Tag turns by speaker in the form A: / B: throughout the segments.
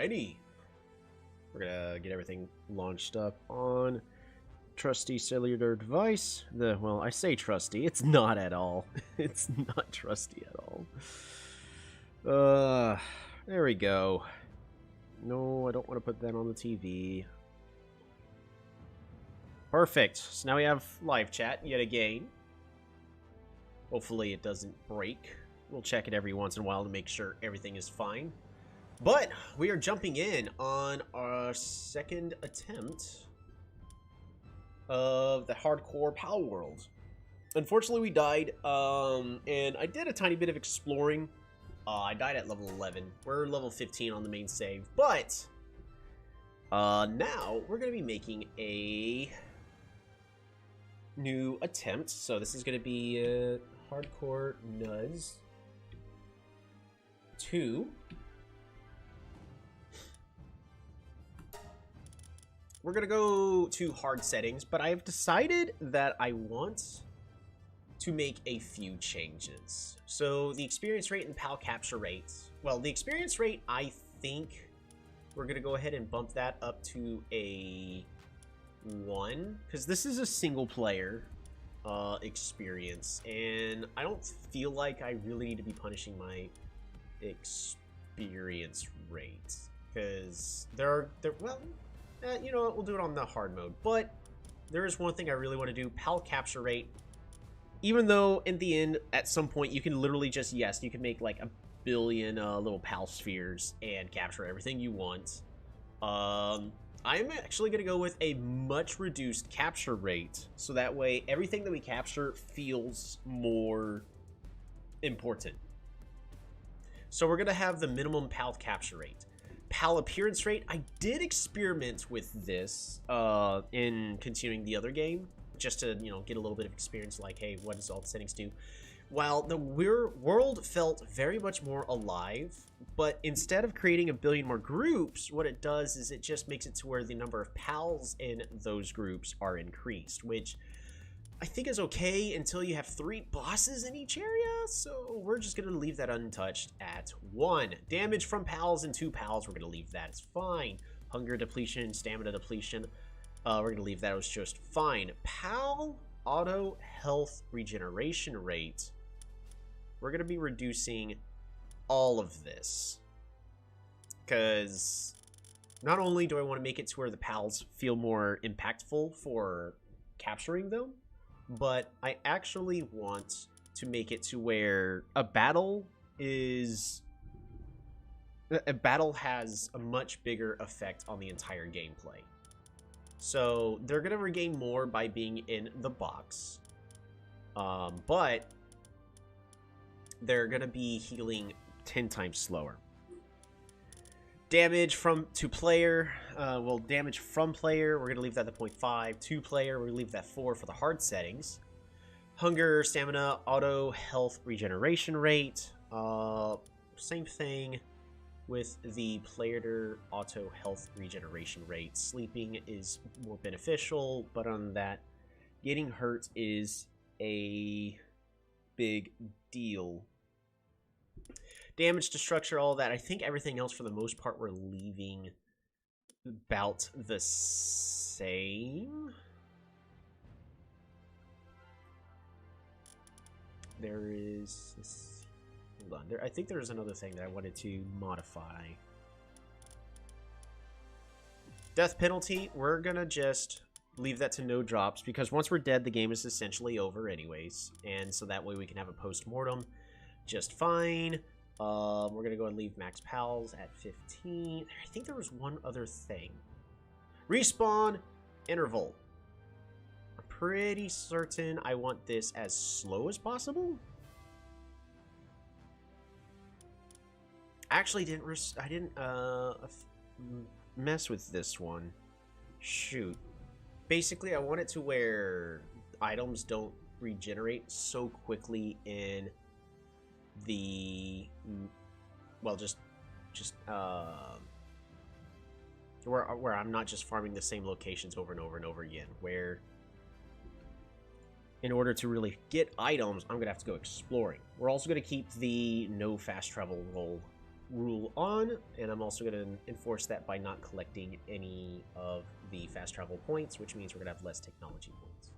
A: Alrighty. We're gonna get everything launched up on trusty cellular device. Well, I say trusty, it's not at all. It's not trusty at all. There we go. No, I don't want to put that on the TV. Perfect. So now we have live chat yet again. Hopefully it doesn't break. We'll check it every once in a while to make sure everything is fine. But we are jumping in on our second attempt of the hardcore Palworld. Unfortunately, we died, and I did a tiny bit of exploring. I died at level 11. We're level 15 on the main save, but now we're going to be making a new attempt. So this is going to be hardcore Nuz 2. We're going to go to hard settings, but I've decided that I want to make a few changes. So the experience rate and PAL capture rates. Well, the experience rate, I think we're going to go ahead and bump that up to a 1, because this is a single player experience, and I don't feel like I really need to be punishing my experience rate, because you know what, we'll do it on the hard mode. But there is one thing I really want to do: PAL capture rate. Even though in the end, at some point, you can literally just, yes, you can make like a billion little PAL spheres and capture everything you want. I'm actually going to go with a much reduced capture rate, so that way everything that we capture feels more important. So we're going to have the minimum PAL capture rate. PAL appearance rate, I did experiment with this in continuing the other game, just to, you know, get a little bit of experience, like, hey, what does all the settings do? While the world felt very much more alive, but instead of creating a billion more groups, what it does is it just makes it to where the number of PALs in those groups are increased, which I think is okay until you have 3 bosses in each area, so we're just going to leave that untouched at 1. Damage from PALs and 2 PALs, we're going to leave that as fine. Hunger depletion, stamina depletion, we're going to leave that as just fine. PAL auto health regeneration rate, we're going to be reducing all of this, because not only do I want to make it to where the PALs feel more impactful for capturing them, but I actually want to make it to where a battle has a much bigger effect on the entire gameplay. So they're going to regain more by being in the box, but they're going to be healing 10 times slower. Damage to player, damage from player, we're going to leave that at 0.5. To player, we're going to leave that 4 for the hard settings. Hunger, stamina, auto health regeneration rate, same thing with the player auto health regeneration rate. Sleeping is more beneficial, but on that, getting hurt is a big deal. Damage to structure, all that. I think everything else, for the most part, we're leaving about the same. There is this, hold on. I think there's another thing that I wanted to modify. Death penalty, we're gonna just leave that to no drops, because once we're dead, the game is essentially over anyways, and so that way we can have a post-mortem just fine. We're going to go and leave max PALs at 15. I think there was one other thing. Respawn interval. I'm pretty certain I want this as slow as possible. Actually, I didn't mess with this one. Shoot. Basically, I want it to where items don't regenerate so quickly in the, well, just where I'm not just farming the same locations over and over and over again, where in order to really get items, I'm gonna have to go exploring. We're also gonna keep the no fast travel roll rule on, and I'm also going to enforce that by not collecting any of the fast travel points, which means we're going to have less technology points.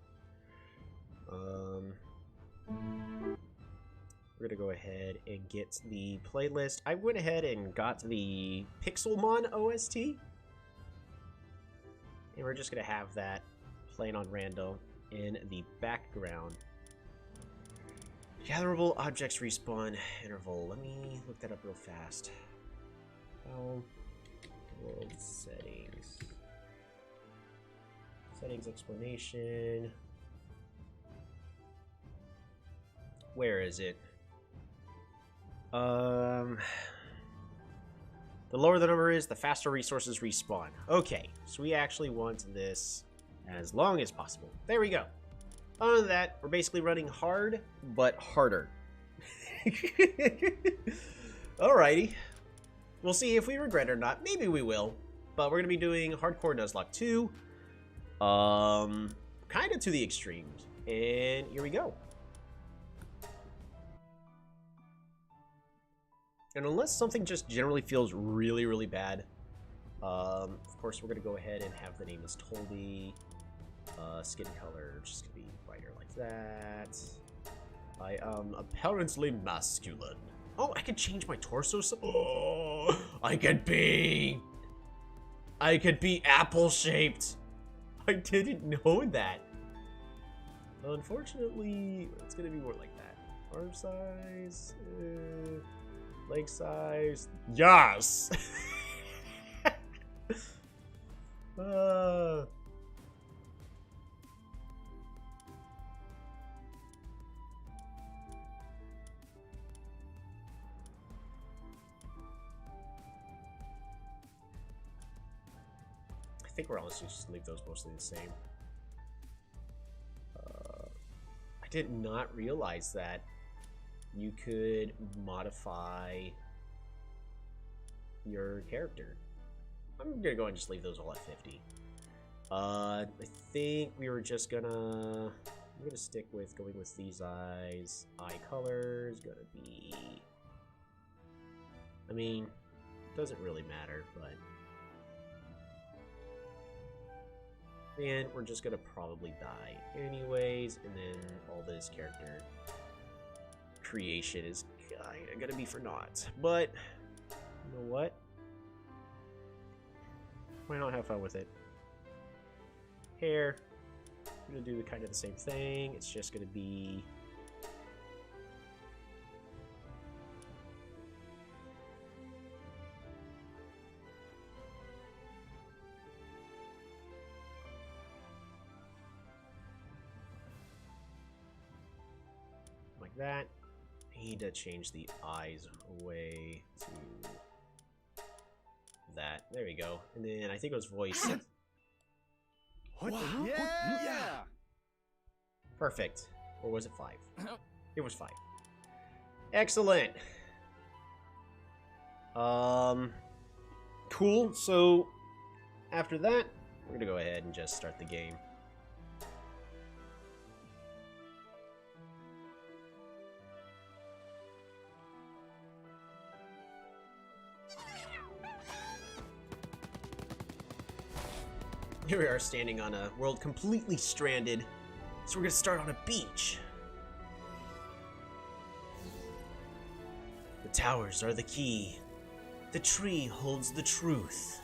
A: We're going to go ahead and get the playlist. I went ahead and got the Pixelmon OST, and we're just going to have that playing on random in the background. Gatherable objects respawn interval. Let me look that up real fast. World settings. Settings explanation. Where is it? The lower the number is, the faster resources respawn. Okay, so we actually want this as long as possible. There we go. Other than that, we're basically running hard, but harder. Alrighty. We'll see if we regret it or not. Maybe we will. But we're going to be doing Hardcore Nuzlocke 2. Kind of to the extremes. And here we go. And unless something just generally feels really, really bad, of course, we're going to go ahead and have the name as Tolby. Skin color just going to be brighter like that. I am apparently masculine. Oh, I can change my torso. Oh, I could be apple-shaped. I didn't know that. Unfortunately, it's going to be more like that. Arm size, leg size. Yes. I think we're honestly just leave those mostly the same. I did not realize that you could modify your character. I'm gonna go ahead and just leave those all at 50. I think we were just gonna... I'm gonna stick with going with these eyes. Eye color is gonna be... I mean, it doesn't really matter, but... And we're just gonna probably die anyways, and then all this character creation is gonna be for naught. But, you know what? Why not have fun with it? Hair. I'm gonna do kind of the same thing. It's just gonna be... like that. I need to change the eyes away to that. There we go. And then I think it was voice.
B: What? Yeah!
A: Perfect. Or was it 5? It was 5. Excellent. Cool. So after that, we're gonna go ahead and just start the game. Here we are standing on a world completely stranded, so we're gonna start on a beach. The towers are the key. The tree holds the truth.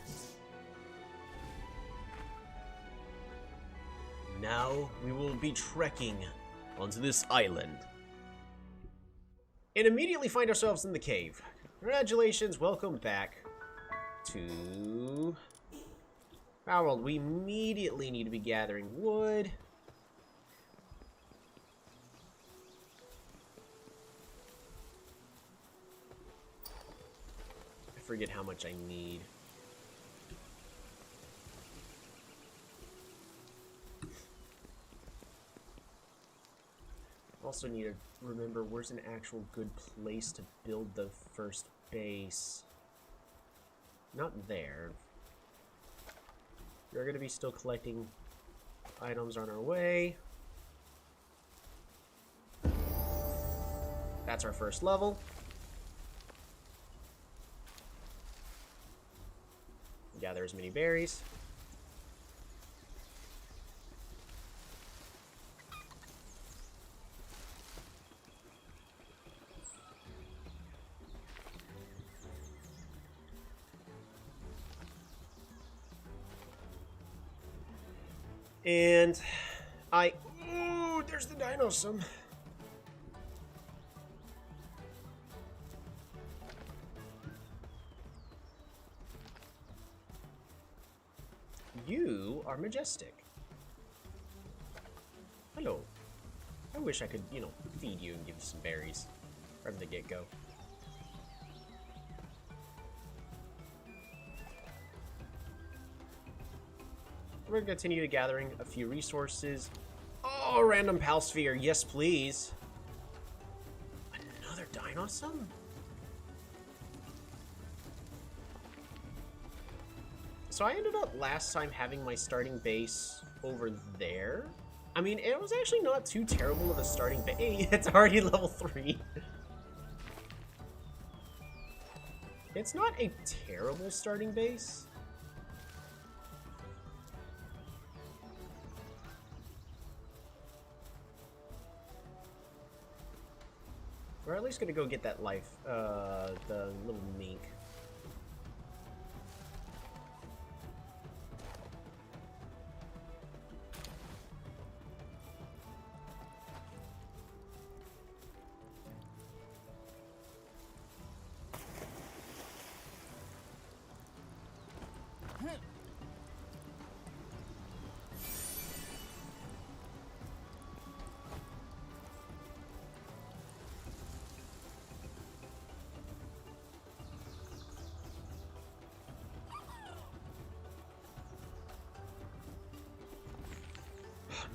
A: Now we will be trekking onto this island. And immediately find ourselves in the cave. Congratulations, welcome back to... Palworld. We immediately need to be gathering wood. I forget how much I need. Also need to remember where's an actual good place to build the first base. Not there. We're going to be still collecting items on our way. That's our first level. Gather as many berries. And ooh, there's the dinosome. You are majestic. Hello. I wish I could, you know, feed you and give you some berries right from the get-go. We're going to continue gathering a few resources. Oh, random pal sphere. Yes, please. Another dinosome? So I ended up last time having my starting base over there. I mean, it was actually not too terrible of a starting base. Hey, it's already level 3. It's not a terrible starting base. We're at least gonna go get that life, the little mink.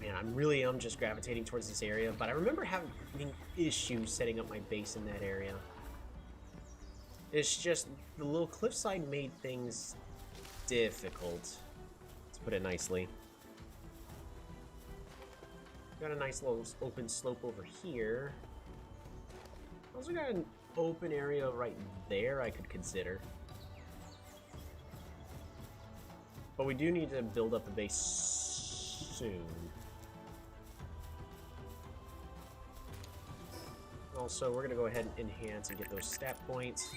A: Man, I'm just gravitating towards this area, but I remember having issues setting up my base in that area. It's just the little cliffside made things difficult, to put it nicely. Got a nice little open slope over here. Also got an open area right there I could consider. But we do need to build up a base soon. Also, we're going to go ahead and enhance and get those stat points.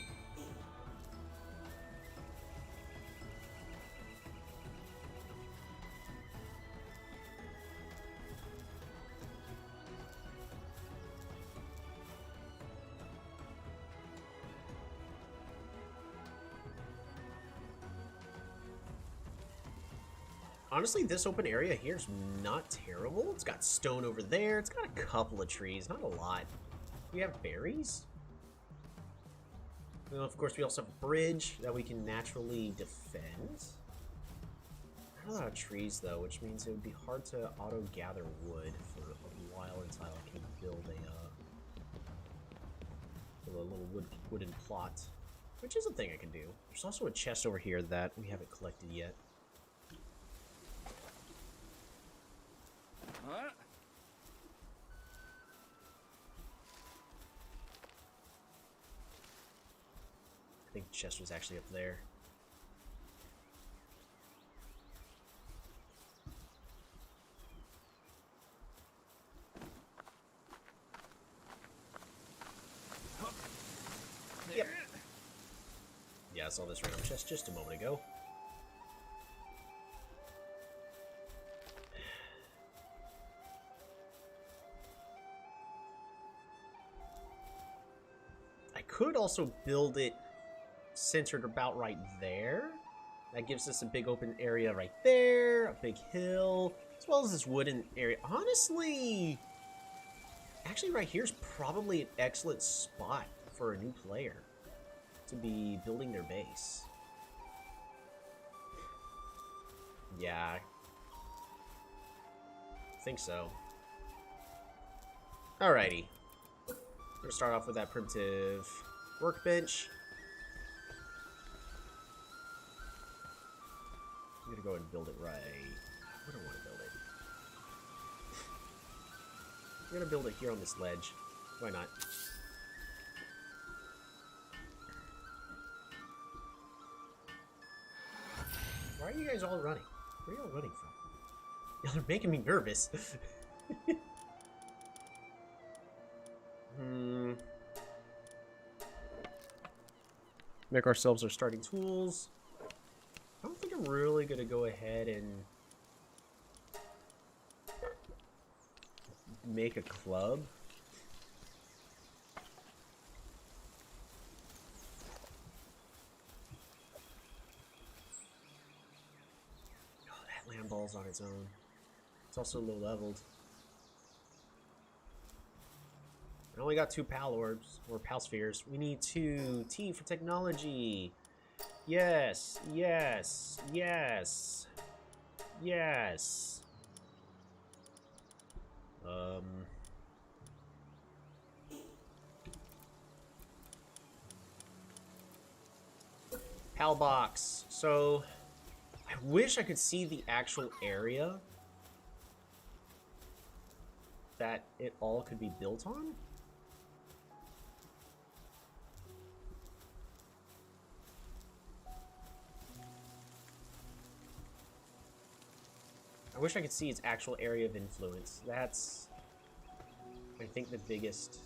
A: Honestly, this open area here is not terrible. It's got stone over there. It's got a couple of trees, not a lot. We have berries. Well, of course, we also have a bridge that we can naturally defend. Not a lot of trees, though, which means it would be hard to auto-gather wood for a while until I can build a little wooden plot, which is a thing I can do. There's also a chest over here that we haven't collected yet.
B: Huh?
A: I think the chest was actually up there. Yep. Yeah, I saw this random chest just a moment ago. I could also build it centered about right there. That gives us a big open area right there, a big hill, as well as this wooden area. Honestly, actually right here is probably an excellent spot for a new player to be building their base. Yeah, I think so. Alrighty. We're gonna start off with that primitive workbench. I'm gonna go ahead and build it right. Where do I want to build it? I'm gonna build it here on this ledge. Why not? Why are you guys all running? Where are you all running from? Y'all are making me nervous. Make ourselves our starting tools. I don't think I'm really going to go ahead and make a club. Oh, that land ball's on its own. It's also low leveled. I only got 2 pal orbs, or pal spheres. We need 2. T for technology. Yes, yes, yes, yes. Pal box. So, I wish I could see the actual area that it all could be built on. I wish I could see its actual area of influence. That's, I think, the biggest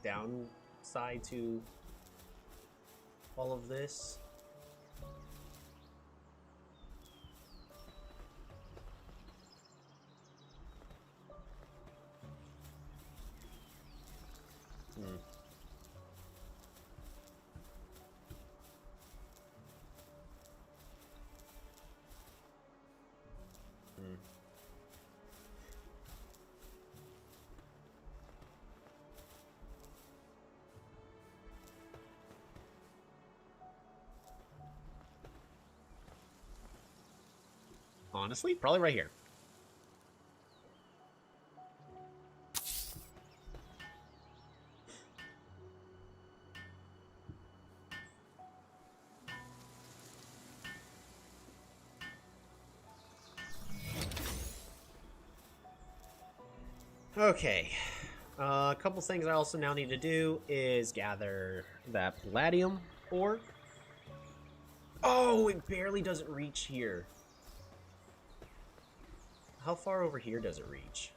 A: downside to all of this. Honestly, probably right here. Okay. A couple things I also now need to do is gather that palladium ore. Oh, it barely doesn't reach here. How far over here does it reach?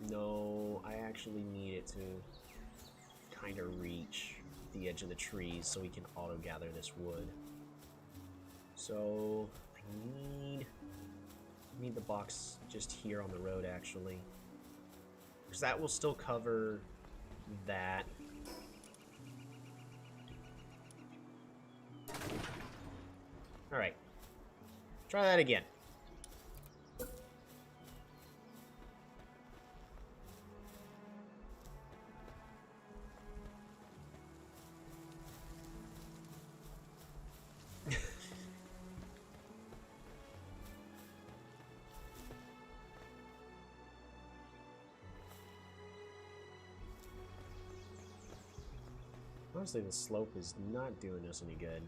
A: No, I actually need it to kind of reach the edge of the trees so we can auto-gather this wood. So, I need the box just here on the road, actually. Because that will still cover that. Alright. Try that again. Honestly, the slope is not doing us any good.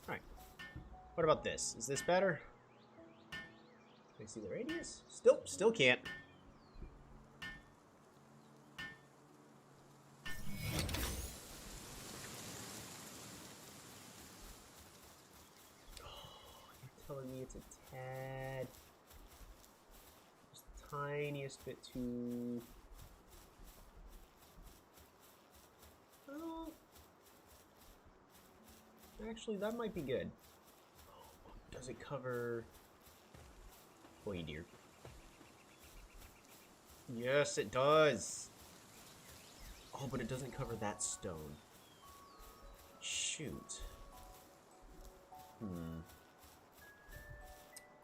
A: Alright. What about this? Is this better? Can I see the radius? Still can't. Oh, you're telling me it's a tad. Just the tiniest bit too. Well, actually, that might be good. Does it cover? Oh, dear. Yes, it does. Oh, but it doesn't cover that stone. Shoot.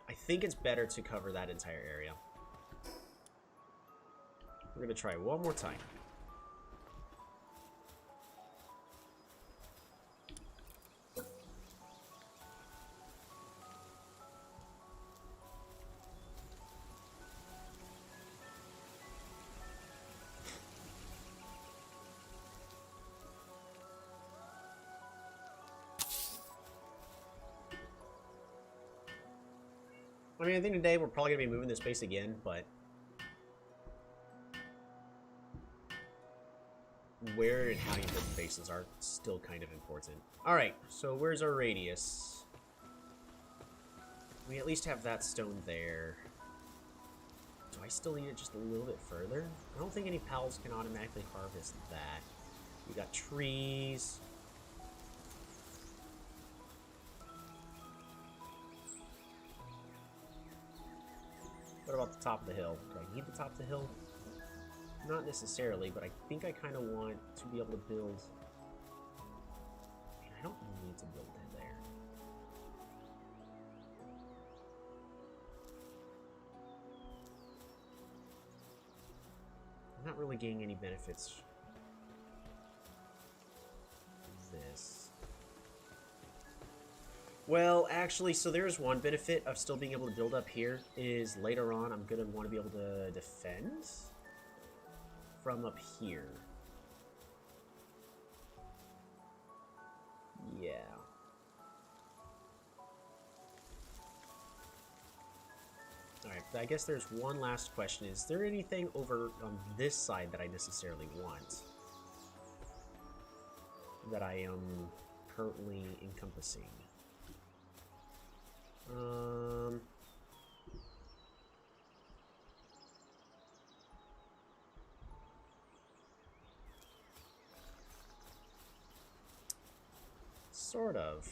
A: I think it's better to cover that entire area. We're gonna try one more time. I mean, at the end of the day, we're probably going to be moving this base again, but... where and how you build the bases are still kind of important. Alright, so where's our radius? We at least have that stone there. Do I still need it just a little bit further? I don't think any pals can automatically harvest that. We got trees. What about the top of the hill? Do I need the top of the hill? Not necessarily, but I think I kind of want to be able to build... I don't need to build it there. I'm not really getting any benefits from this. Well, actually, so there's one benefit of still being able to build up here, is later on I'm going to want to be able to defend from up here. Yeah. Alright, I guess there's one last question. Is there anything over on this side that I necessarily want? That I am currently encompassing? Sort of.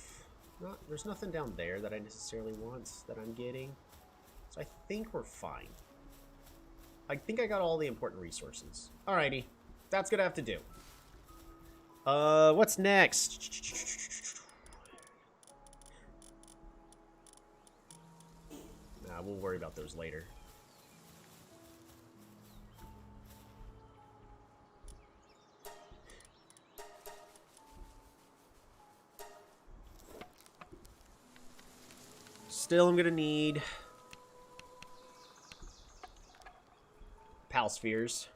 A: There's nothing down there that I necessarily want that I'm getting. So I think we're fine. I think I got all the important resources. Alrighty. That's gonna have to do. What's next? Nah, we'll worry about those later. Still, I'm gonna need pal spheres.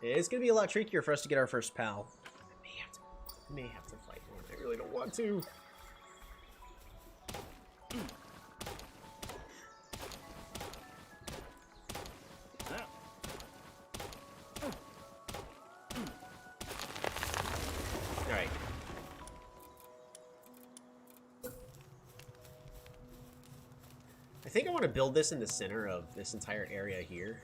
A: It's gonna be a lot trickier for us to get our first pal. I may have to fight one. I really don't want to. Alright. I think I want to build this in the center of this entire area here.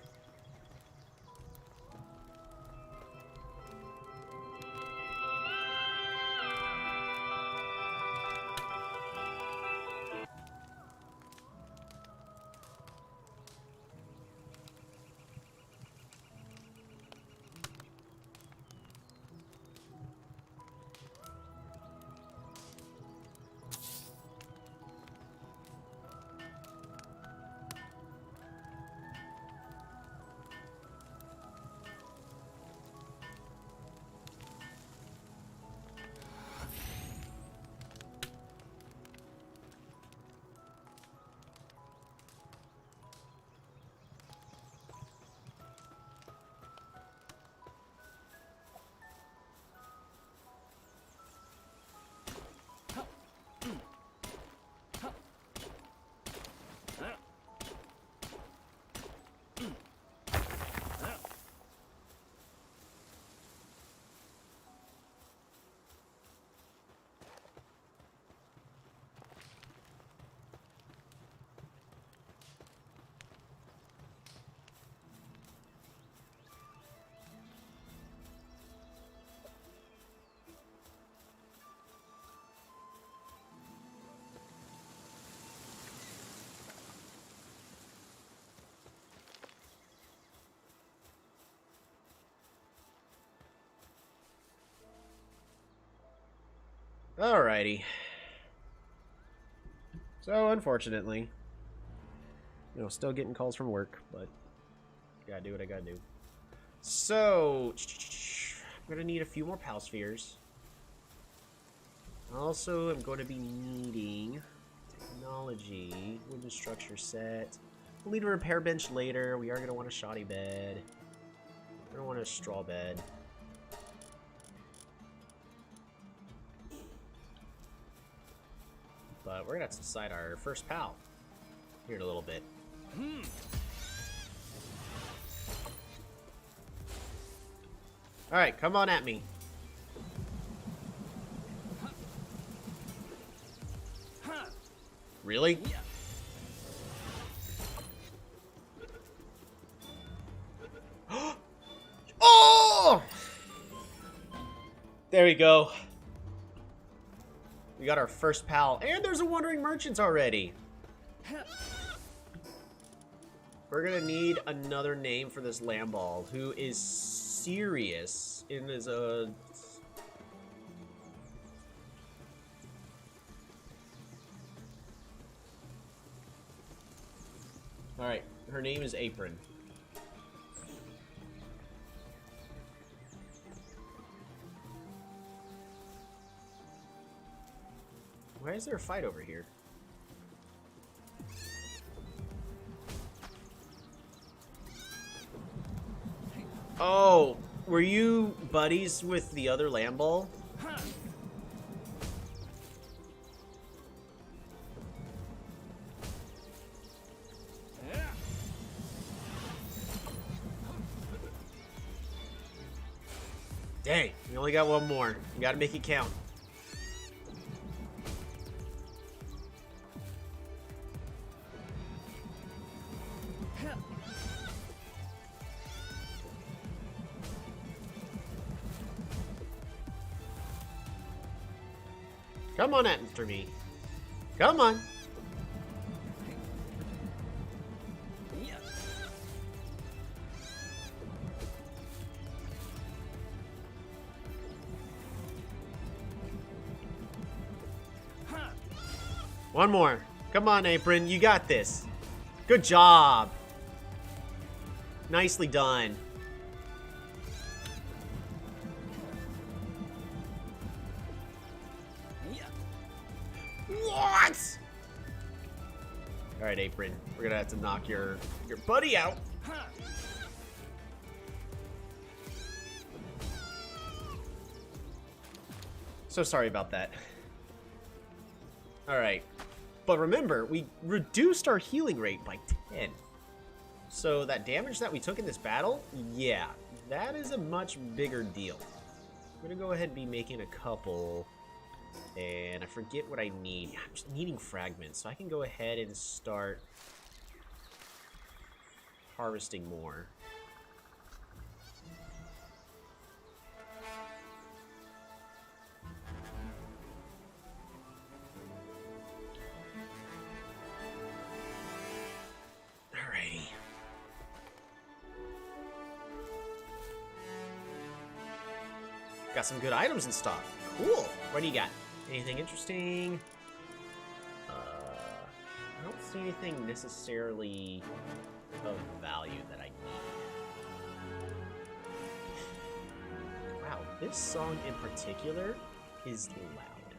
A: Alrighty. So, unfortunately, you know, still getting calls from work, but gotta do what I gotta do. So, I'm gonna need a few more pal spheres. Also, I'm going to be needing technology, wooden structure set. We'll need a repair bench later. We are gonna want a shoddy bed. We're gonna want a straw bed. But we're gonna have to decide our first pal. here in a little bit. Alright, come on at me. Really? Oh! There we go. We got our first pal. And there's a Wandering Merchant already. We're gonna need another name for this Lamball, who is serious in his Alright, her name is Apron. Why is there a fight over here? Oh, were you buddies with the other Lamball? Dang, we only got one more. We gotta make it count. Come on after me. Come on. One more. Come on, Apron. You got this. Good job. Nicely done. What? All right, Apron. We're gonna have to knock your buddy out. So sorry about that. All right. But remember, we reduced our healing rate by 10. So that damage that we took in this battle, yeah, that is a much bigger deal. I'm gonna go ahead and be making a couple. And I forget what I need. I'm just needing fragments, so I can go ahead and start harvesting more. Alrighty. Got some good items in stock. Cool. What do you got? Anything interesting? I don't see anything necessarily of value that I need. Wow, this song in particular is loud.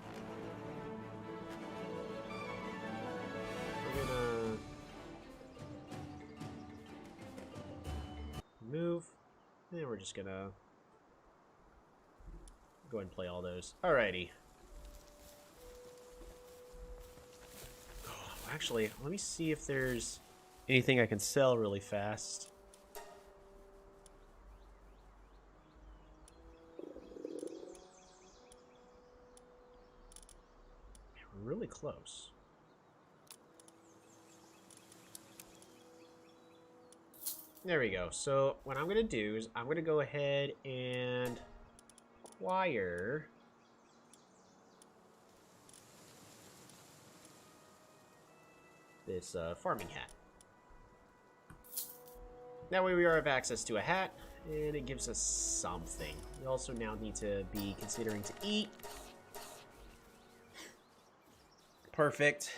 A: We're gonna move, and we're just gonna go ahead and play all those. Alrighty. Oh, actually, let me see if there's anything I can sell really fast. We're really close. There we go. So what I'm going to do is I'm going to go ahead and acquire this farming hat. That way we have access to a hat, and it gives us something. We also now need to be considering to eat. Perfect.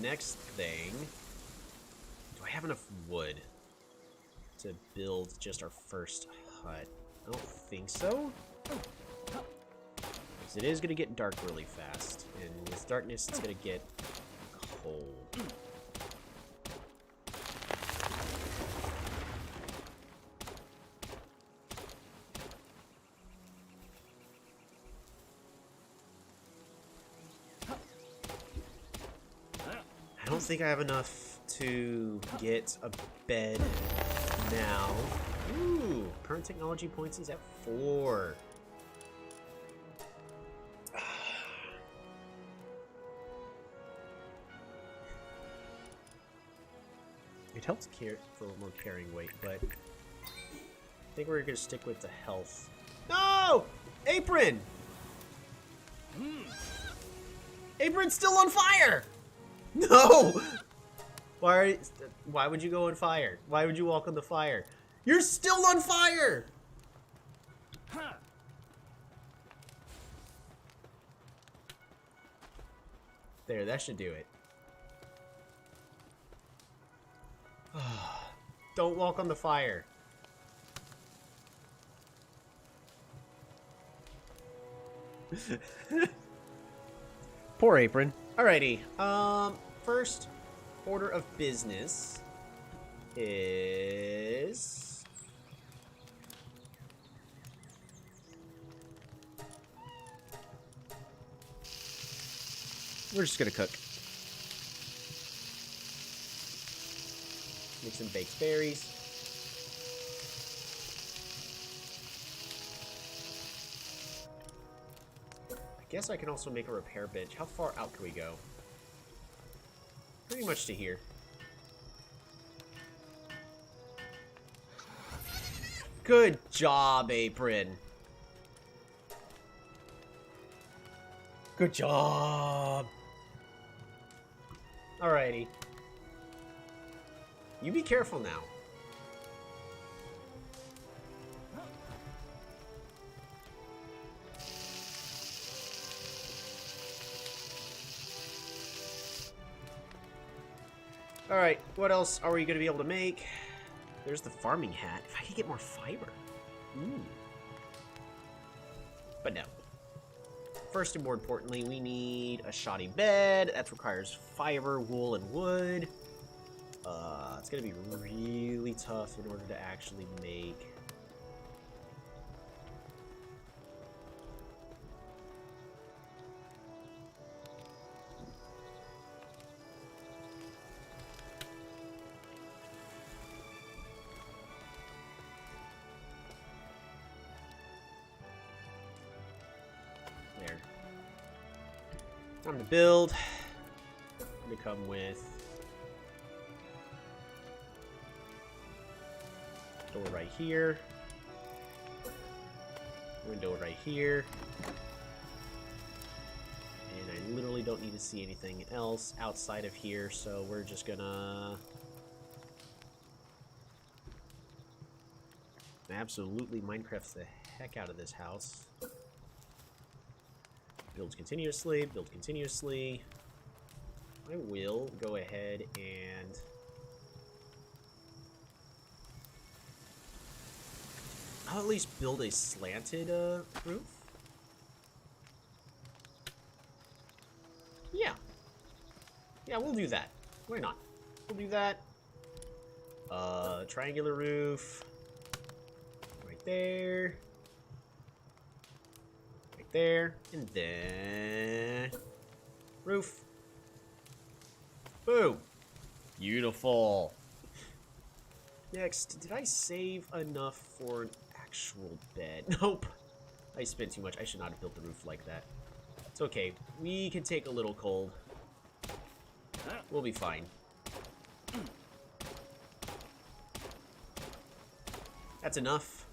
A: Next thing. Do I have enough wood to build just our first hut? I don't think so. Because it is going to get dark really fast. And with darkness, it's going to get cold. don't think I have enough to get a bed now. Ooh, current technology points is at 4. It helps care for a little more carrying weight, but I think we're gonna stick with the health. No! Apron! Apron's still on fire! No! Why would you go on fire? Why would you walk on the fire? You're still on fire! There, that should do it. Don't walk on the fire. Poor Apron. Alrighty. First order of business is we're just gonna cook. Make some baked berries. I guess I can also make a repair bench. How far out can we go? Pretty much to here. Good job, Apron. Good job. Alrighty. You be careful now. Alright, what else are we going to be able to make? There's the farming hat. If I could get more fiber. Ooh. But no. First and more importantly, we need a shoddy bed. That requires fiber, wool, and wood. It's going to be really tough in order to actually make... There. Time to build. Going to come with... door right here. Window right here. And I literally don't need to see anything else outside of here, so we're just gonna absolutely Minecraft the heck out of this house. Builds continuously, build continuously. I will go ahead and I'll at least build a slanted roof. Yeah. Yeah, we'll do that. Why not? We'll do that. Triangular roof. Right there. Right there. And then... roof. Boom. Beautiful. Next, did I save enough for an actual bed? Nope. I spent too much. I should not have built the roof like that. It's okay. We can take a little cold. We'll be fine. That's enough.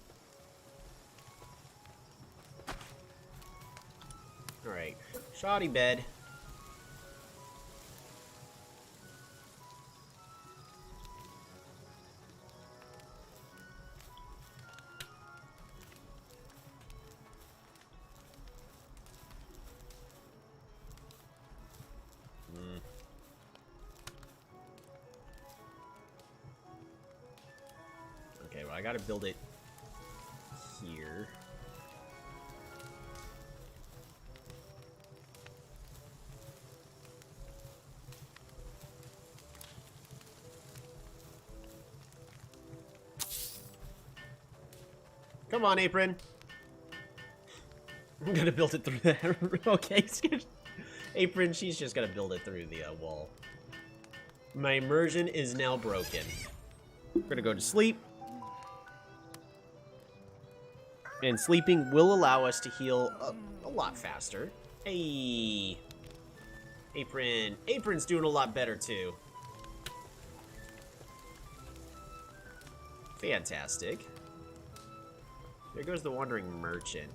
A: Alright. Shoddy bed. Okay, well, I gotta build it here. Come on, Apron. I'm gonna build it through that. Okay, Apron, she's just gonna build it through the wall. My immersion is now broken. We're gonna go to sleep. And sleeping will allow us to heal a lot faster. Hey. Apron. Apron's doing a lot better, too. Fantastic. There goes the Wandering Merchant.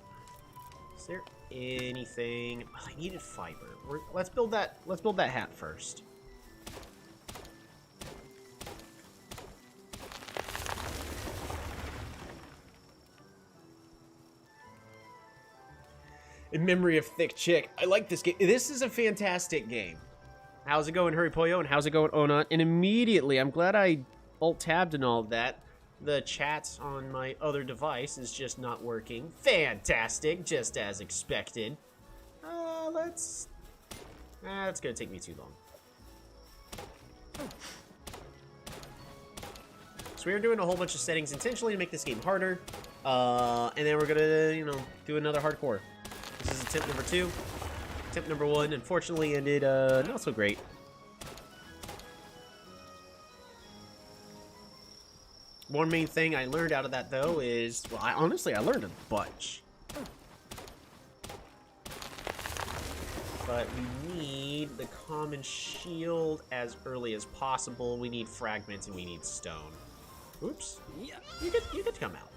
A: Is there anything? Oh, I needed fiber. Let's build that. Let's build that hat first. In memory of Thick Chick. I like this game. This is a fantastic game. How's it going, Hurry Poyo? And how's it going, Onat? And immediately, I'm glad I alt-tabbed and all of that. The chat on my other device is just not working. Fantastic, just as expected. It's gonna take me too long. So we're doing a whole bunch of settings intentionally to make this game harder. And then we're gonna, you know, do another hardcore. This is attempt number 2. Attempt number 1, unfortunately, ended not so great. One main thing I learned out of that, though, is... Well, honestly, I learned a bunch. But we need the common shield as early as possible. We need fragments and we need stone. Oops. Yeah, you get to come out.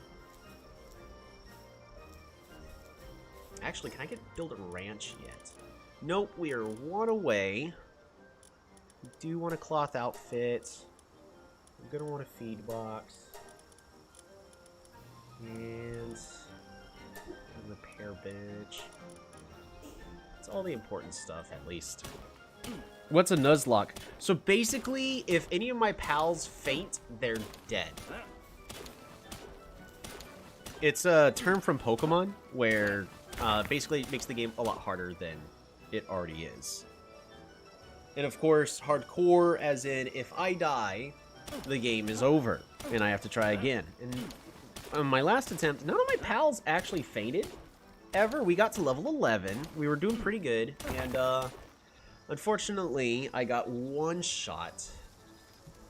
A: Actually, can I build a ranch yet? Nope, we are 1 away. We do want a cloth outfit. I'm gonna want a feed box. And a repair bench. It's all the important stuff, at least. What's a Nuzlocke? So basically, if any of my pals faint, they're dead. It's a term from Pokemon where basically it makes the game a lot harder than it already is. And of course, hardcore, as in if I die, the game is over and I have to try again. And on my last attempt, none of my pals actually fainted ever. We got to level 11. We were doing pretty good. And unfortunately, I got 1 shot.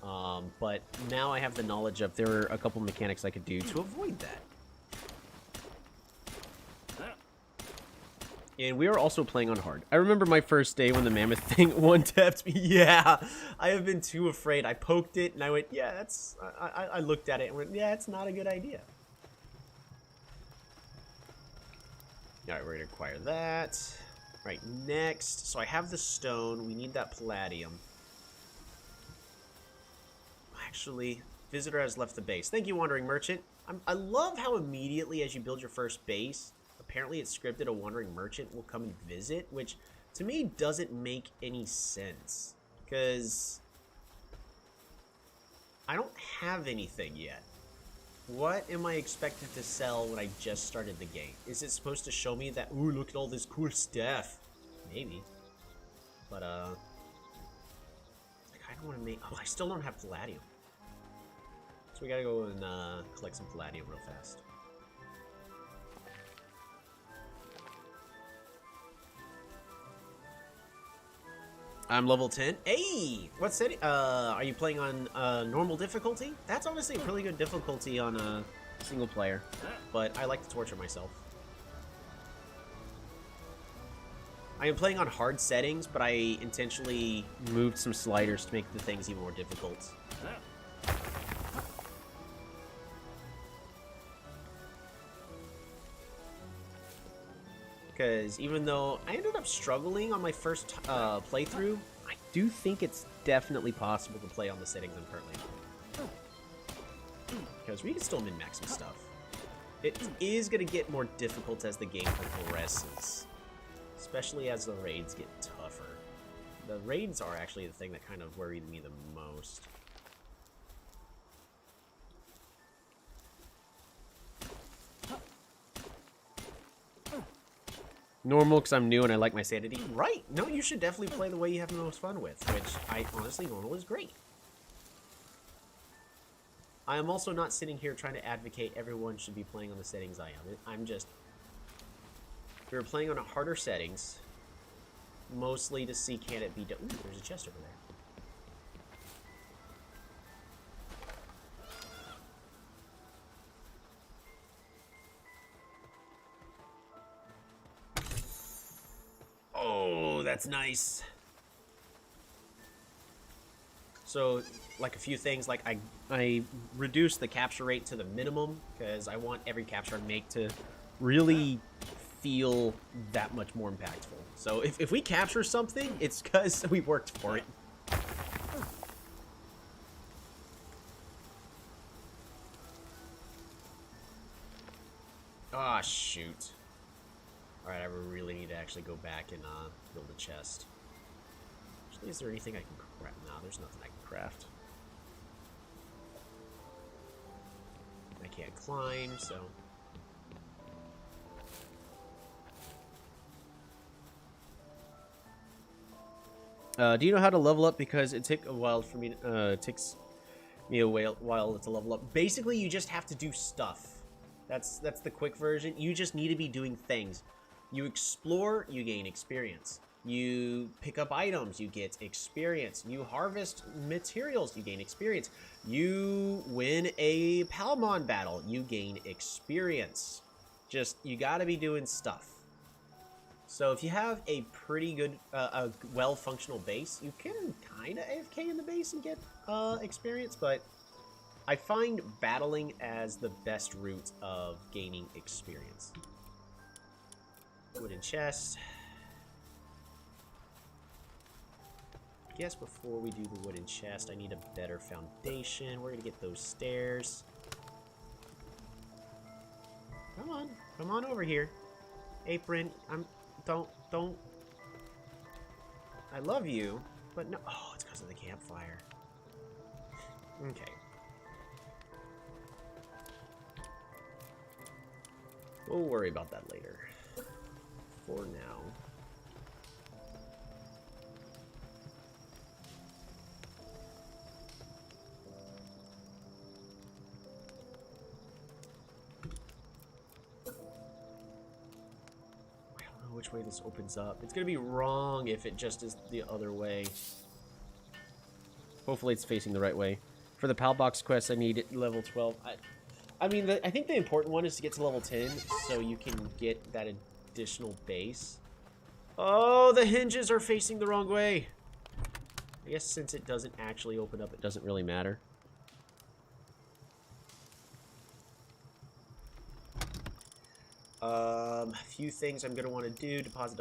A: But now I have the knowledge of there are a couple mechanics I could do to avoid that. And we are also playing on hard. I remember my first day when the mammoth thing one-tapped me. Yeah, I have been too afraid. I poked it and I went, yeah, that's... I looked at it and went, yeah, it's not a good idea. Alright, we're going to acquire that. Right, next. So I have the stone. We need that palladium. Actually, visitor has left the base. Thank you, Wandering Merchant. I love how immediately as you build your first base... Apparently it's scripted a Wandering Merchant will come and visit, which to me doesn't make any sense. Because I don't have anything yet. What am I expected to sell when I just started the game? Is it supposed to show me that, ooh, look at all this cool stuff? Maybe. But, I kind of want to make... Oh, I still don't have palladium. So we gotta go and collect some palladium real fast. I'm level 10. Hey! What setting? Are you playing on normal difficulty? That's honestly a really good difficulty on a single player. But I like to torture myself. I am playing on hard settings, but I intentionally moved some sliders to make the things even more difficult. Because even though I ended up struggling on my first playthrough, I do think it's definitely possible to play on the settings I'm currently on. Because we can still min-max some stuff. It is going to get more difficult as the game progresses. Especially as the raids get tougher. The raids are actually the thing that kind of worried me the most. Normal, because I'm new and I like my sanity. Right! No, you should definitely play the way you have the most fun with, which honestly, normal is great. I am also not sitting here trying to advocate everyone should be playing on the settings I am. I'm just... We're playing on harder settings, mostly to see can it be done. Ooh, there's a chest over there. that's nice. So, like a few things, like I reduced the capture rate to the minimum because I want every capture I make to really feel that much more impactful. So if we capture something, it's because we worked for it. Ah, shoot. Alright, I really need to actually go back and build a chest. Actually, is there anything I can craft? No, there's nothing I can craft. I can't climb, so... do you know how to level up? Because it takes a while for me. It takes me a while to level up. Basically, you just have to do stuff. That's the quick version. You just need to be doing things. You explore, you gain experience. You pick up items, you get experience. You harvest materials, you gain experience. You win a Palmon battle, you gain experience. Just you got to be doing stuff. So if you have a pretty good, a well-functional base, you can kind of AFK in the base and get experience, but I find battling as the best route of gaining experience. Wooden chest. I guess before we do the wooden chest, I need a better foundation. We're gonna get those stairs. Come on over here. Apron, don't. I love you, but no. Oh, it's because of the campfire. Okay. We'll worry about that later. For now. Which way this opens up. It's gonna be wrong if it just is the other way. Hopefully it's facing the right way. For the PAL box quest, I need it level 12. I mean, I think the important one is to get to level 10 so you can get that additional base. Oh, the hinges are facing the wrong way. I guess since it doesn't actually open up, it doesn't really matter. A few things I'm gonna want to do. Deposit.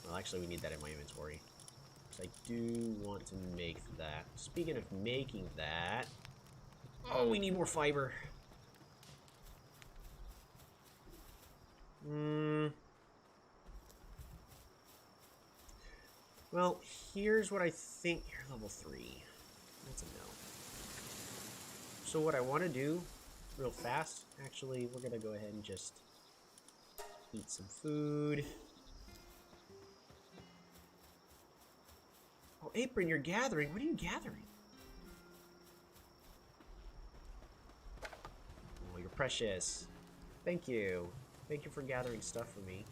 A: Well, actually, we need that in my inventory. So I do want to make that. Speaking of making that... Oh, we need more fiber. Well, here's what I think... You're level 3. That's a no. So what I want to do, real fast, actually, we're going to go ahead and just eat some food. Oh, Apron, you're gathering. What are you gathering? Oh, you're precious. Thank you. Thank you for gathering stuff for me.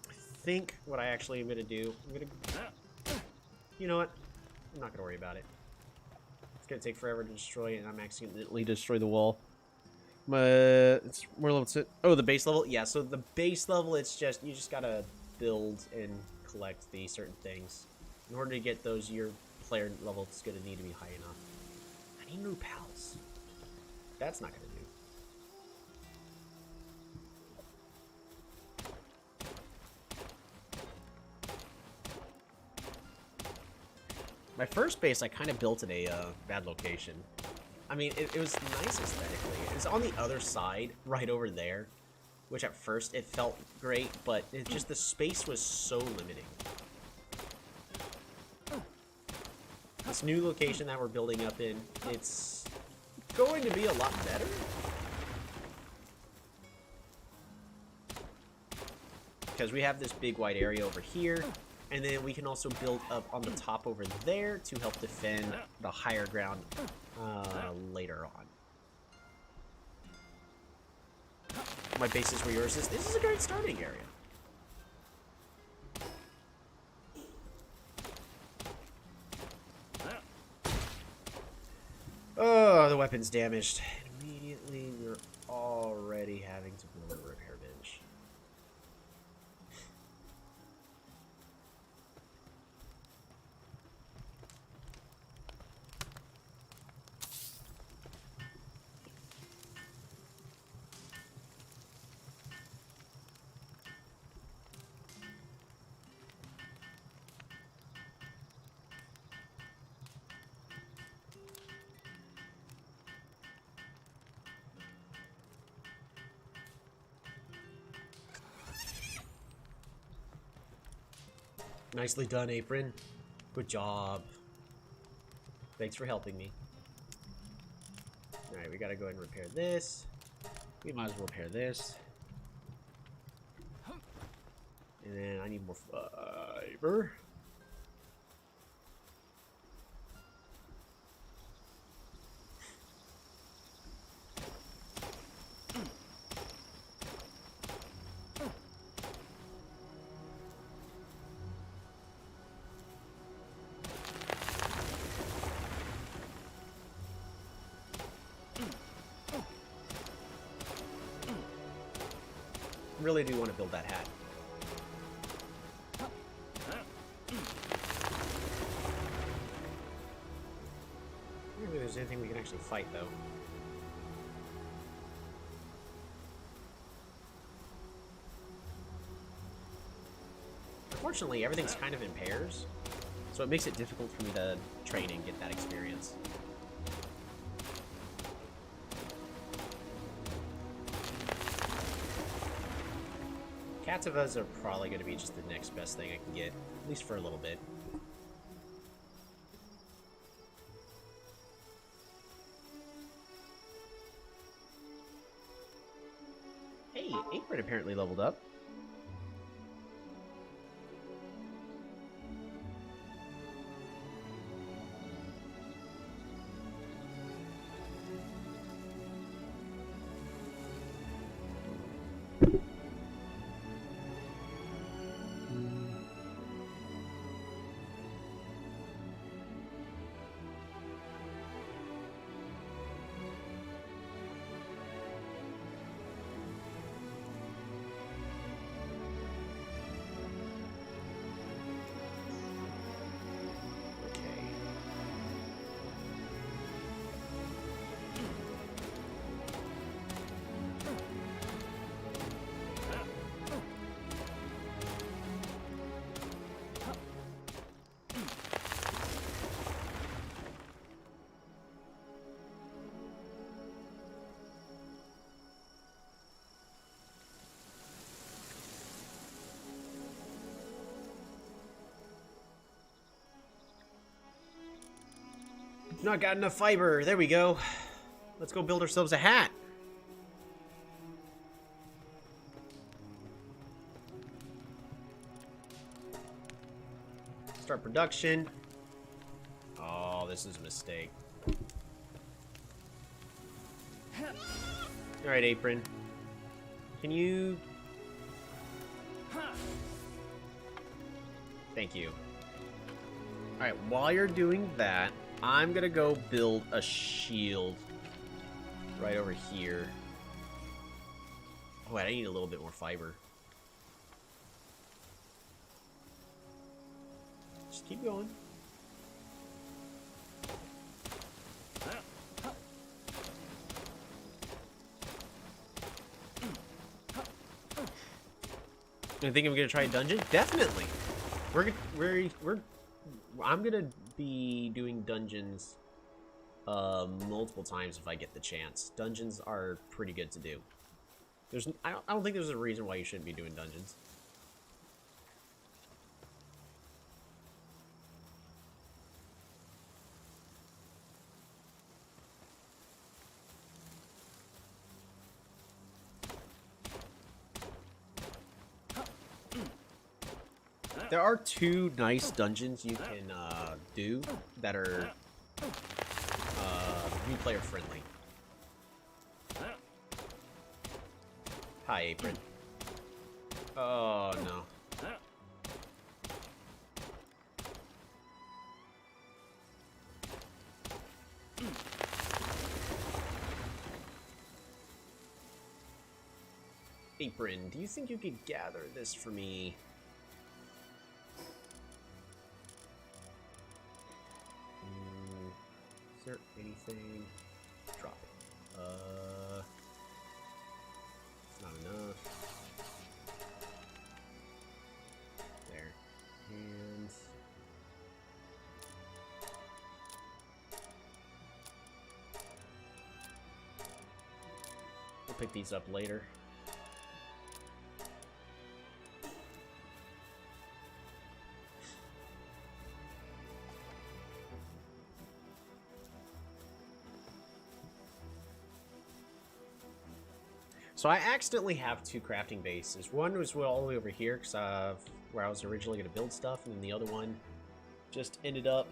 A: I think what I actually am going to do, you know what? I'm not going to worry about it. It's going to take forever to destroy, and I'm accidentally destroy the wall. It's more level 2. Oh, the base level? Yeah, so the base level, it's just, you just got to build and collect the certain things. In order to get those, your player level is going to need to be high enough. I need new pals. That's not going to do. My first base, I kind of built in a bad location. I mean, it was nice aesthetically. It was on the other side, right over there, which at first it felt great, but it just the space was so limiting. This new location that we're building up in, it's going to be a lot better. Because we have this big wide area over here. And then we can also build up on the top over there to help defend the higher ground later on. My base is where yours is. This is a great starting area. Oh, the weapon's damaged. Immediately, we're already having to build a repair bench. Nicely done, Apron. Good job. Thanks for helping me. Alright, we gotta go ahead and repair this. We might as well repair this. And then I need more fiber. Really do want to build that hat. I don't think there's anything we can actually fight, though. Unfortunately, everything's kind of in pairs, so it makes it difficult for me to train and get that experience. Kativas are probably going to be just the next best thing I can get, at least for a little bit. Hey, Apron apparently leveled up. Not got enough fiber. There we go. Let's go build ourselves a hat. Start production. Oh, this is a mistake. Alright, Apron. Can you... Thank you. Alright, while you're doing that, I'm gonna go build a shield right over here. Oh, wait, I need a little bit more fiber. Just keep going. I think I'm gonna try a dungeon. Definitely. I'm gonna be doing dungeons multiple times if I get the chance. Dungeons are pretty good to do. I don't think there's a reason why you shouldn't be doing dungeons. There are two nice dungeons you can do that are new player friendly. Hi, Apron. Oh no. Apron, do you think you could gather this for me? Is there anything? Drop it. It's not enough. There. And we'll pick these up later. So I accidentally have two crafting bases. One was all the way over here, because where I was originally going to build stuff, and then the other one just ended up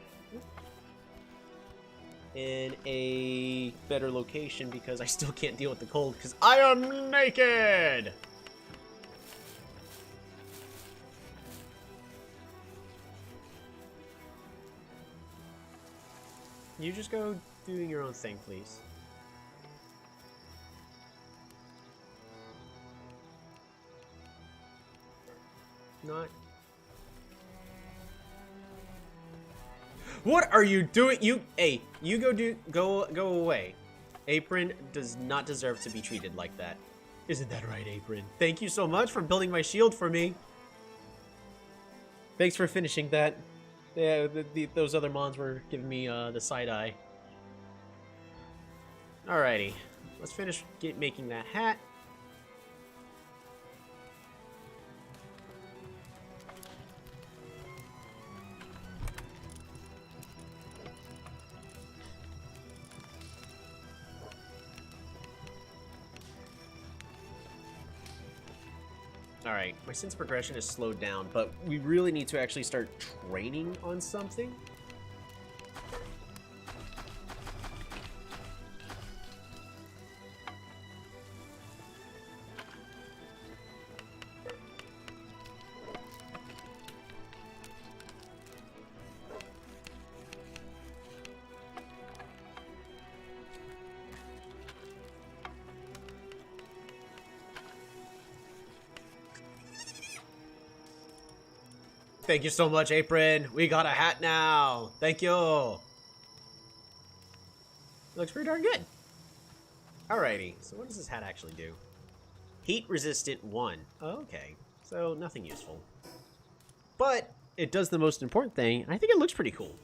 A: in a better location because I still can't deal with the cold because I am naked! You just go doing your own thing, please. Not. What are you doing? Hey, you go away. Apron does not deserve to be treated like that. Isn't that right, Apron? Thank you so much for building my shield for me. Thanks for finishing that. Yeah, those other mons were giving me the side eye. Alrighty, let's finish making that hat. Alright, my sense of progression is slowed down, but we really need to actually start training on something. Thank you so much, Apron. We got a hat now. Thank you. Looks pretty darn good. Alrighty, so what does this hat actually do? Heat resistant 1. Oh, okay, so nothing useful. But it does the most important thing. I think it looks pretty cool.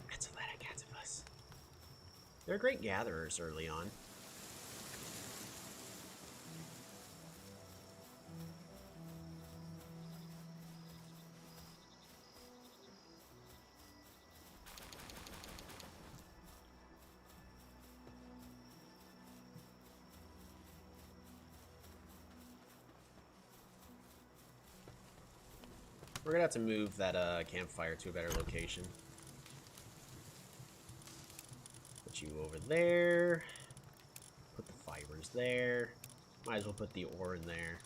A: That's a lot of cats of us. They're great gatherers early on. We're gonna have to move that campfire to a better location. Put you over there. Put the fibers there. Might as well put the ore in there.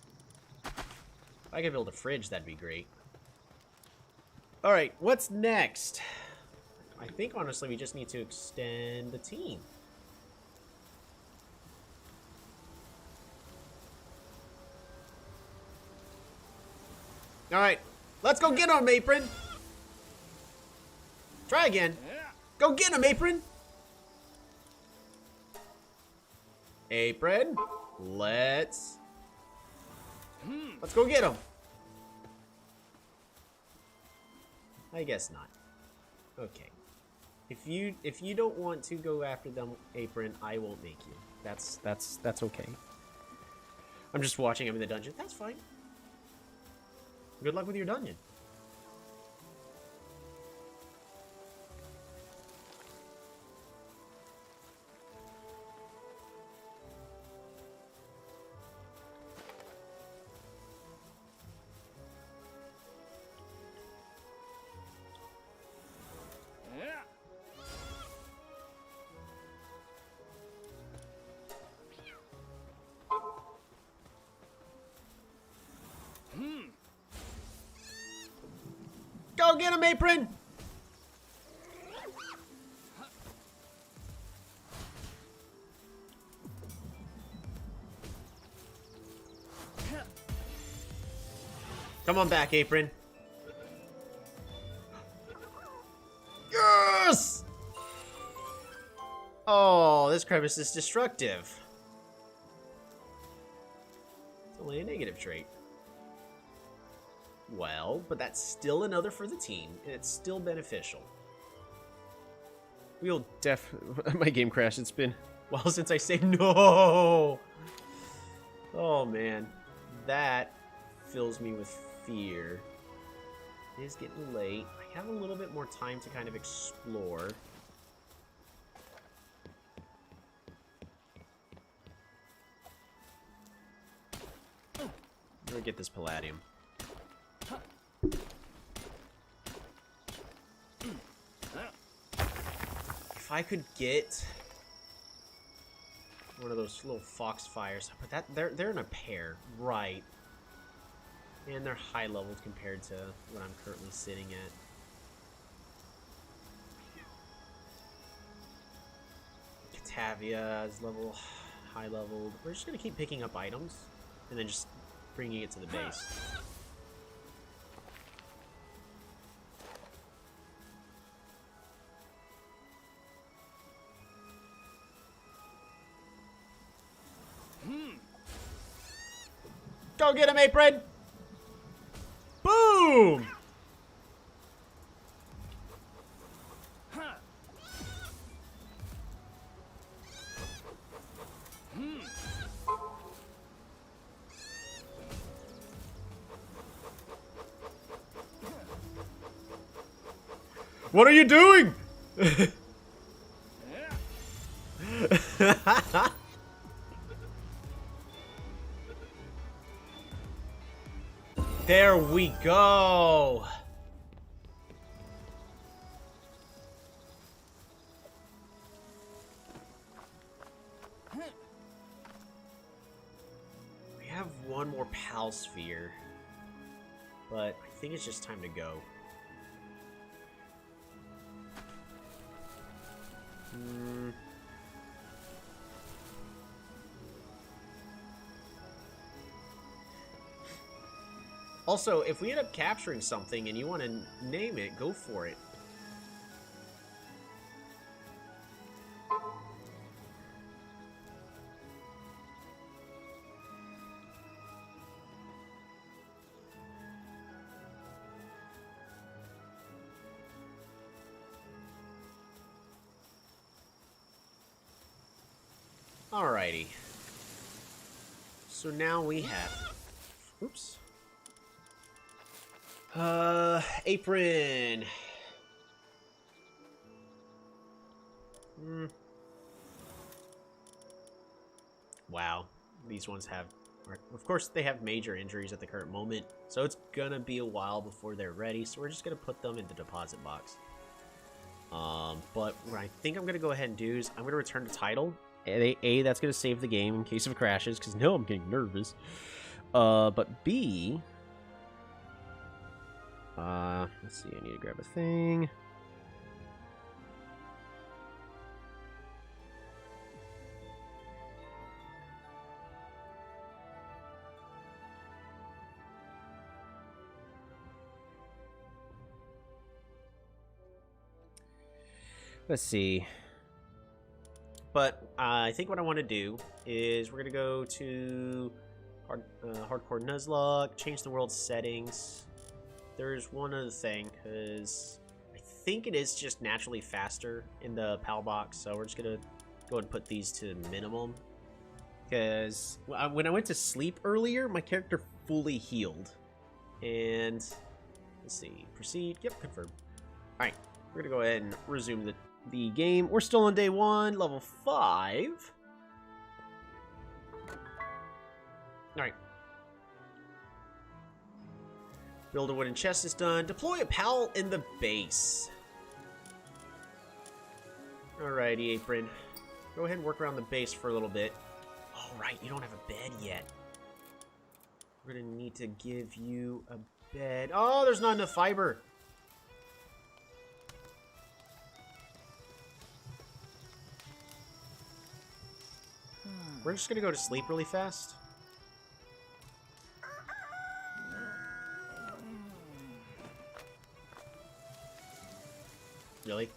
A: If I could build a fridge, that'd be great. Alright, what's next? I think, honestly, we just need to extend the team. Alright. Let's go get him, Apron! Try again. Go get him, Apron! Apron, let's go get him. I guess not. Okay. If you don't want to go after them, Apron, I won't make you. That's okay. I'm just watching him in the dungeon. That's fine. Good luck with your dungeon. Go get him, Apron! Come on back, Apron. Yes! Oh, this crevice is destructive. It's only a negative trait. Well, but that's still another for the team, and it's still beneficial. We'll my game crashed. It's been a while since I saved. No! Oh, man. That fills me with fear. It is getting late. I have a little bit more time to kind of explore. I'm gonna get this palladium. If I could get one of those little foxfires, but they're in a pair, right? And they're high leveled compared to what I'm currently sitting at. Catavia is high leveled. We're just gonna keep picking up items and then just bringing it to the base. Go get him, Apron! Boom! What are you doing? There we go. We have one more Pal Sphere, but I think it's just time to go. Also, if we end up capturing something and you want to name it, go for it. Alrighty. So now we have... Oops. Apron. Wow. These ones have... Of course, they have major injuries at the current moment, so it's gonna be a while before they're ready, so we're just gonna put them in the deposit box. But what I think I'm gonna go ahead and do is I'm gonna return the title. A, that's gonna save the game in case of crashes, because now I'm getting nervous. But B... let's see, I need to grab a thing. Let's see. But I think what I want to do is we're going to go to Hardcore Nuzlocke, change the world settings. There's one other thing, because I think it is just naturally faster in the PAL box, so we're just going to go and put these to minimum. Because when I went to sleep earlier, my character fully healed. And, let's see, proceed, yep, confirm. Alright, we're going to go ahead and resume the game. We're still on day 1, level 5. Alright. Build a wooden chest is done. Deploy a PAL in the base. Alrighty, Apron. Go ahead and work around the base for a little bit. Oh, right, you don't have a bed yet. We're gonna need to give you a bed. Oh, there's not enough fiber. We're just gonna go to sleep really fast. Really?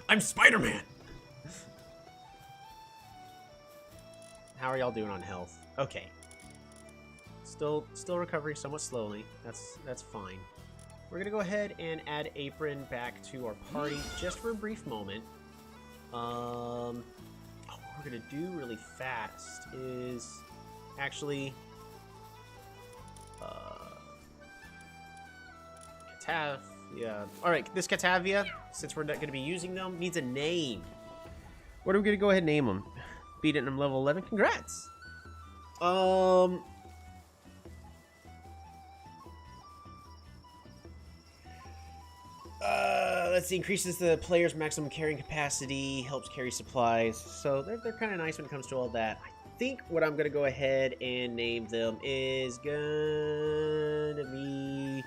A: I'm Spider-Man! How are y'all doing on health? Okay. Still recovering somewhat slowly. That's fine. We're gonna go ahead and add Apron back to our party just for a brief moment. What we're gonna do really fast is actually Catavia. Alright, this Catavia, since we're not gonna be using them, needs a name. What are we gonna go ahead and name them? Beat it in level 11. Congrats! Let's see, increases the player's maximum carrying capacity, helps carry supplies. So they're kind of nice when it comes to all that. I think what I'm going to go ahead and name them is going to be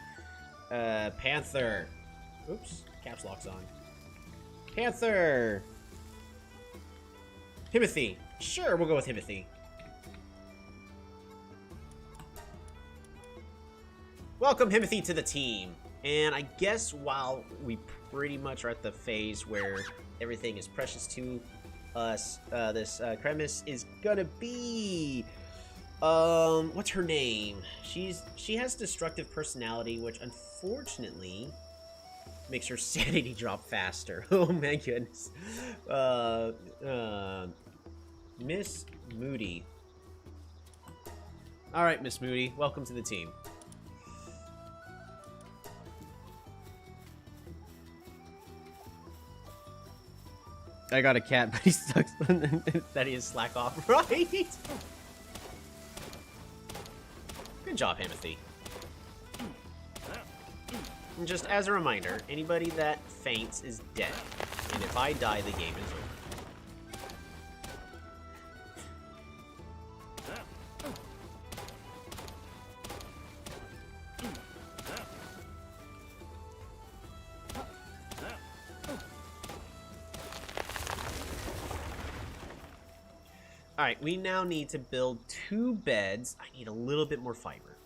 A: Panther. Oops, caps lock's on. Panther. Timothy. Sure, we'll go with Timothy. Welcome, Timothy, to the team. And I guess while we pretty much are at the phase where everything is precious to us, this Cremis is gonna be... what's her name? She has destructive personality, which unfortunately makes her sanity drop faster. Oh my goodness. Miss Moody. Alright, Miss Moody, welcome to the team. I got a cat, but he sucks that he is slack off, right? Good job, Timothy. And just as a reminder, anybody that faints is dead. And if I die, the game is over. Alright, we now need to build 2 beds. I need a little bit more fiber.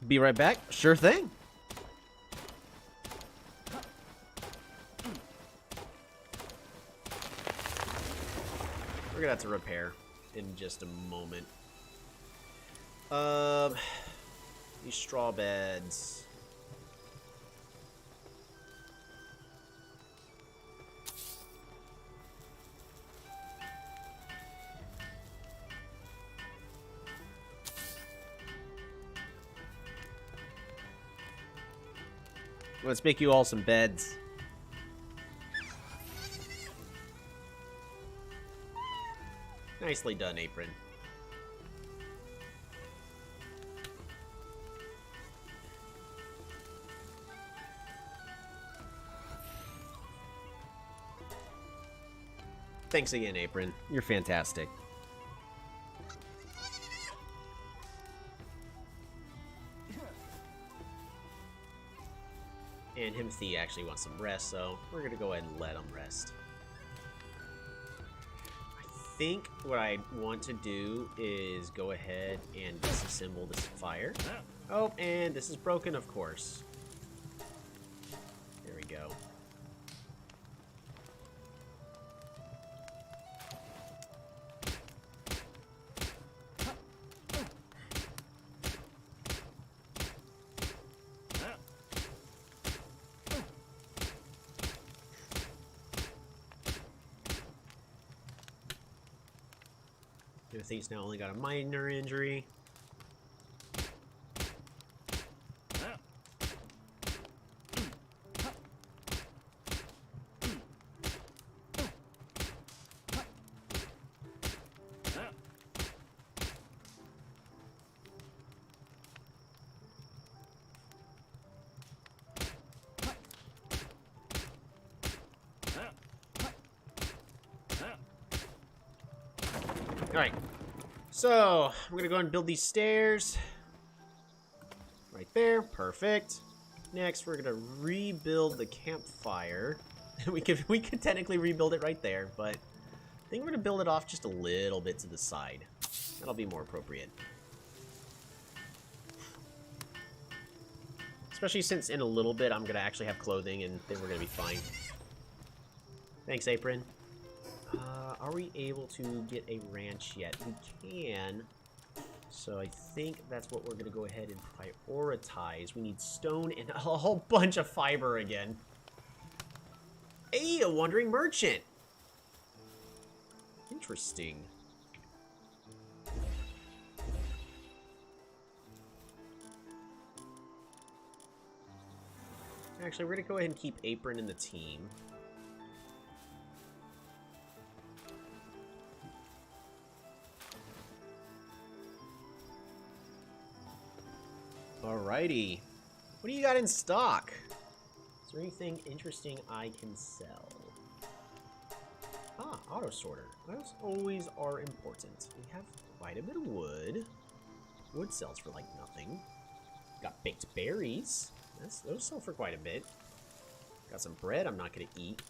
A: Be right back. Sure thing. We're gonna have to repair in just a moment. These straw beds. Let's make you all some beds. Nicely done, Apron. Thanks again, Apron. You're fantastic. And Timothy actually wants some rest, so we're gonna go ahead and let him rest. I think what I want to do is go ahead and disassemble this fire. Oh, and this is broken, of course. There we go. Timothy's now only got a minor injury. Alright, so I'm gonna go ahead and build these stairs. Right there, perfect. Next, we're gonna rebuild the campfire. we could technically rebuild it right there, but I think we're gonna build it off just a little bit to the side. That'll be more appropriate. Especially since in a little bit I'm going to actually have clothing and then we're going to be fine. Thanks, Apron. Are we able to get a ranch yet? We can. So I think that's what we're going to go ahead and prioritize. We need stone and a whole bunch of fiber again. Hey, a wandering merchant. Interesting. Actually, we're going to go ahead and keep Apron in the team. Alrighty. What do you got in stock? Is there anything interesting I can sell? Ah, auto sorter. Those always are important. We have quite a bit of wood. Wood sells for like nothing. Got baked berries. Those sell for quite a bit. Got some bread I'm not going to eat.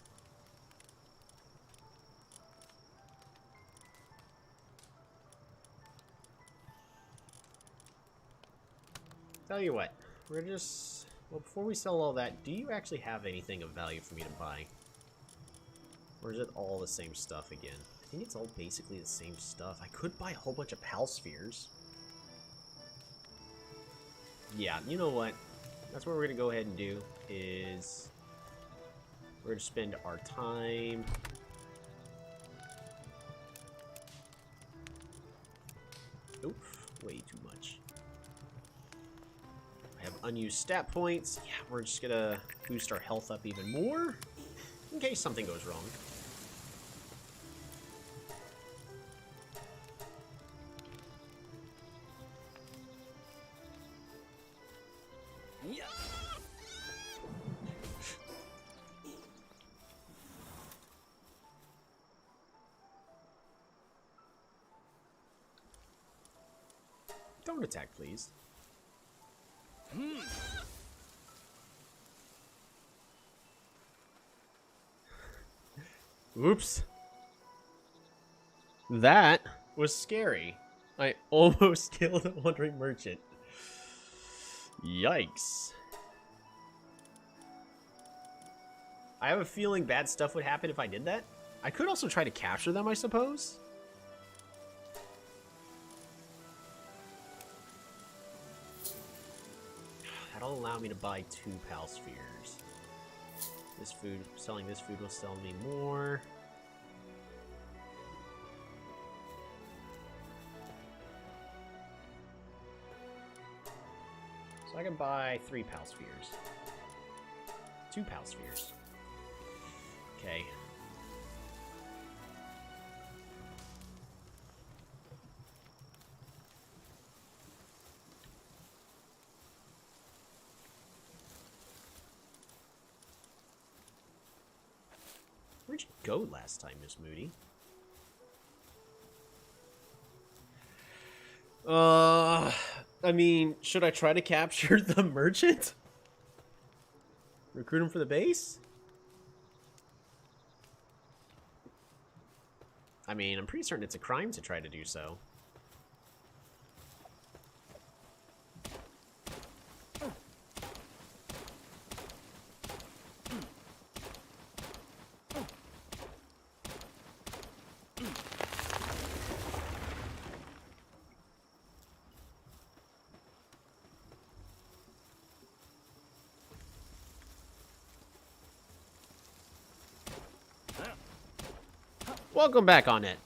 A: Tell you what, we're just... Well, before we sell all that, do you actually have anything of value for me to buy? Or is it all the same stuff again? I think it's all basically the same stuff. I could buy a whole bunch of pal spheres. Yeah, you know what? That's what we're going to go ahead and do, is... We're going to spend our time... Oof, way too much. I have unused stat points. Yeah, we're just going to boost our health up even more, in case something goes wrong. Don't attack, please. Oops. That was scary. I almost killed a wandering merchant. Yikes. I have a feeling bad stuff would happen if I did that. I could also try to capture them, I suppose. That'll allow me to buy 2 pal spheres. This food, selling this food will sell me more. So I can buy 3 pal spheres. 2 pal spheres. Okay. Where'd you go last time, Miss Moody? I mean, should I try to capture the merchant? Recruit him for the base? I mean, I'm pretty certain it's a crime to try to do so. Welcome back on it.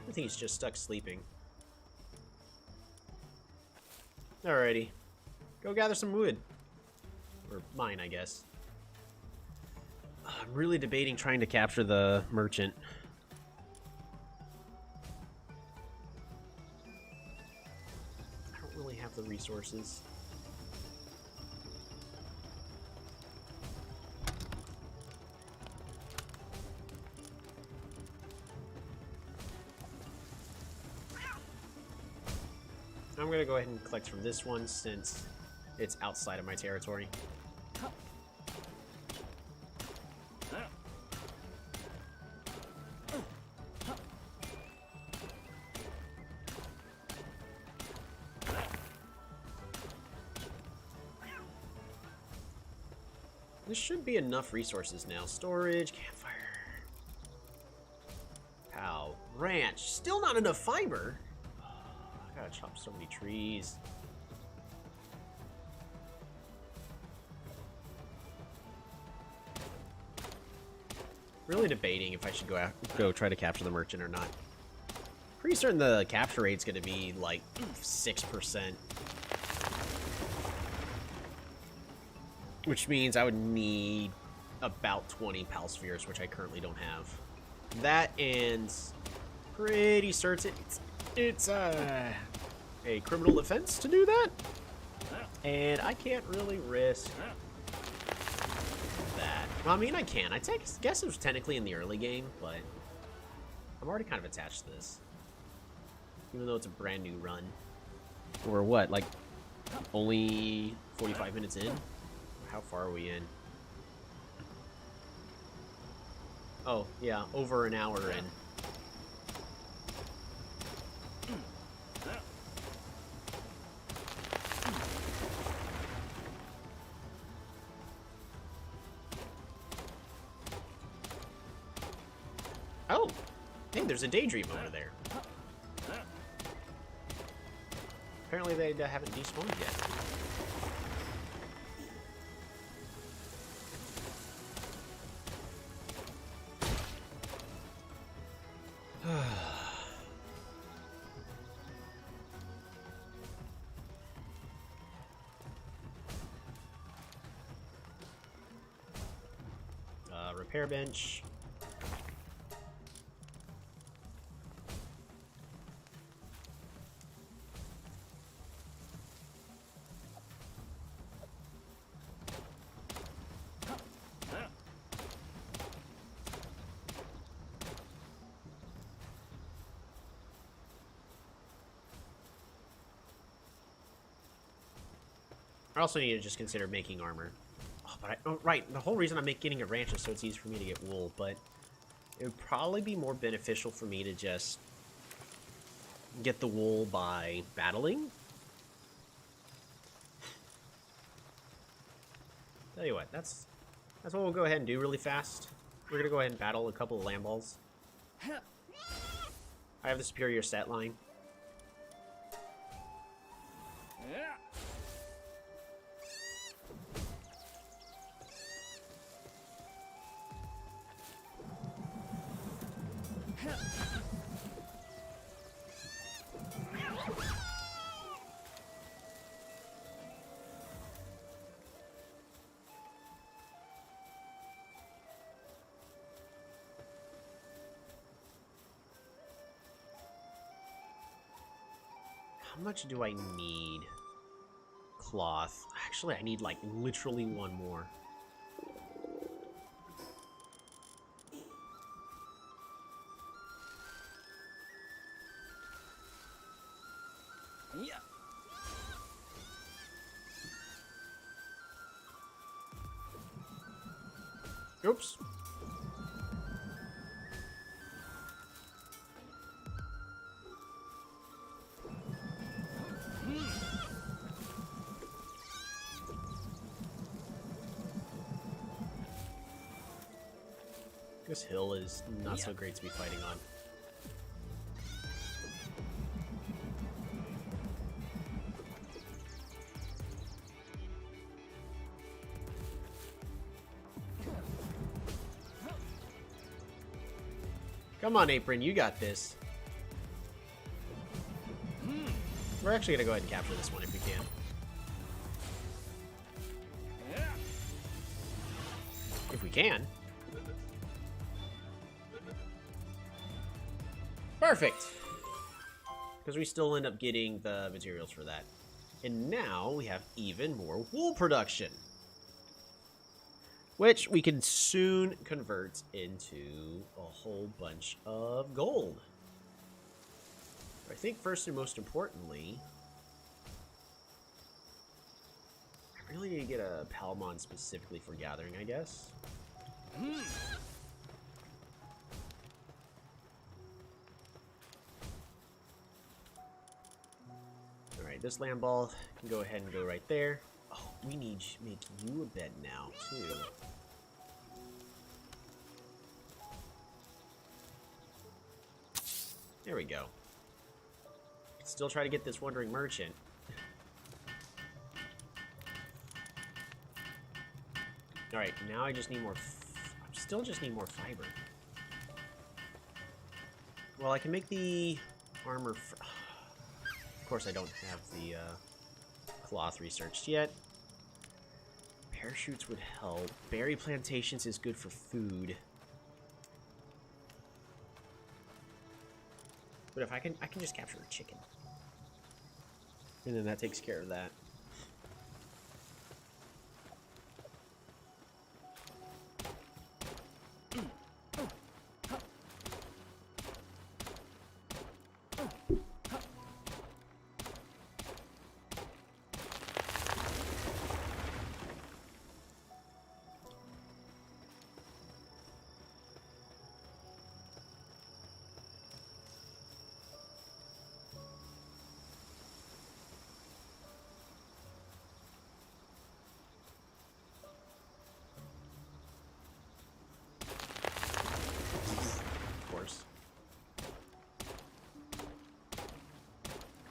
A: I think he's just stuck sleeping. Alrighty. Go gather some wood. Or mine, I guess. I'm really debating trying to capture the merchant. I don't really have the resources. I'm going to go ahead and collect from this one since it's outside of my territory. This should be enough resources now. Storage, campfire. Pow. Ranch. Still not enough fiber. I gotta chop so many trees. Really debating if I should go try to capture the merchant or not. Pretty certain the capture rate's gonna be like 6%. Which means I would need about 20 pal spheres, which I currently don't have. That and pretty certain it's a criminal offense to do that. And I can't really risk that. Well, I mean, I can. I guess it was technically in the early game, but I'm already kind of attached to this. Even though it's a brand new run. Or what, like only 45 minutes in? How far are we in? Oh, yeah, over an hour in. Oh! Hey, there's a daydream over there. Apparently they haven't despawned yet. Repair bench. I also need to just consider making armor. Oh, but right, the whole reason I'm getting a ranch is so it's easy for me to get wool, but it would probably be more beneficial for me to just get the wool by battling. Tell you what, that's what we'll go ahead and do really fast. We're gonna go ahead and battle a couple of land balls. I have the superior stat line. How much do I need? Cloth. Actually, I need, like, literally one more.
B: Yeah.
A: Oops. This hill is not so great to be fighting on. Come on, Apron, you got this. We're actually gonna go ahead and capture this one if we can. If we can. Perfect! Because we still end up getting the materials for that. And now we have even more wool production. Which we can soon convert into a whole bunch of gold. I think first and most importantly, really need to get a Palmon specifically for gathering, I guess. Alright, this land ball can go ahead and go right there. Oh, we need to make you a bed now, too. There we go. Still try to get this wandering merchant. Alright, now I just need more... I still just need more fiber. Well, I can make the armor... Of course, I don't have the cloth researched yet. Parachutes would help. Berry plantations is good for food. But if I can just capture a chicken. And then that takes care of that.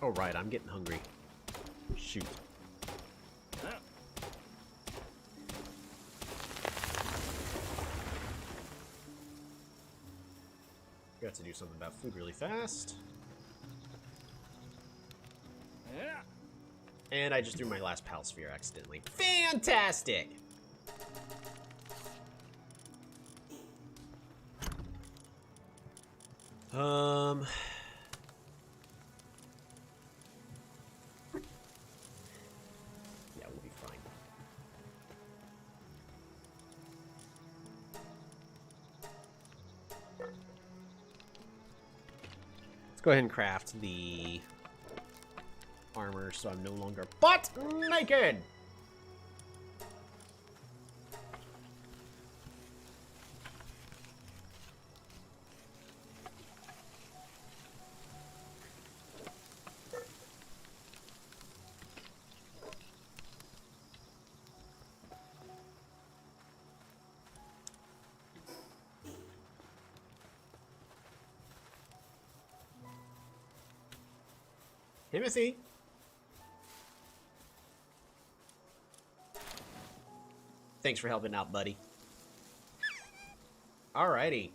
A: Oh, right, I'm getting hungry. Shoot. Got to do something about food really fast. And I just threw my last pal sphere accidentally. Fantastic! Yeah, we'll be fine. Let's go ahead and craft the armor so I'm no longer butt naked! Timothy! Thanks for helping out, buddy. Alrighty.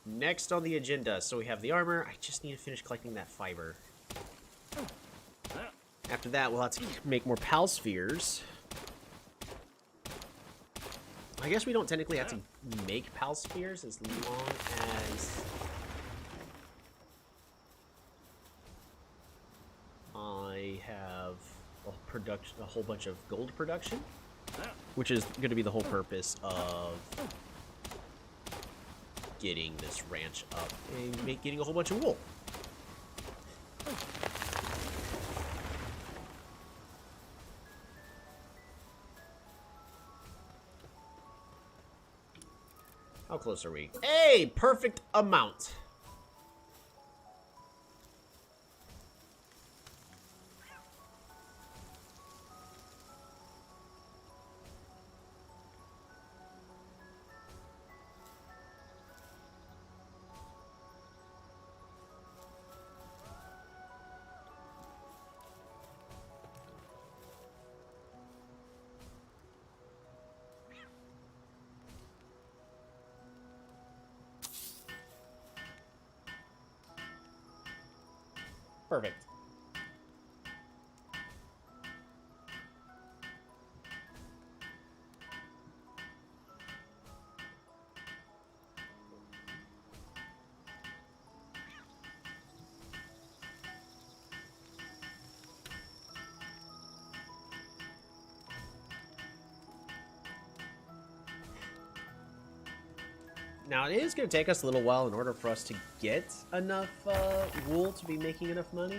A: Next on the agenda, so we have the armor. I just need to finish collecting that fiber. After that, we'll have to make more pal spheres. I guess we don't technically have to make pal spheres as long as I have a whole bunch of gold production, which is going to be the whole purpose of getting this ranch up and getting a whole bunch of wool. How close are we? Hey, perfect amount. Perfect. Now, it is going to take us a little while in order for us to get enough wool to be making enough money.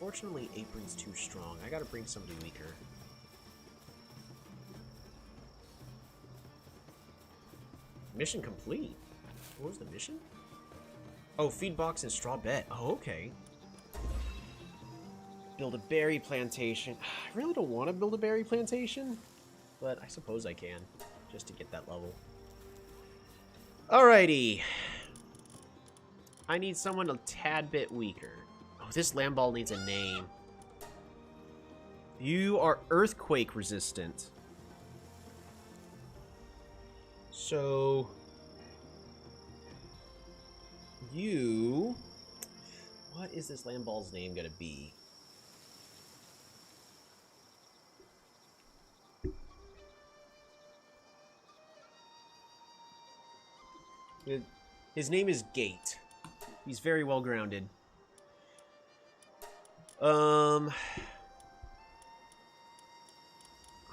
A: Unfortunately, Apron's too strong. I gotta bring somebody weaker. Mission complete. What was the mission? Oh, feed box and straw bed. Oh, okay. Build a berry plantation. I really don't want to build a berry plantation, but I suppose I can, just to get that level. Alrighty. I need someone a tad bit weaker. Oh, this land ball needs a name. You are earthquake resistant. So... you... what is this land ball's name gonna be? His name is Gate. He's very well grounded.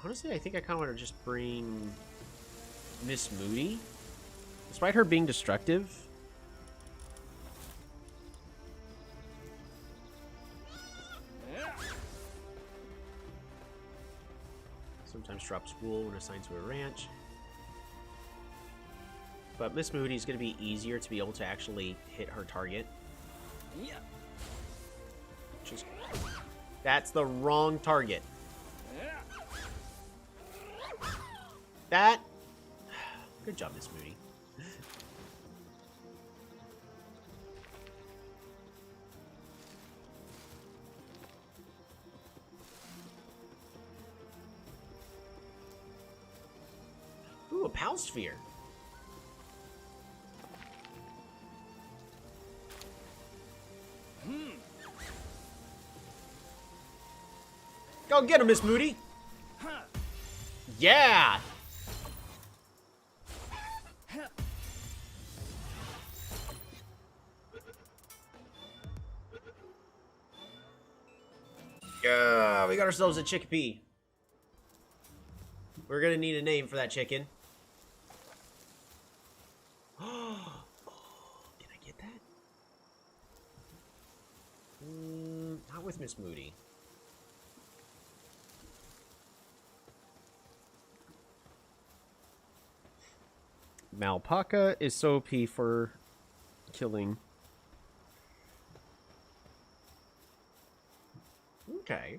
A: Honestly, I think I kind of want to just bring Miss Moody. Despite her being destructive. Sometimes drops wool when assigned to a ranch. But Miss Moody is going to be easier to be able to actually hit her target. Yeah. That's the wrong target. That... good job, Miss Moody. Ooh, a Pal Sphere. Go get him, Miss Moody. Yeah. Yeah, we got ourselves a chickpea. We're gonna need a name for that chicken. Oh, can I get that? Not with Miss Moody. Malpaca is so OP for killing. Okay.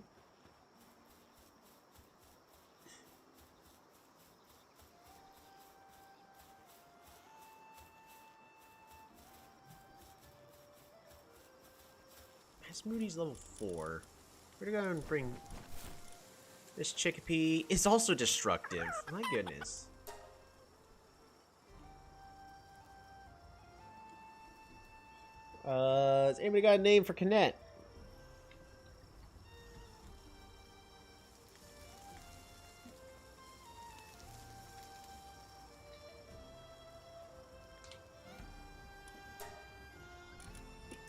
A: Miss Moody's level 4. We're gonna go and bring this chickpea. It's also destructive. My goodness. Has anybody got a name for Kinet?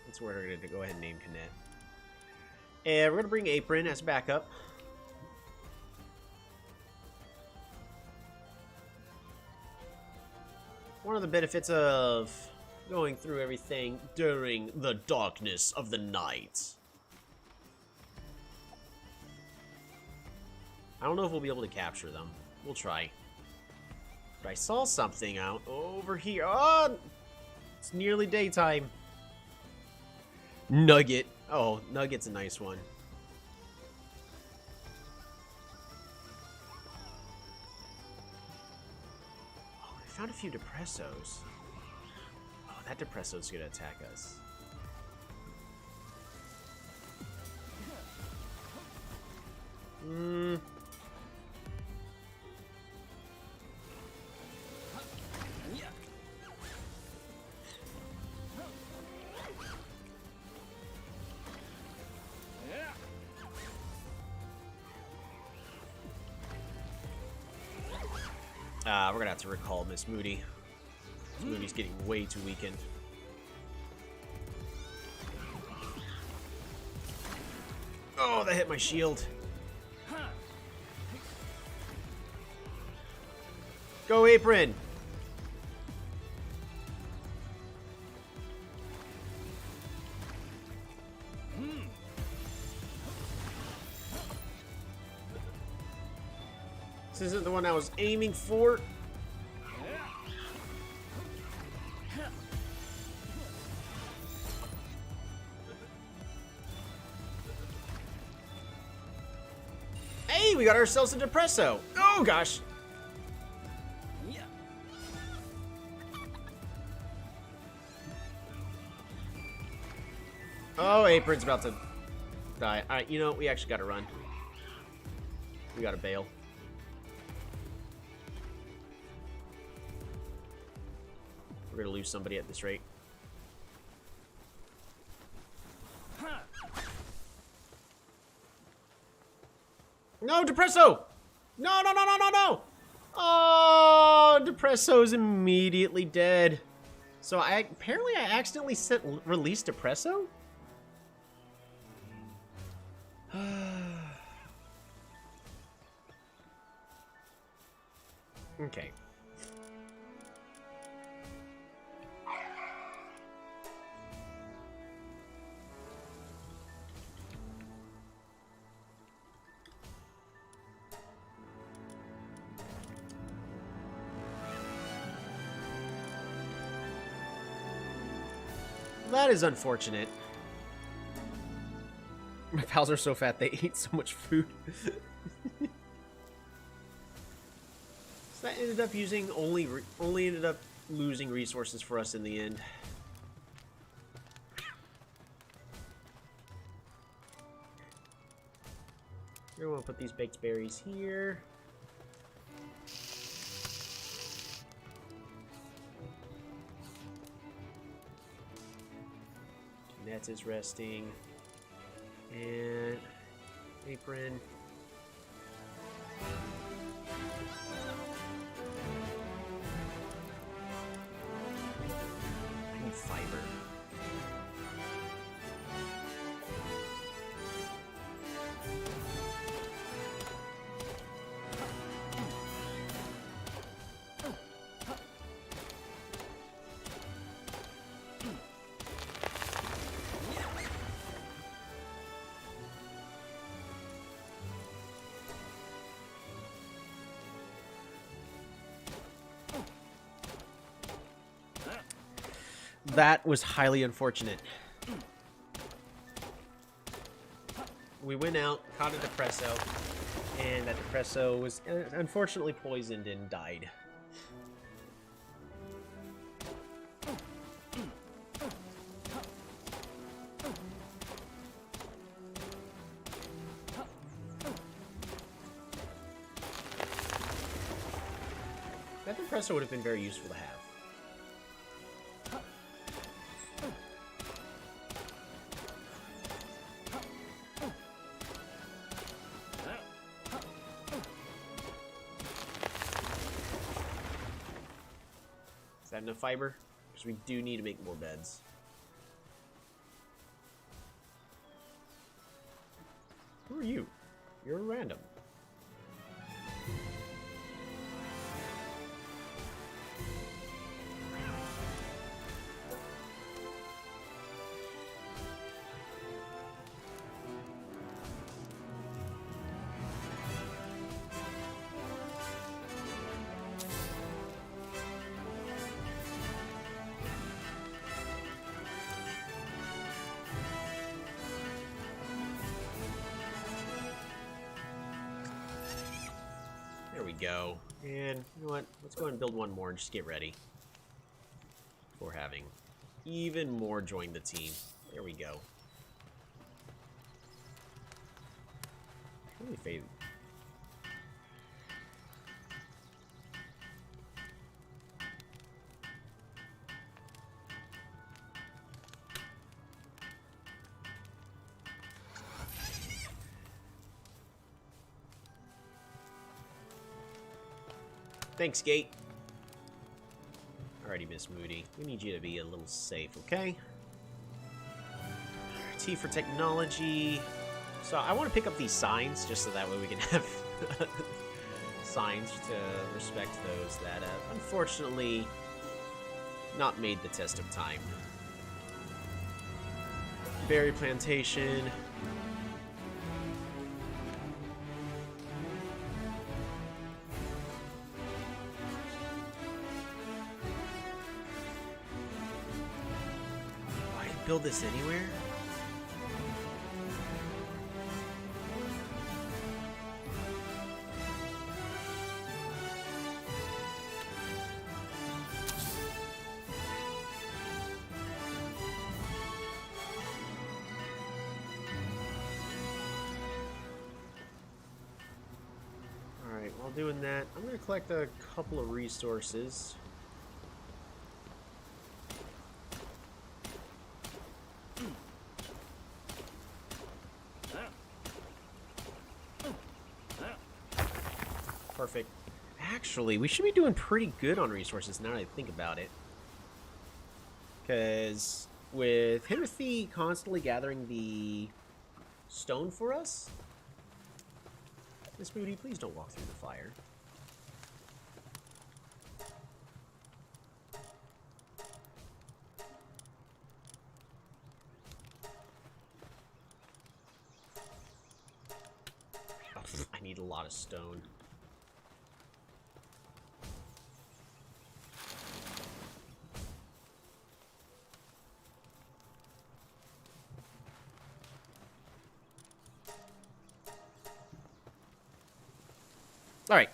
A: That's where we're going to go ahead and name Kinet. And we're going to bring Apron as backup. One of the benefits of going through everything during the darkness of the night. I don't know if we'll be able to capture them. We'll try. But I saw something out over here. Oh! It's nearly daytime. Nugget. Oh, Nugget's a nice one. Oh, I found a few Depressos. That Depresso's gonna attack us. We're gonna have to recall Miss Moody. Miss Moody's getting way too weakened. Oh, that hit my shield. Go, Apron! This isn't the one I was aiming for. Hey, we got ourselves a Depresso. Oh, gosh. Oh, Apron's about to die. Alright, you know, we actually gotta run. We gotta bail. We're gonna lose somebody at this rate. No, Depresso! No, no, no, no, no, no! Oh, Depresso's immediately dead. So apparently I accidentally released Depresso? Okay. That is unfortunate. My pals are so fat, they eat so much food. So that ended up using only ended up losing resources for us in the end. We're gonna put these baked berries here. Nets is resting. And Apron. I need fiber. That was highly unfortunate. We went out, caught a Depresso, and that Depresso was unfortunately poisoned and died. That Depresso would have been very useful to have. Is that enough fiber? Because we do need to make more beds. Who are you? You're random. There we go. And you know what? Let's go ahead and build one more and just get ready for having even more join the team. There we go. Really faded. Thanks, Gate. Alrighty, Miss Moody. We need you to be a little safe, okay? T for technology. So I want to pick up these signs just so that way we can have signs to respect those that have unfortunately not made the test of time. Berry plantation. build this anywhere? Alright, while doing that, I'm going to collect a couple of resources. Perfect. Actually, we should be doing pretty good on resources now that I think about it. Because with Himothy constantly gathering the stone for us... Miss Moody, please don't walk through the fire. Oh, I need a lot of stone. Alright,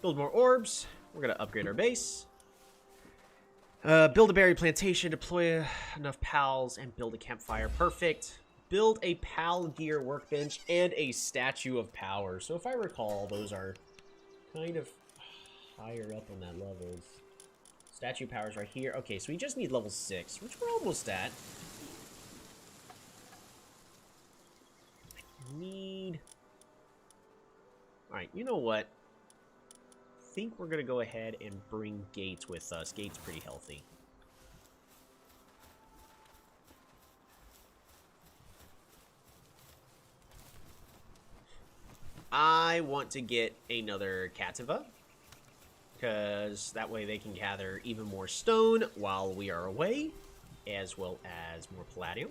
A: build more orbs. We're going to upgrade our base. Build a berry plantation, deploy enough pals, and build a campfire. Perfect. Build a pal gear workbench and a statue of power. So if I recall, those are kind of higher up on that levels. Statue of power is right here. Okay, so we just need level 6, which we're almost at. I need... Alright, you know what? I think we're going to go ahead and bring Gates with us. Gates pretty healthy. I want to get another Kativa, because that way they can gather even more stone while we are away, as well as more palladium.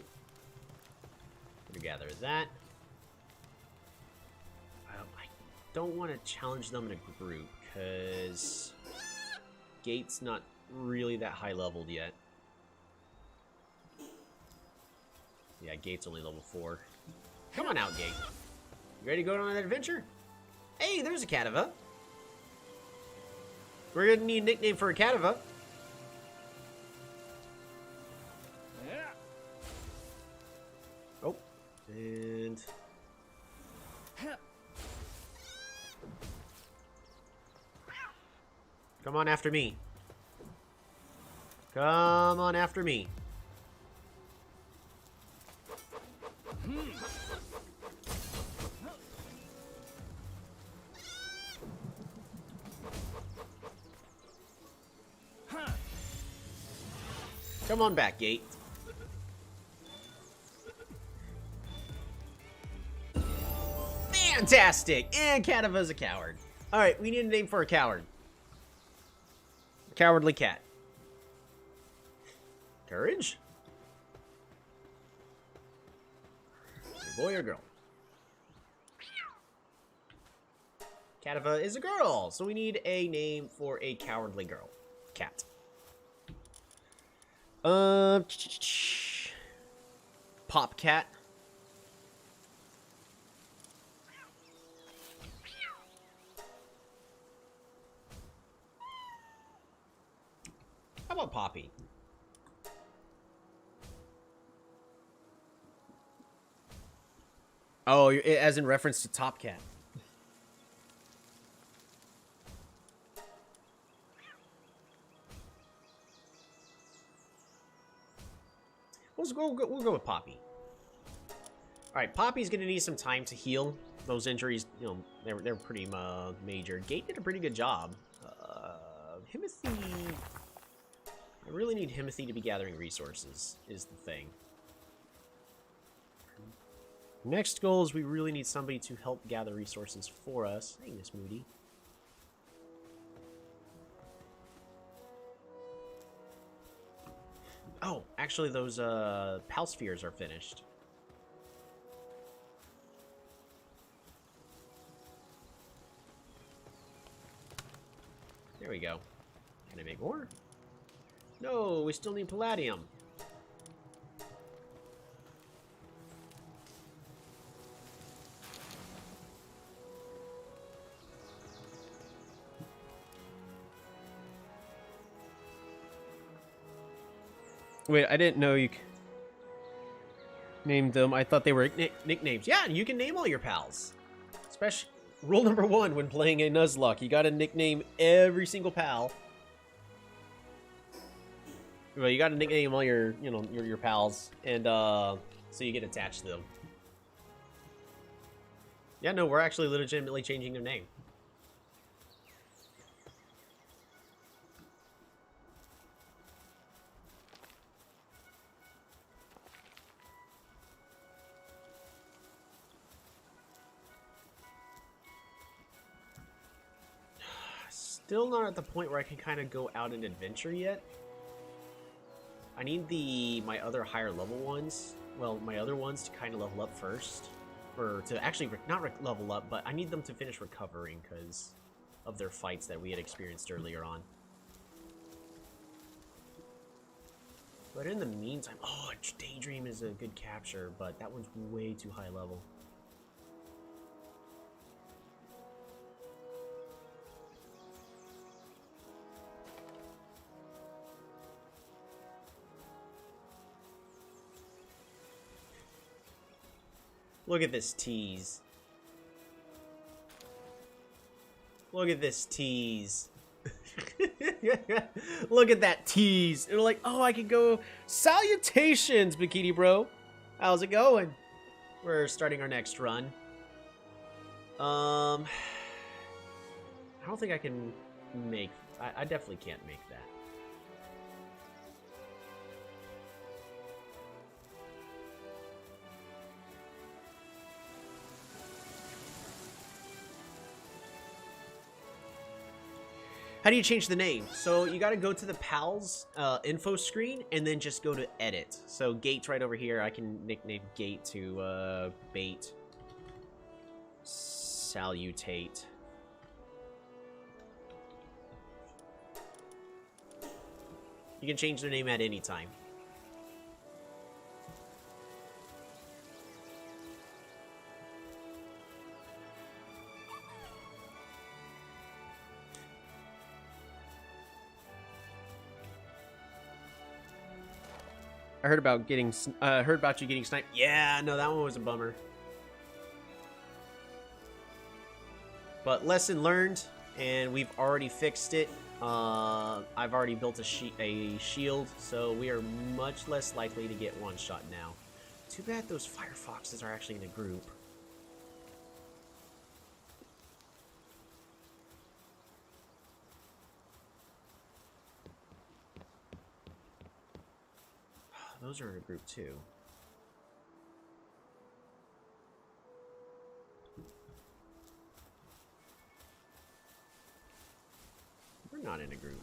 A: We're going to gather that. I don't want to challenge them in a group because Gate's not really that high leveled yet. Yeah, Gate's only level 4. Come on out, Gate. You ready to go on that adventure? Hey, there's a Kativa. We're gonna need a nickname for a Kativa. Oh, and... Come on after me. Come on after me. Come on back, Gate. Fantastic! And Kativa's a coward. Alright, we need a name for a coward. Cowardly cat. Courage? Boy or girl? Kativa is a girl, so we need a name for a cowardly girl. Cat. Pop cat. How about Poppy? Oh, as in reference to Top Cat. We'll go with Poppy. Alright, Poppy's gonna need some time to heal. Those injuries, you know, they're pretty major. Gate did a pretty good job. Himothy... I really need Himothy to be gathering resources, is the thing. Next goal is we really need somebody to help gather resources for us. Hey, Miss Moody. Oh, actually those pal spheres are finished. There we go. Can I make more? No, we still need palladium. Wait, I didn't know you named them. I thought they were nicknames. Yeah, you can name all your pals. Especially rule number 1 when playing a Nuzlocke. You gotta nickname every single pal. Well, you gotta nickname all your, you know, your pals. And, so you get attached to them. Yeah, no, we're actually legitimately changing their name. Still not at the point where I can kind of go out and adventure yet. I need my other higher level ones. Well, my other ones to kind of level up first. Or to actually, not level up, but I need them to finish recovering because of their fights that we had experienced earlier on. But in the meantime, oh, Daydream is a good capture, but that one's way too high level. Look at this tease. Look at this tease. Look at that tease. They're like, oh, I could go. Salutations, Bikini Bro. How's it going? We're starting our next run. I don't think I can make... I definitely can't make that. How do you change the name? So you got to go to the pals info screen and then just go to edit. So Gate's right over here. I can nickname Gate to Bait. Salutate. You can change their name at any time. I heard about you getting sniped. Yeah, no, that one was a bummer. But lesson learned, and we've already fixed it. I've already built a shield, so we are much less likely to get one shot now. Too bad those fire foxes are actually in a group. Those are in a group too. We're not in a group.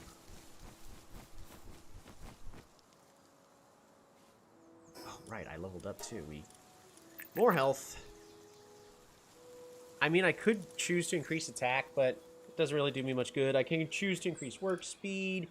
A: Oh, right, I leveled up too. More health. I mean, I could choose to increase attack, but it doesn't really do me much good. I can choose to increase work speed.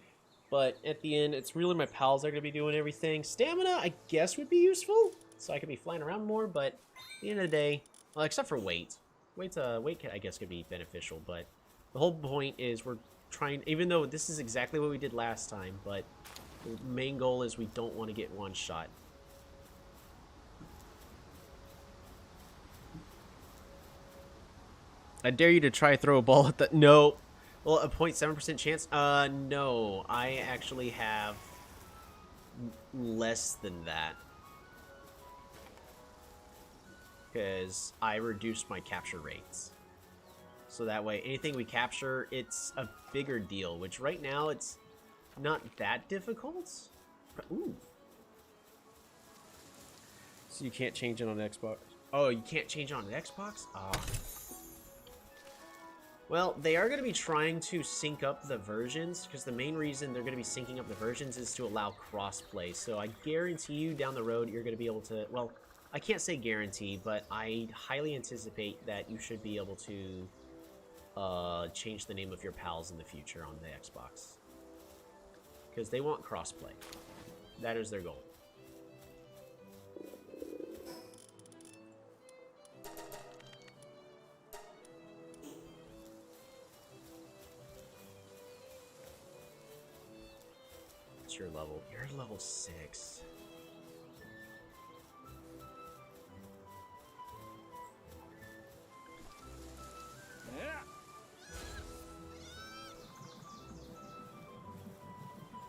A: But at the end, it's really my pals that are going to be doing everything. Stamina, I guess, would be useful. So I could be flying around more, but at the end of the day, well, except for weight. Weight, I guess, could be beneficial. But the whole point is we're trying, even though this is exactly what we did last time, but the main goal is we don't want to get one shot. I dare you to try throw a ball at the... No. Well, a 0.7% chance? No. I actually have less than that. Because I reduced my capture rates. So that way, anything we capture, it's a bigger deal. Which right now, it's not that difficult. Ooh. So you can't change it on Xbox? Oh, you can't change it on Xbox? Oh. Well, they are going to be trying to sync up the versions, because the main reason they're going to be syncing up the versions is to allow crossplay. So I guarantee you down the road you're going to be able to, well, I can't say guarantee, but I highly anticipate that you should be able to change the name of your pals in the future on the Xbox. Because they want crossplay. That is their goal. What's your level? You're level 6.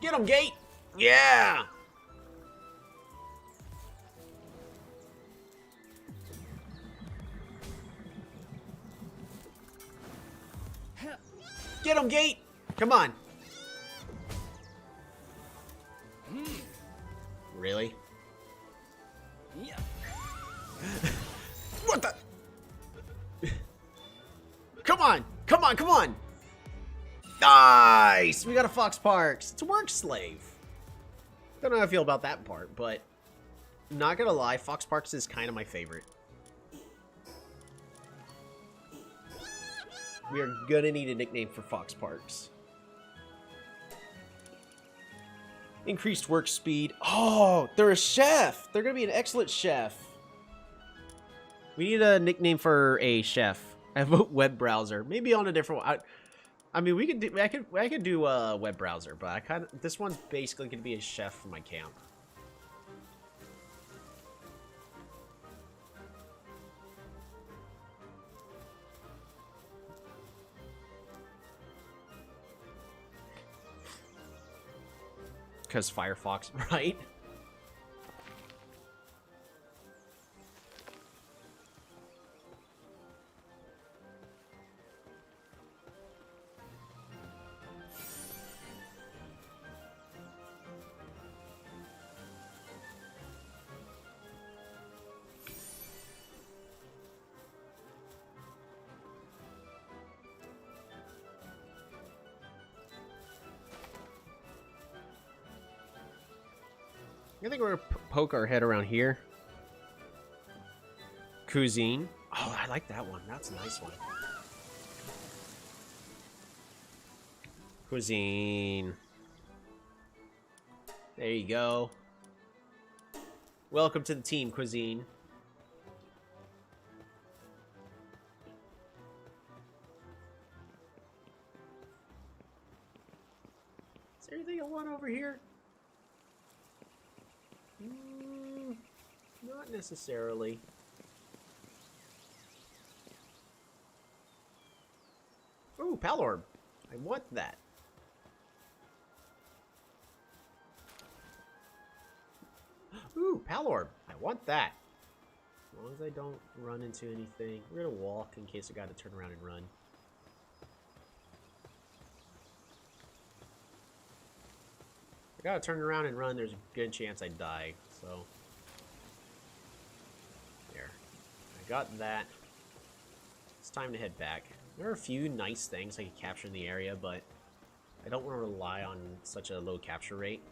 A: Get him, Gate! Yeah! Get him, Gate! Come on. Really? What the? Come on! Come on, come on! Nice! We got a Fox Parks. It's a work slave. Don't know how I feel about that part, but not gonna lie, Fox Parks is kind of my favorite. We are gonna need a nickname for Fox Parks. Increased work speed. Oh, they're a chef. They're gonna be an excellent chef. We need a nickname for a chef. I have a web browser. Maybe on a different one. I mean, we could do. I could do a web browser, but I kind of. This one's basically gonna be a chef for my camp. Because Firefox, right? I think we're gonna poke our head around here. Cuisine. Oh, I like that one. That's a nice one. Cuisine. There you go. Welcome to the team, Cuisine. Is there anything I want over here? Not necessarily. Ooh, Palworld. I want that. Ooh, Palworld. I want that. As long as I don't run into anything. We're gonna walk in case I gotta turn around and run. If I gotta turn around and run, there's a good chance I die, so. There. I got that. It's time to head back. There are a few nice things I can capture in the area, but I don't want to rely on such a low capture rate.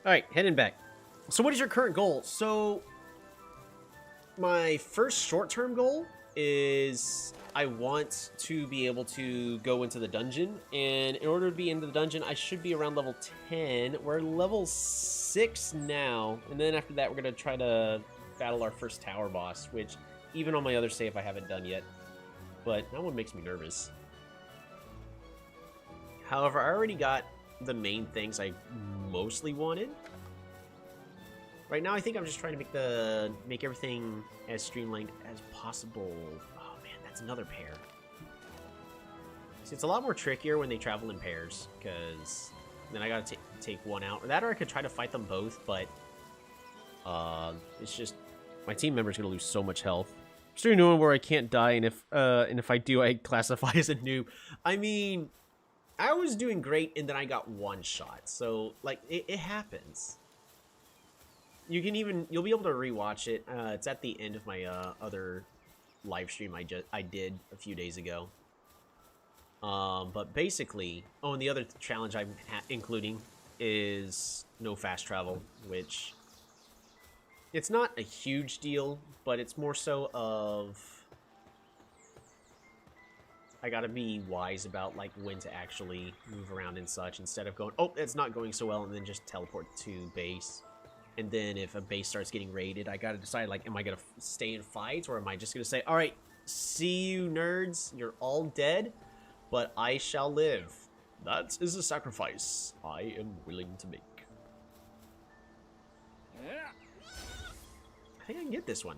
A: Alright, heading back. So what is your current goal? So, my first short-term goal is I want to be able to go into the dungeon, and in order to be into the dungeon, I should be around level 10. We're level 6 now, and then after that, we're going to try to battle our first tower boss, which even on my other save, I haven't done yet, but that one makes me nervous. However, I already got the main things I mostly wanted. Right now, I think I'm just trying to make everything as streamlined as possible. Oh man, that's another pair. See, it's a lot more trickier when they travel in pairs, because then I gotta take one out. Or that, or I could try to fight them both, but it's just my team member's gonna lose so much health. I'm still knowing where I can't die, and if I do, I classify as a noob. I mean, I was doing great, and then I got one shot. So like, it happens. You'll be able to rewatch it. It's at the end of my other live stream I did a few days ago. But basically, oh, and the other challenge I'm including is no fast travel, which it's not a huge deal, but it's more so of I gotta be wise about like when to actually move around and such, instead of going, oh, it's not going so well, and then just teleport to base. And then if a base starts getting raided, I gotta decide, like, am I gonna stay in fights, or am I just gonna say, all right, see you nerds, you're all dead, but I shall live. That is a sacrifice I am willing to make. I think I can get this one.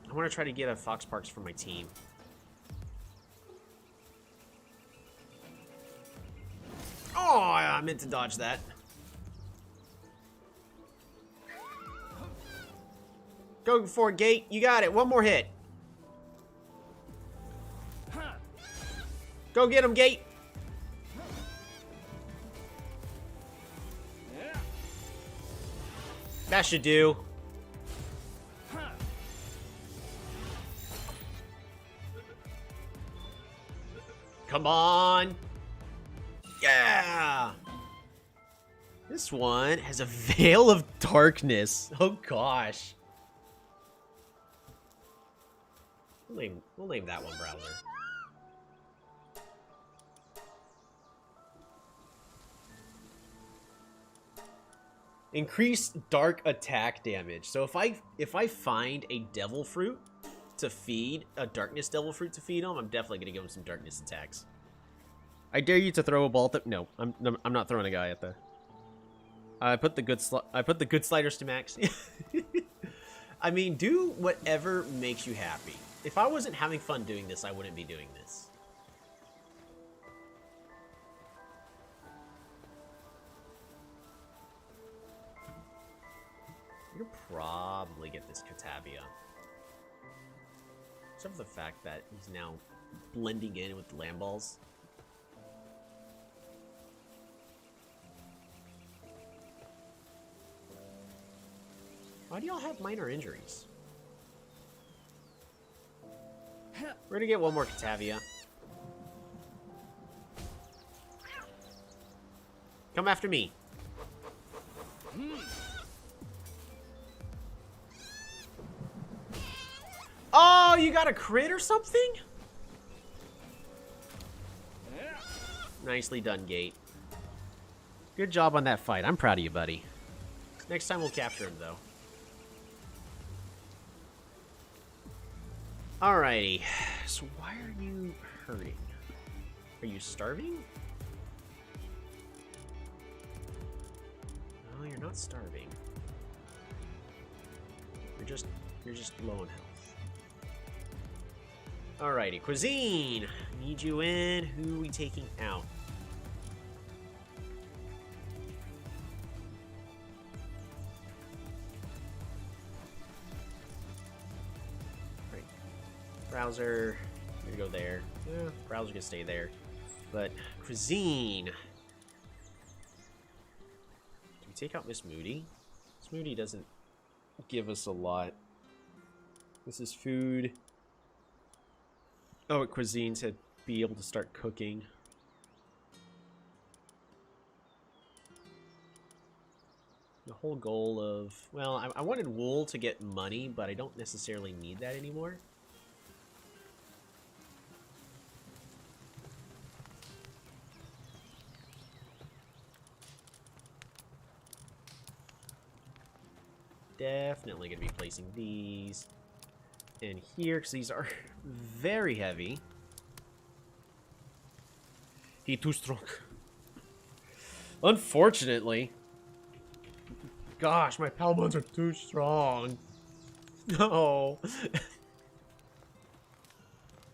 A: I want to try to get a Fox Parks for my team. Oh, I meant to dodge that. Go for it, Gate. You got it. One more hit. Go get him, Gate. That should do. Come on. Yeah. This one has a veil of darkness. Oh, gosh. We'll name that one Browser. Increased dark attack damage. So if I find a devil fruit to feed, a darkness devil fruit to feed him, I'm definitely gonna give him some darkness attacks. I dare you to throw a ball. No, I'm not throwing a guy at the. I put the good sliders to max. I mean, do whatever makes you happy. If I wasn't having fun doing this, I wouldn't be doing this. You'll probably get this Catavia. Except for the fact that he's now blending in with the land balls. Why do y'all have minor injuries? We're gonna get one more Catavia. Come after me. Oh, you got a crit or something? Nicely done, Gate. Good job on that fight. I'm proud of you, buddy. Next time we'll capture him, though. Alrighty. So why are you hurting? Are you starving? No, you're not starving. You're just low in health. Alrighty, Cuisine! Need you in. Who are we taking out? Right. Browser, I'm gonna go there. Yeah, Browser can stay there. But Cuisine. Do we take out Miss Moody? Miss Moody doesn't give us a lot. This is food. Oh, at Cuisine to be able to start cooking. The whole goal of... Well, I wanted wool to get money, but I don't necessarily need that anymore. Definitely going to be placing these in here, because these are very heavy. He too strong. Unfortunately. Gosh, my Palworlds are too strong. No.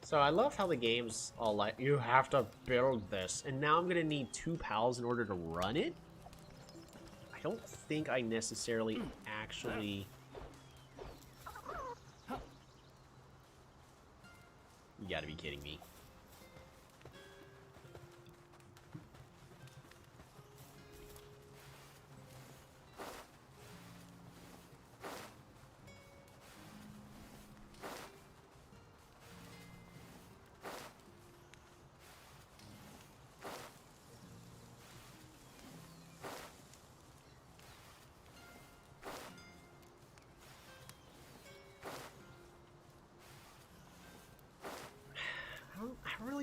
A: So I love how the game's all like, you have to build this. And now I'm going to need 2 pals in order to run it? I don't think I necessarily actually... You gotta be kidding me.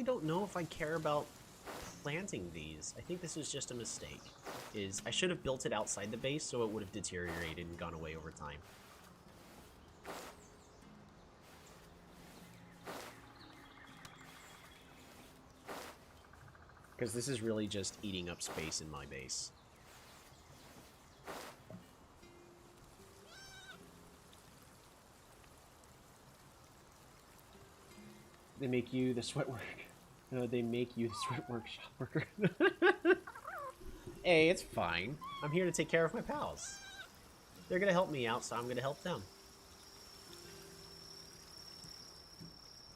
A: don't know if I care about planting these. I think this is just a mistake. I should have built it outside the base so it would have deteriorated and gone away over time. Because this is really just eating up space in my base. They make you the sweat work. No, they make you the sweat workshop worker. Hey, it's fine. I'm here to take care of my pals. They're gonna help me out, so I'm gonna help them.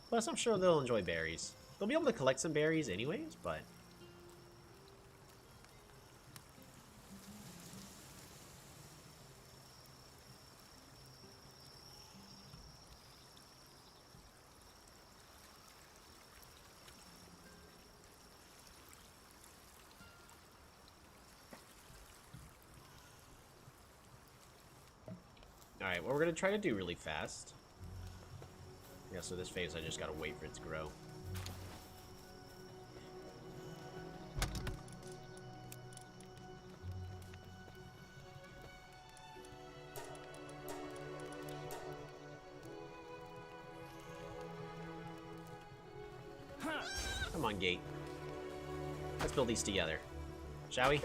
A: Plus, I'm sure they'll enjoy berries. They'll be able to collect some berries anyways, but... Alright, what we're gonna try to do really fast. Yeah, so this phase I just gotta wait for it to grow. Come on, Gate. Let's build these together. Shall we?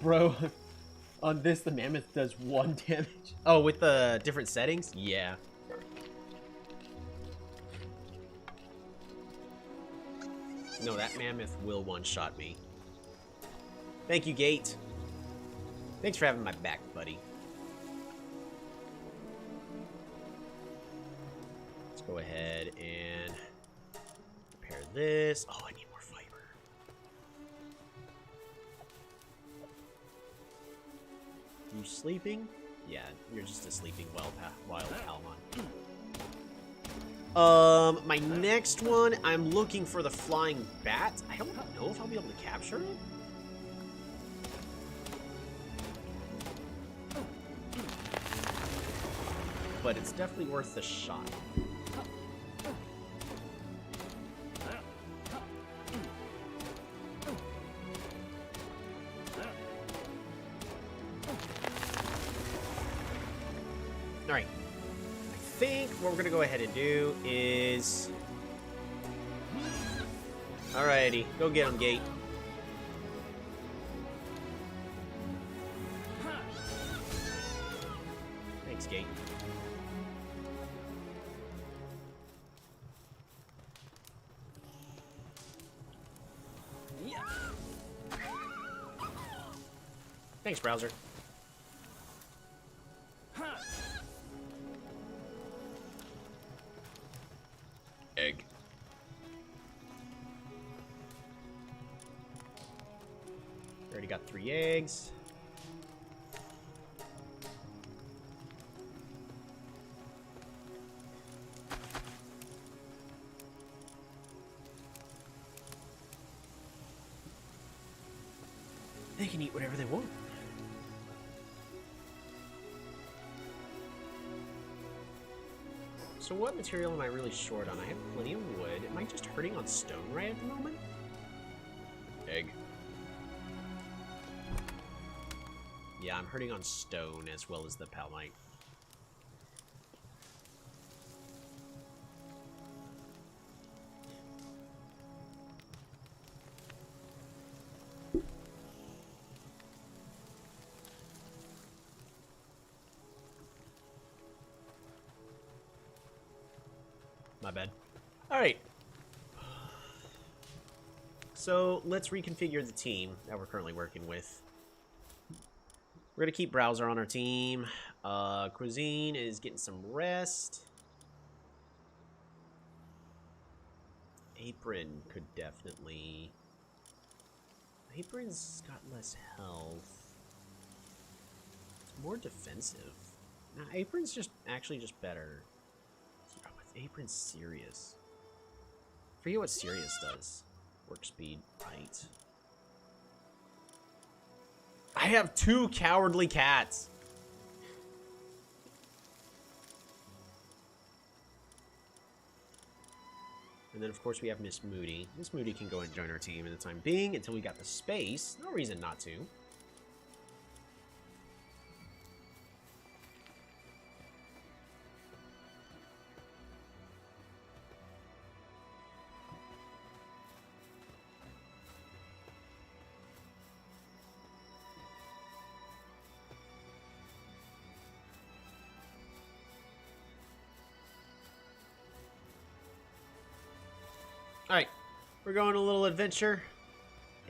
A: Bro, on this, the mammoth does 1 damage. Oh, with the different settings? Yeah. No, that mammoth will one-shot me. Thank you, Gate. Thanks for having my back, buddy. Let's go ahead and repair this. Oh, I need more fiber. You sleeping? Yeah, you're just a sleeping wild Palmon. My next one, I'm looking for the flying bat. I don't know if I'll be able to capture it. But it's definitely worth the shot. Alright. I think what we're going to go ahead and do is... Alrighty, go get him, Gate. Thanks, Gate. Yeah. Thanks, browser. Egg. Already got 3 eggs. They can eat whatever they want. So what material am I really short on? I have plenty of wood. Am I just hurting on stone right at the moment? Egg. Yeah, I'm hurting on stone as well as the palmite. My bad. Alright. So, let's reconfigure the team that we're currently working with. We're going to keep Browser on our team. Cuisine is getting some rest. Apron could definitely... Apron's got less health. It's more defensive. Nah, Apron's just actually just better. Apron's Sirius. Forget what Sirius does. Work speed, right. I have 2 cowardly cats. And then, of course, we have Miss Moody. Miss Moody can go and join our team in the time being until we got the space. No reason not to. Alright, we're going on a little adventure.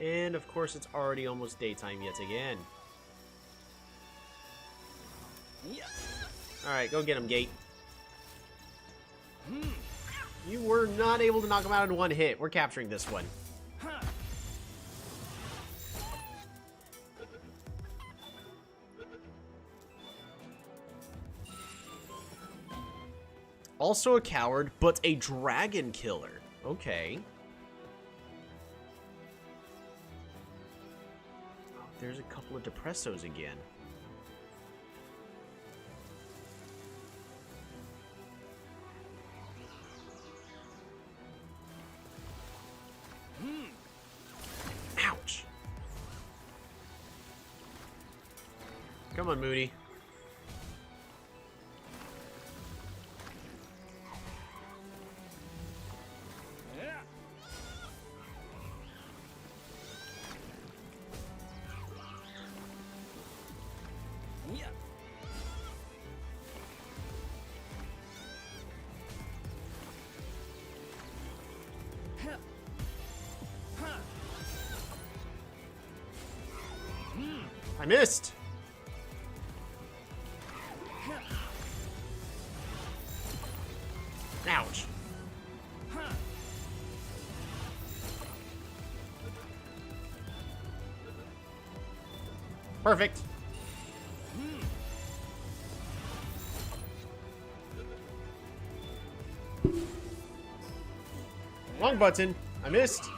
A: And, of course, it's already almost daytime yet again. Alright, go get him, Gate. You were not able to knock him out in one hit. We're capturing this one. Also a coward, but a dragon killer. Okay. Oh, there's a couple of Depressos again. Ouch. Come on, Moody. I missed. Ouch. Perfect. Wrong button. I missed.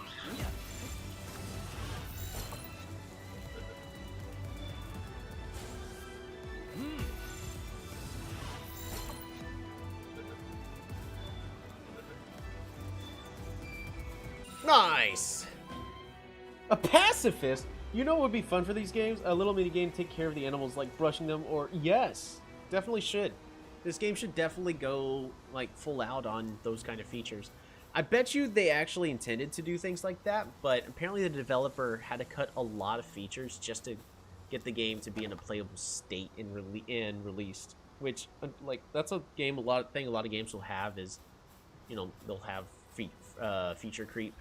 A: Nice! A pacifist? You know what would be fun for these games? A little mini game to take care of the animals, like brushing them, or... Yes! Definitely should. This game should definitely go, like, full out on those kind of features. I bet you they actually intended to do things like that, but apparently the developer had to cut a lot of features just to get the game to be in a playable state and released. Which, like, that's a lot of games will have is, you know, they'll have feature creep.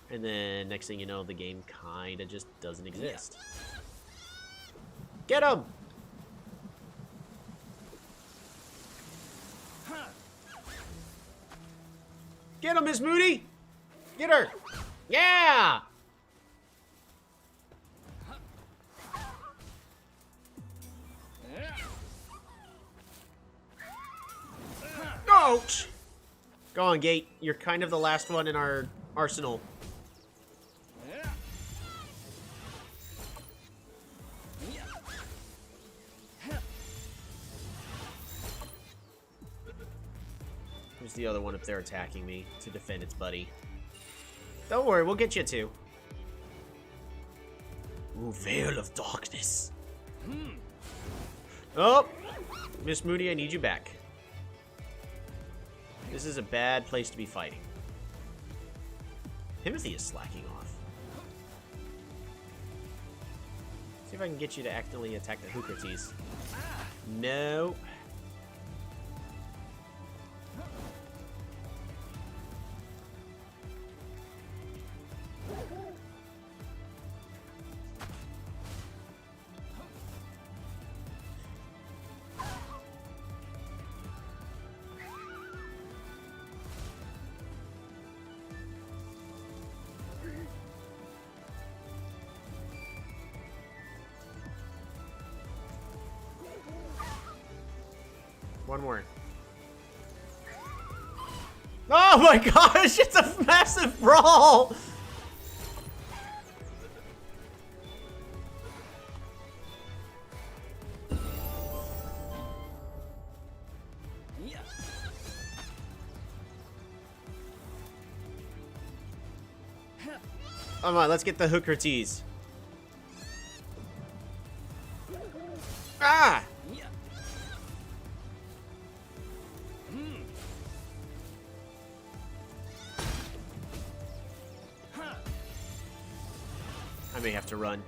A: And then next thing you know, the game kind of just doesn't exist. Get him! Get him, Miss Moody! Get her! Yeah! Ouch! Go on, Gate. You're kind of the last one in our arsenal. There's the other one up there attacking me to defend its buddy. Don't worry, we'll get you too. Ooh, Veil of Darkness. Oh! Miss Moody, I need you back. This is a bad place to be fighting. Timothy is slacking off. See if I can get you to actively attack the Hookrates. No. One more. Oh my gosh, it's a massive brawl! Come on, let's get the hooker tease. Ah! I may have to run.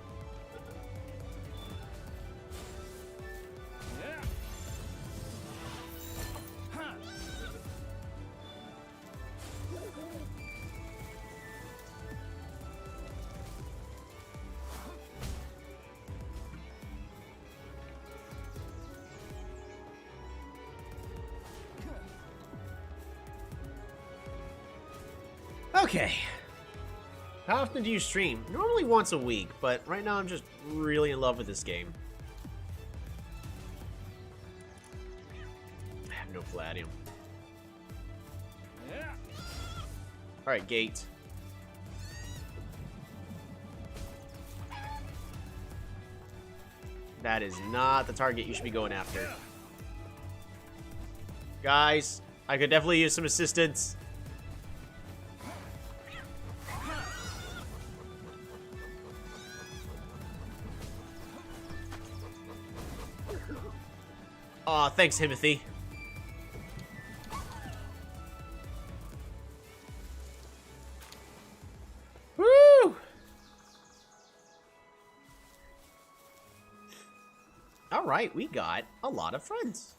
A: Okay. How often do you stream? Normally once a week, but right now I'm just really in love with this game. I have no palladium. Alright, gate. That is not the target you should be going after. Guys, I could definitely use some assistance. Aw, thanks, Timothy. Woo! Alright, we got a lot of friends.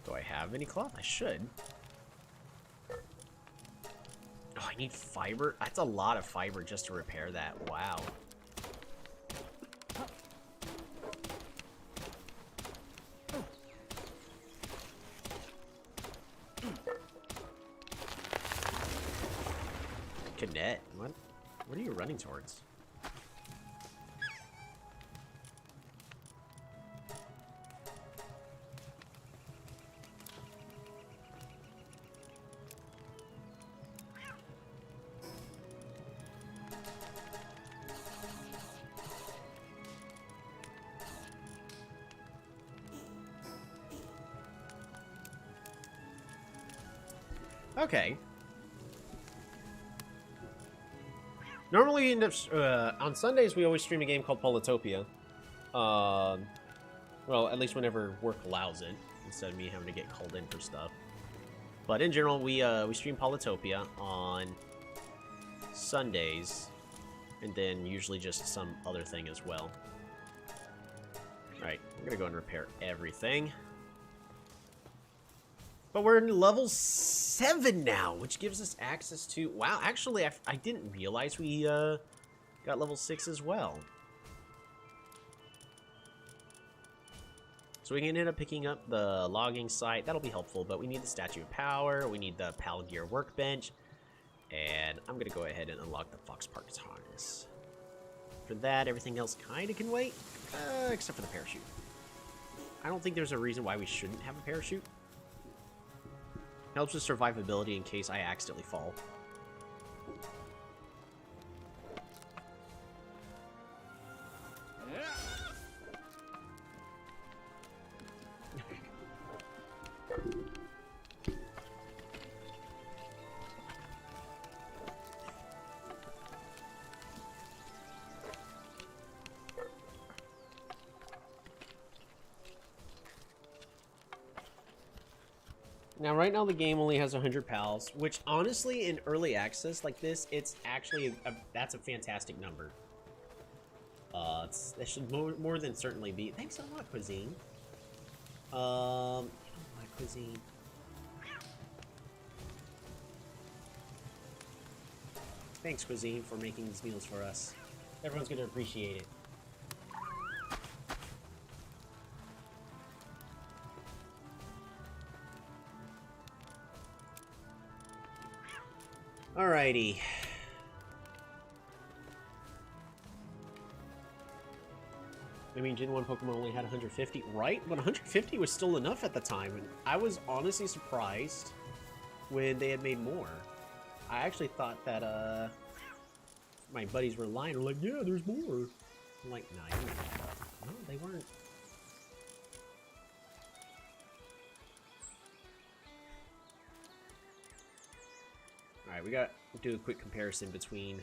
A: Do I have any cloth? I should. Oh, I need fiber? That's a lot of fiber just to repair that. Wow. Cadet? What are you running towards? Okay. Normally, we end up on Sundays. We always stream a game called Polytopia. Well, at least whenever work allows it, instead of me having to get called in for stuff. But in general, we stream Polytopia on Sundays, and then usually just some other thing as well. All right, I'm gonna go and repair everything. But we're in level 7 now, which gives us access to... Wow, actually, I didn't realize we got level 6 as well. So we can end up picking up the logging site. That'll be helpful, but we need the Statue of Power. We need the Pal Gear Workbench. And I'm going to go ahead and unlock the Fox Park's Harness. For that, everything else kind of can wait, except for the parachute. I don't think there's a reason why we shouldn't have a parachute. Helps with survivability in case I accidentally fall. Now, right now, the game only has 100 pals, which, honestly, in early access like this, it's actually, that's a fantastic number. That should more than certainly be... Thanks a lot, Cuisine. You know what, Cuisine? Thanks, Cuisine, for making these meals for us. Everyone's going to appreciate it. Alrighty. I mean, Gen 1 Pokemon only had 150, right? But 150 was still enough at the time, and I was honestly surprised when they had made more. I actually thought that, my buddies were lying. They're like, yeah, there's more. I'm like, nah, you're not. No, they weren't. Alright, we got to do a quick comparison between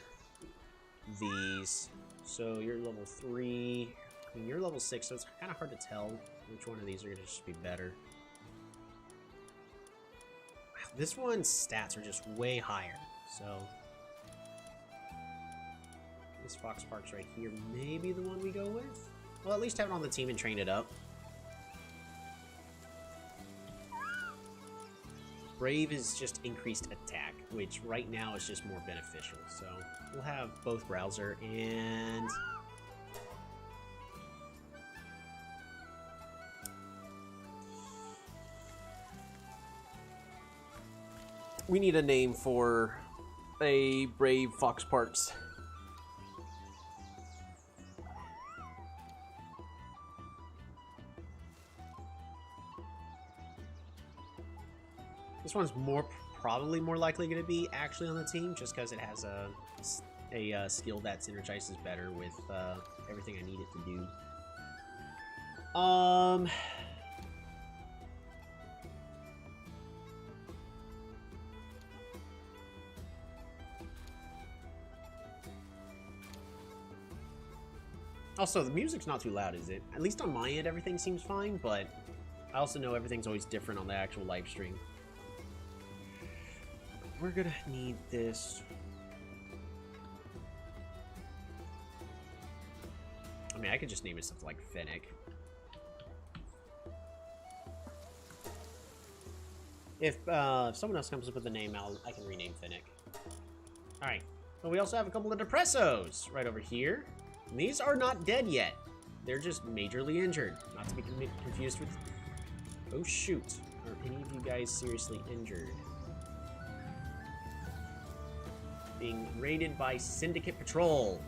A: these. So you're level 3. I mean, you're level 6, so it's kind of hard to tell which one of these are going to just be better. Wow, this one's stats are just way higher. So this Fox Park's right here, maybe the one we go with? Well, at least have it on the team and train it up. Brave is just increased attack, which right now is just more beneficial. So we'll have both Browser and... we need a name for a Brave Fox Parks. This one's probably more likely going to be actually on the team, just because it has a skill that synergizes better with everything I need it to do. Also, the music's not too loud, is it? At least on my end, everything seems fine, but I also know everything's always different on the actual live stream. We're gonna need this. I mean, I could just name it something like Fennec. If someone else comes up with a name, I can rename Fennec. Alright. But we also have a couple of Depressos right over here. And these are not dead yet. They're just majorly injured. Not to be confused with... oh, shoot. Are any of you guys seriously injured? Being raided by Syndicate Patrol.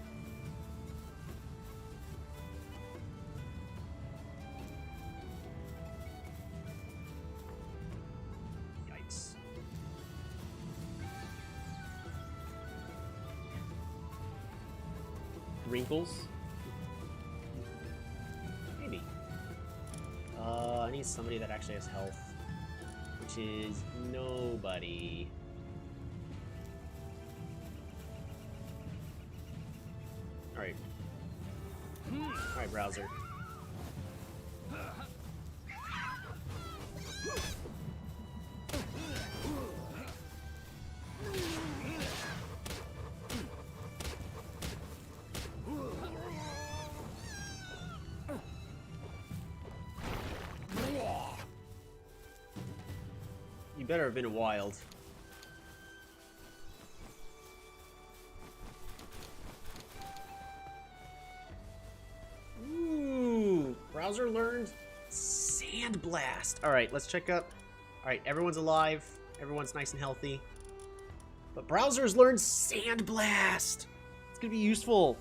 A: Yikes. Wrinkles? Maybe. I need somebody that actually has health, which is nobody. Alright. Alright, Browser. You better have been a wild. Browser learned Sand Blast. Alright, let's check up. Alright, everyone's alive. Everyone's nice and healthy. But Browser's learned Sand Blast. It's gonna be useful.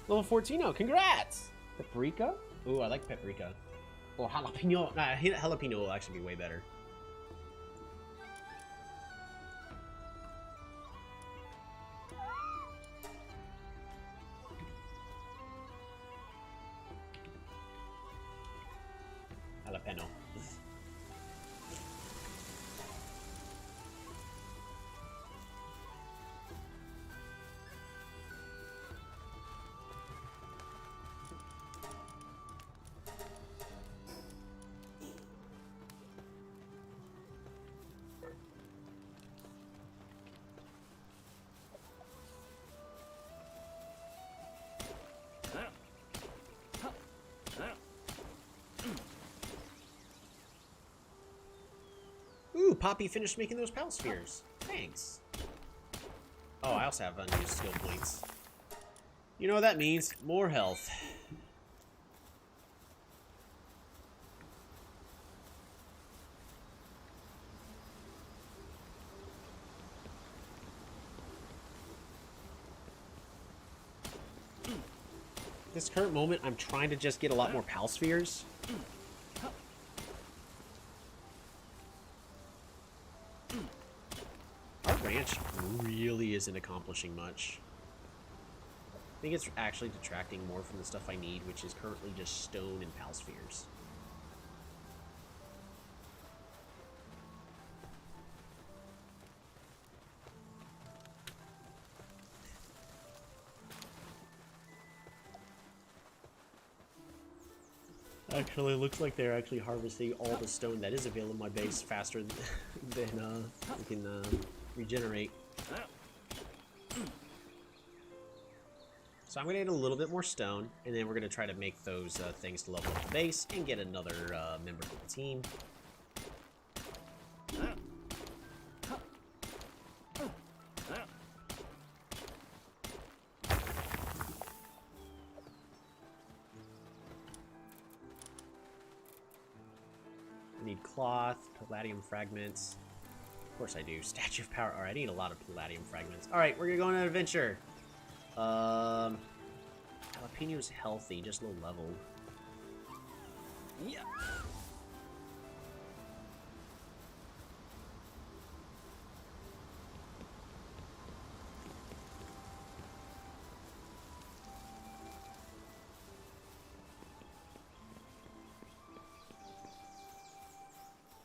A: Level 14 now. Congrats! Paprika? Ooh, I like Paprika. Or Jalapeno. Nah, Jalapeno will actually be way better. Jalapeno. Ooh, Poppy finished making those Pal Spheres. Thanks. Oh, I also have unused skill points. You know what that means? More health. This current moment, I'm trying to just get a lot more Pal Spheres. Our ranch really isn't accomplishing much. think it's actually detracting more from the stuff I need, which is currently just stone and pal spheres. Actually, looks like they're actually harvesting all the stone that is available in my base faster than we can regenerate. So I'm going to get a little bit more stone, and then we're going to try to make those things to level up the base and get another member for the team. I need cloth, palladium fragments. Of course I do. Statue of Power. Alright, I need a lot of palladium fragments. Alright, we're gonna go on an adventure. Jalapeno's healthy, just low level. Yeah.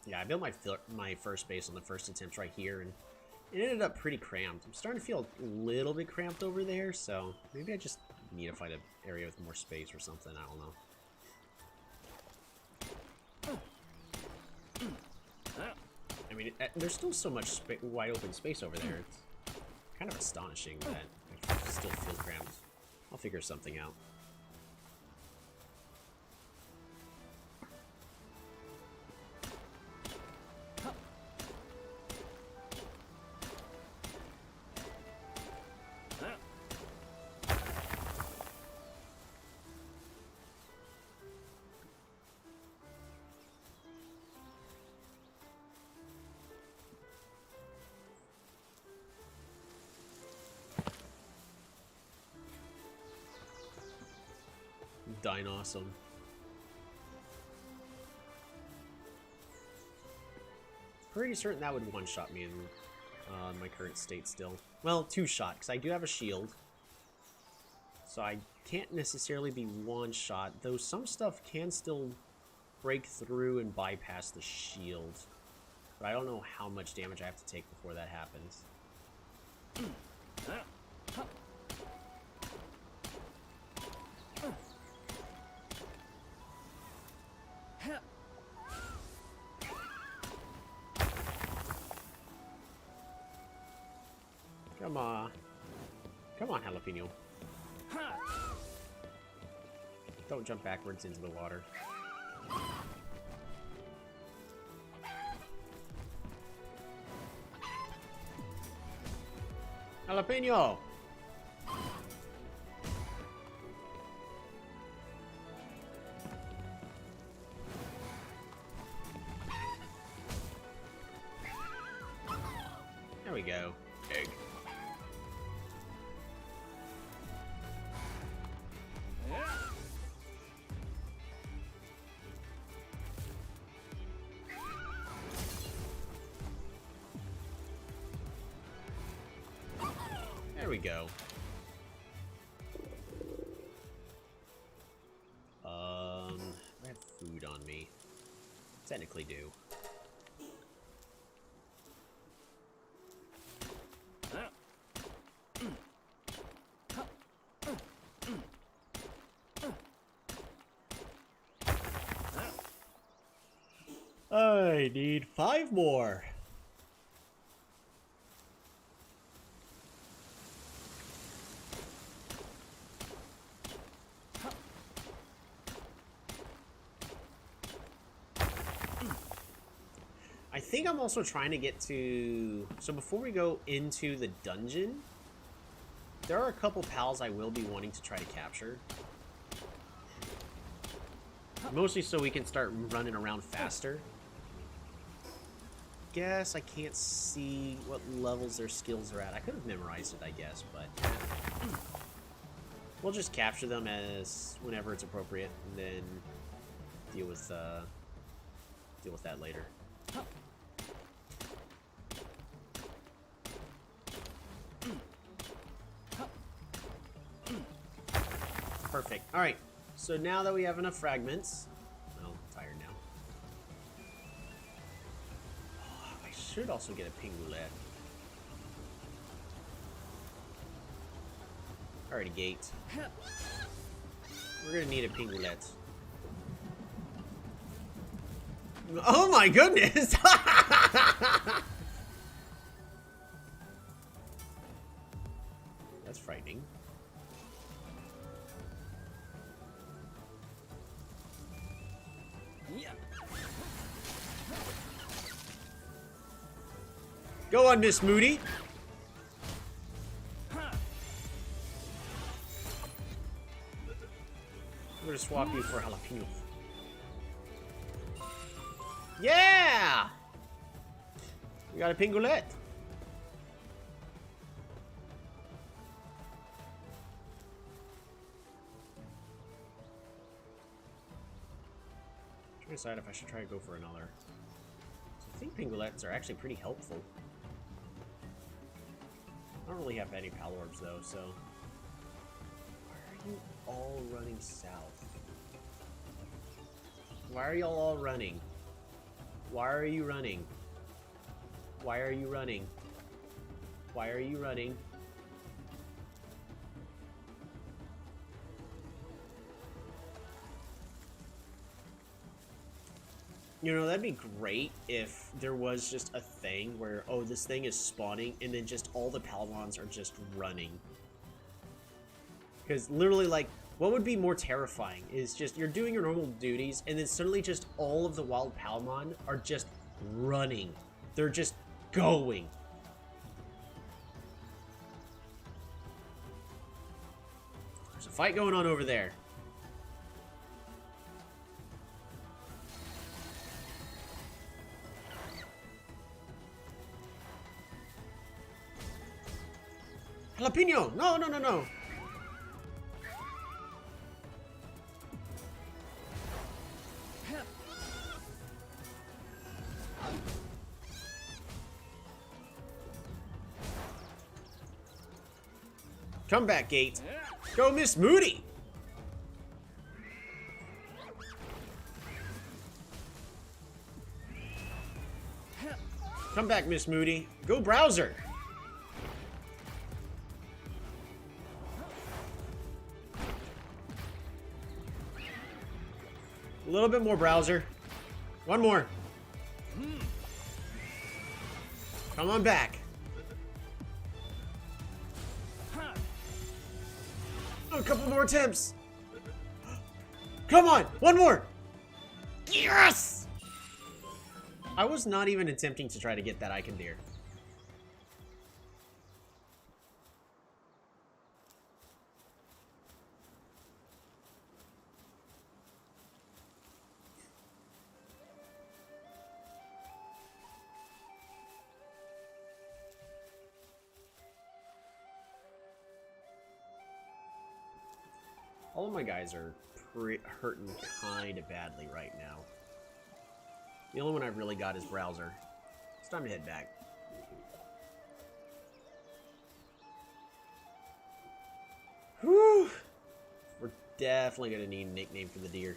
A: Yeah, I built my first base on the first attempt right here, and it ended up pretty cramped. I'm starting to feel a little bit cramped over there, so maybe I just need to find an area with more space or something. I don't know. I mean, there's still so much wide open space over there. It's kind of astonishing that I still feel cramped. I'll figure something out. Dying awesome. Pretty certain that would one-shot me in my current state still. Well, two-shot, because I do have a shield. So I can't necessarily be one-shot, though some stuff can still break through and bypass the shield. But I don't know how much damage I have to take before that happens. Come on. Come on, Jalapeno. Don't jump backwards into the water. Jalapeno! There we go. Egg. There we go. I have food on me. Technically do. I need 5 more. I think I'm also trying to get to... So before we go into the dungeon, there are a couple pals I will be wanting to try to capture. Mostly so we can start running around faster. Guess I can't see what levels their skills are at. I could have memorized it, I guess, but we'll just capture them as whenever it's appropriate, and then deal with that later. perfect. All right. So now that we have enough fragments, well, I'm tired now. Oh, I should also get a pingulet. Alrighty, gate. We're gonna need a pingulet. Oh my goodness! That's frightening. Go on, Miss Moody. I'm gonna swap you for jalapeno. Yeah! We got a pingulet. I'm trying to decide if I should try to go for another. So I think pingulets are actually pretty helpful. I don't really have any Palworlds though, so... Why are you all running south? Why are y'all all running? Why are you running? Why are you running? Why are you running? You know, that'd be great if there was just a thing where, oh, this thing is spawning, and then just all the Palmons are just running. Because literally, like, what would be more terrifying is just you're doing your normal duties, and then suddenly just all of the wild Palmon are just running. They're just going. There's a fight going on over there. Jalapeno! No, no, no, no! Come back, Gate. Go, Miss Moody! Come back, Miss Moody. Go, Browser! A little bit more, Browser. One more. Come on back. Oh, a couple more attempts. Come on, one more. Yes! I was not even attempting to try to get that Icon Deer. All of my guys are hurting kind of badly right now. The only one I've really got is Browser. It's time to head back. Whew! We're definitely going to need a nickname for the deer.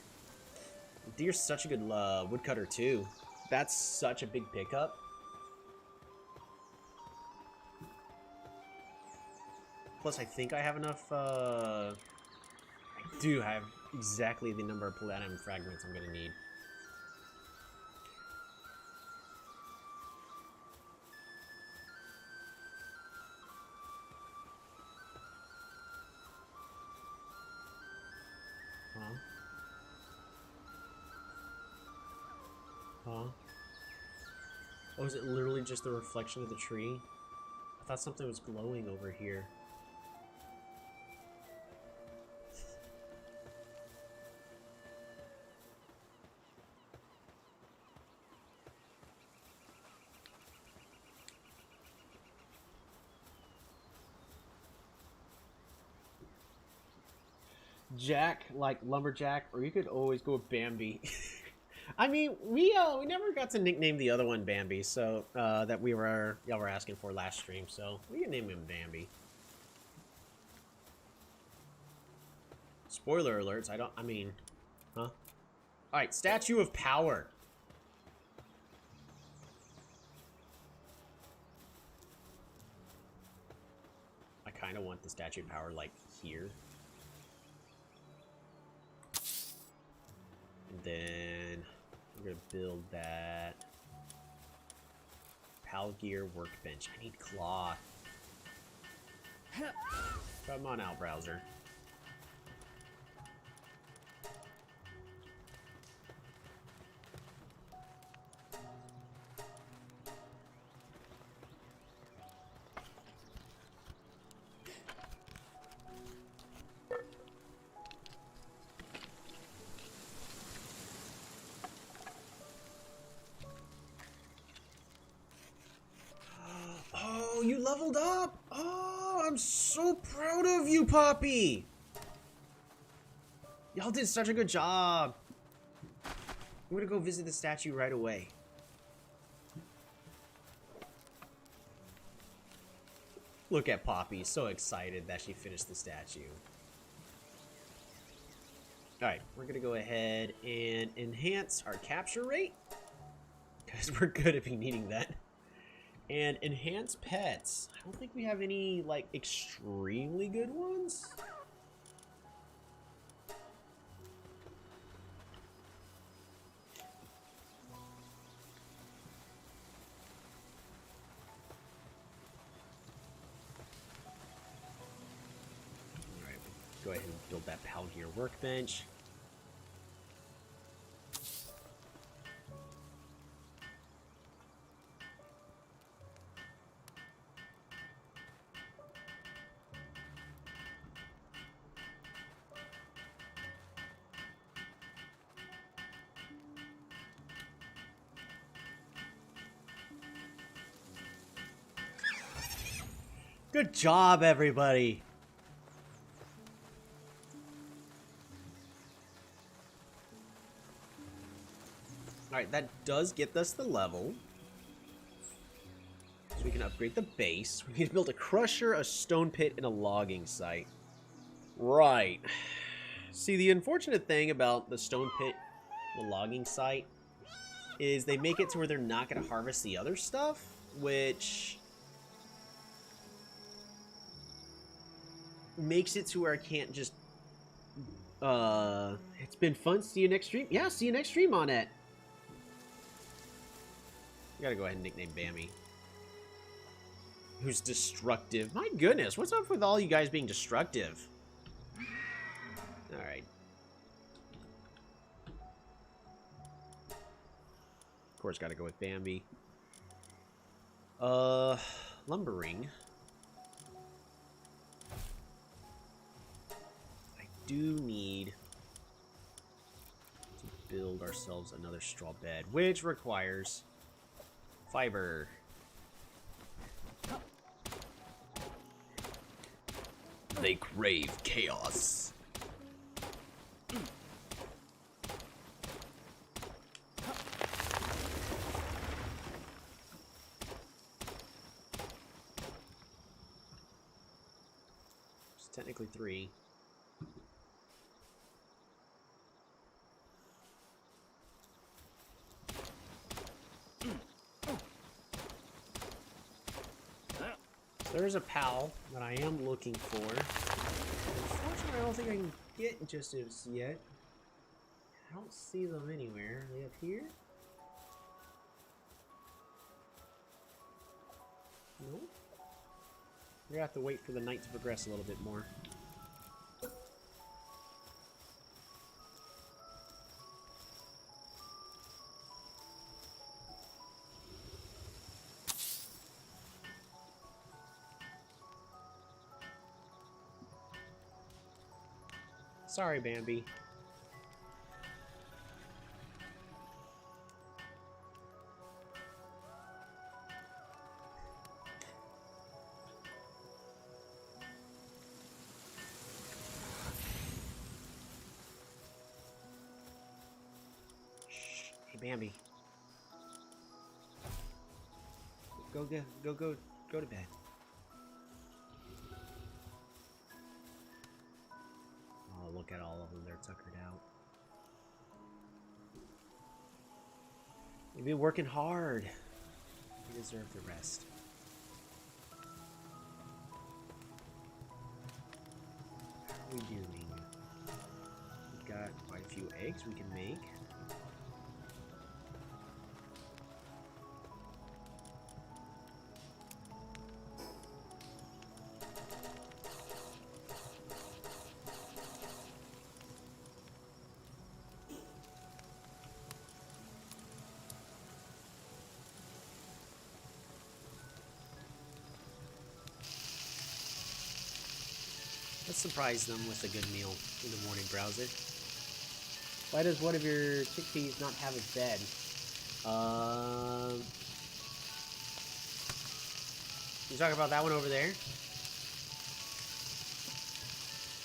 A: Deer's such a good woodcutter too. That's such a big pickup. Plus, I think I have enough, I do have exactly the number of platinum fragments I'm going to need. Huh? Huh? Oh, is it literally just the reflection of the tree? I thought something was glowing over here. Jack, like Lumberjack, or you could always go with Bambi. I mean, we never got to nickname the other one Bambi, so that y'all were asking for last stream, so we can name him Bambi. Spoiler alerts. I mean, huh? Alright, Statue of Power. I kind of want the Statue of Power, like, here. And then we're going to build that. Pal Gear Workbench. I need cloth. Come on out, browser. Oh, you leveled up! Oh, I'm so proud of you, Poppy! Y'all did such a good job. I'm gonna go visit the statue right away. Look at Poppy, so excited that she finished the statue. Alright, we're gonna go ahead and enhance our capture rate, because we're gonna be needing that. And enhance pets. I don't think we have any, like, extremely good ones. Alright, go ahead and build that Pal Gear Workbench. Good job, everybody. Alright, that does get us the level. So we can upgrade the base. We need to build a crusher, a stone pit, and a logging site. Right. See, the unfortunate thing about the stone pit, the logging site, is they make it to where they're not going to harvest the other stuff, which makes it to where I can't just... It's been fun. See you next stream. Yeah, see you next stream on it. I gotta go ahead and nickname Bammy. Who's destructive. My goodness, what's up with all you guys being destructive? Alright. Of course, gotta go with Bambi. Lumbering. I do need to build ourselves another straw bed, which requires fiber. They crave chaos. It's technically 3. There's a pal that I am looking for. Unfortunately, I don't think I can get just as yet. I don't see them anywhere. Are they up here? Nope. We're gonna have to wait for the night to progress a little bit more. Sorry, Bambi. Shh. Hey, Bambi. Go to bed. look at all of them. They're tuckered out. They've been working hard. They deserve the rest. How are we doing? We've got quite a few eggs we can make. Let's surprise them with a good meal in the morning, browser. Why does one of your chickpeas not have a bed? You talking about that one over there?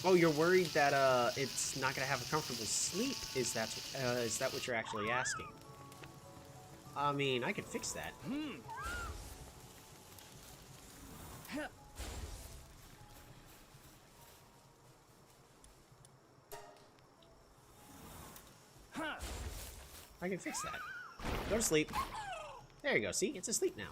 A: Oh, you're worried that it's not gonna have a comfortable sleep. Is that what you're actually asking? I mean, I could fix that. I can fix that. Go to sleep. There you go. See? It's asleep now.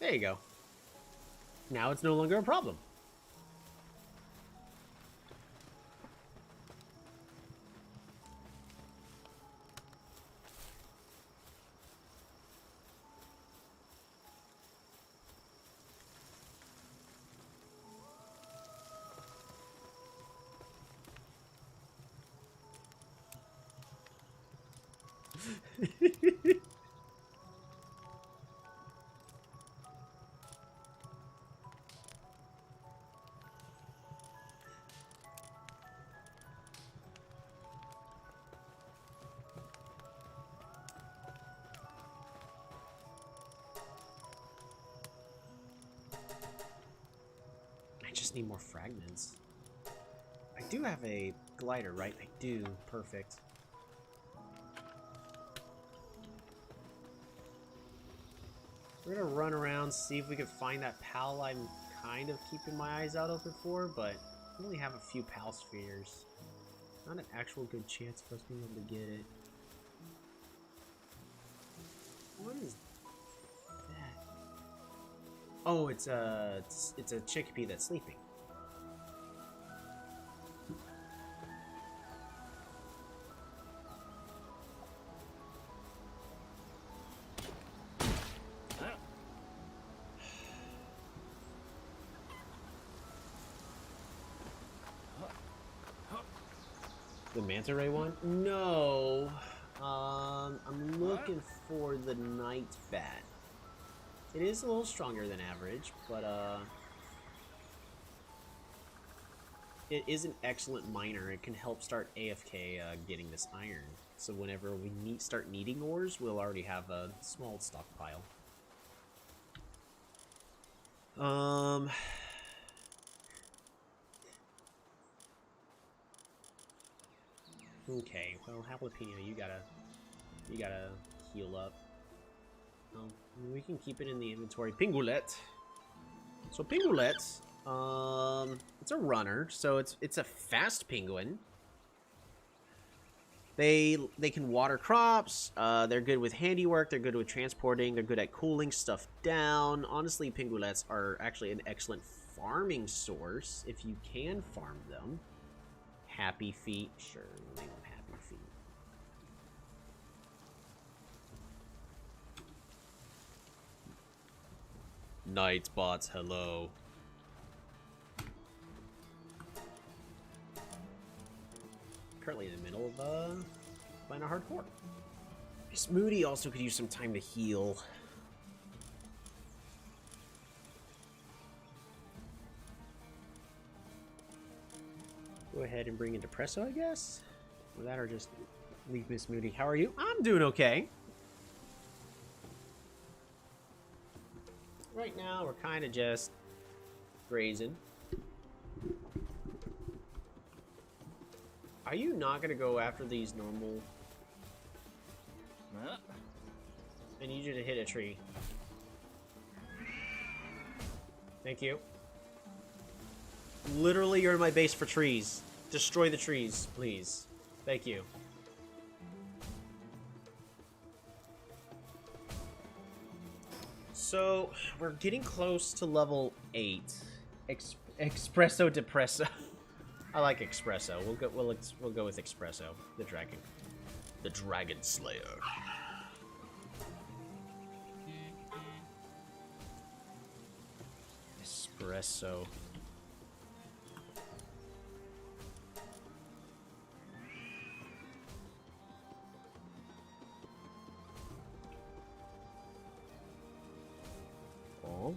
A: There you go. Now it's no longer a problem. I just need more fragments. I do have a glider, right? I do. Perfect. We're gonna run around, see if we can find that pal I'm kind of keeping my eyes out open for, but we only have a few pal spheres. Not an actual good chance for us being able to get it. What is that? Oh, it's a chickpea that's sleeping. The manta ray one? No. I'm looking for the night bat. It is a little stronger than average, but it is an excellent miner. It can help start AFK getting this iron. So whenever we start needing ores, we'll already have a small stockpile. Okay, well, Jalapeno, you gotta heal up. We can keep it in the inventory. Pingulet. So Pingulet, it's a runner, so it's a fast penguin. They can water crops. They're good with handiwork. They're good with transporting. They're good at cooling stuff down. Honestly, Pinguets are actually an excellent farming source if you can farm them. Happy feet, sure, we'll name them happy feet. Nightbots, hello. Currently in the middle of playing a hardcore. Miss Moody also could use some time to heal. Go ahead and bring in Depresso, I guess? Or that, or just leave Miss Moody. How are you? I'm doing okay. Right now, we're kind of just grazing. Are you not gonna go after these normal? I need you to hit a tree. Thank you. Literally, you're in my base for trees. Destroy the trees, please. Thank you. So, we're getting close to level 8. Espresso Depresso. I like Espresso. We'll go with Espresso, the dragon. The Dragon Slayer. Espresso. Oh.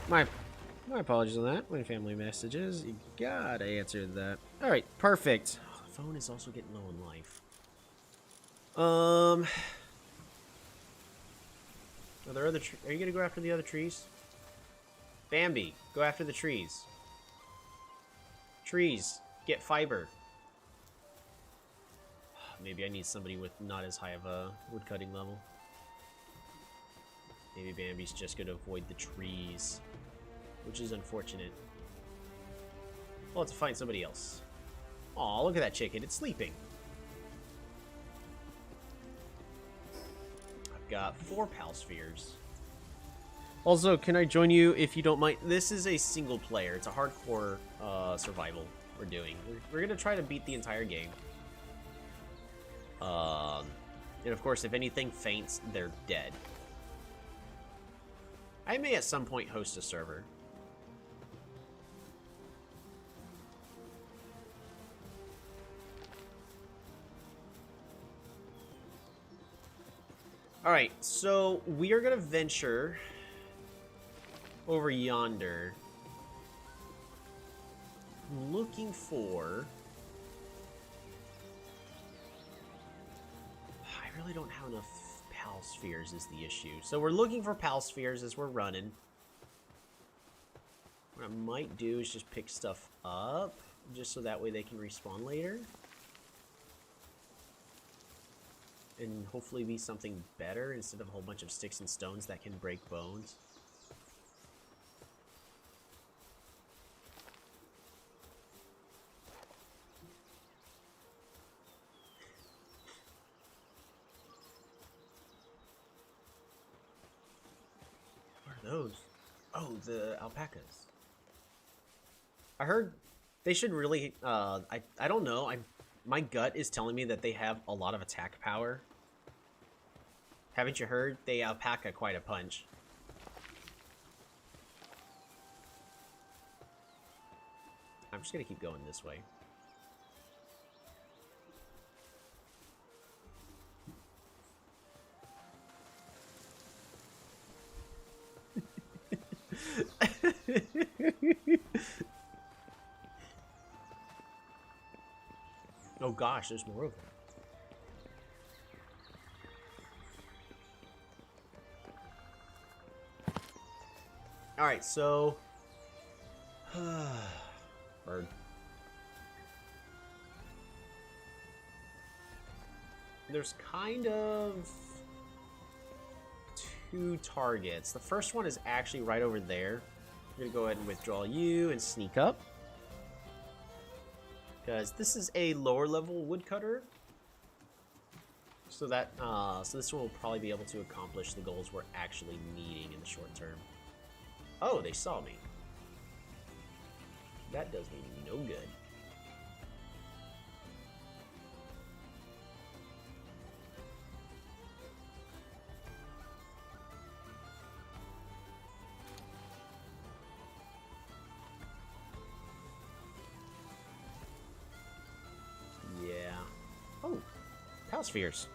A: My apologies on that. My family messages. You gotta answer that. Alright, perfect. Oh, the phone is also getting low in life. Are there other are you gonna go after the other trees? Bambi, go after the trees. Trees, get fiber. Maybe I need somebody with not as high of a woodcutting level. Maybe Bambi's just gonna avoid the trees, which is unfortunate. We'll have to find somebody else. Aw, look at that chicken, it's sleeping. I've got 4 pal spheres. Also, can I join you if you don't mind? This is a single player. It's a hardcore survival we're doing. We're gonna try to beat the entire game. And of course, if anything faints, they're dead. I may at some point host a server. Alright, so we are gonna venture over yonder, looking for... I really don't have enough pal spheres is the issue. So we're looking for pal spheres as we're running. What I might do is just pick stuff up, just so that way they can respawn later. And hopefully be something better instead of a whole bunch of sticks and stones that can break bones. What are those? Oh, the alpacas. I heard they should really, I don't know, my gut is telling me that they have a lot of attack power. Haven't you heard? They alpaca quite a punch. I'm just gonna keep going this way. Oh gosh, there's more of them. Alright, so... Bird. There's kind of... 2 targets. The first one is actually right over there. I'm gonna go ahead and withdraw you and sneak up. Because this is a lower level woodcutter. So that, so this one will probably be able to accomplish the goals we're actually needing in the short term. Oh, they saw me. That does me no good. Yeah. Oh, pal spheres.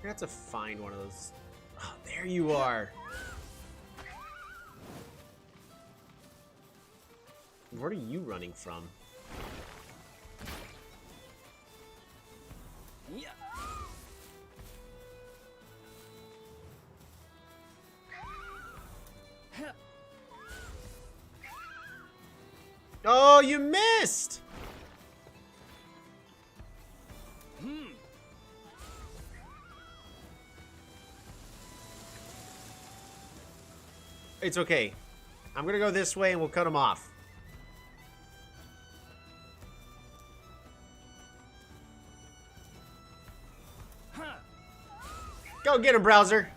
A: I have to find one of those. Oh, there you are. What are you running from?
B: Yeah.
A: Oh, you missed! It's okay. I'm gonna go this way and we'll cut him off. Go get him, Browser.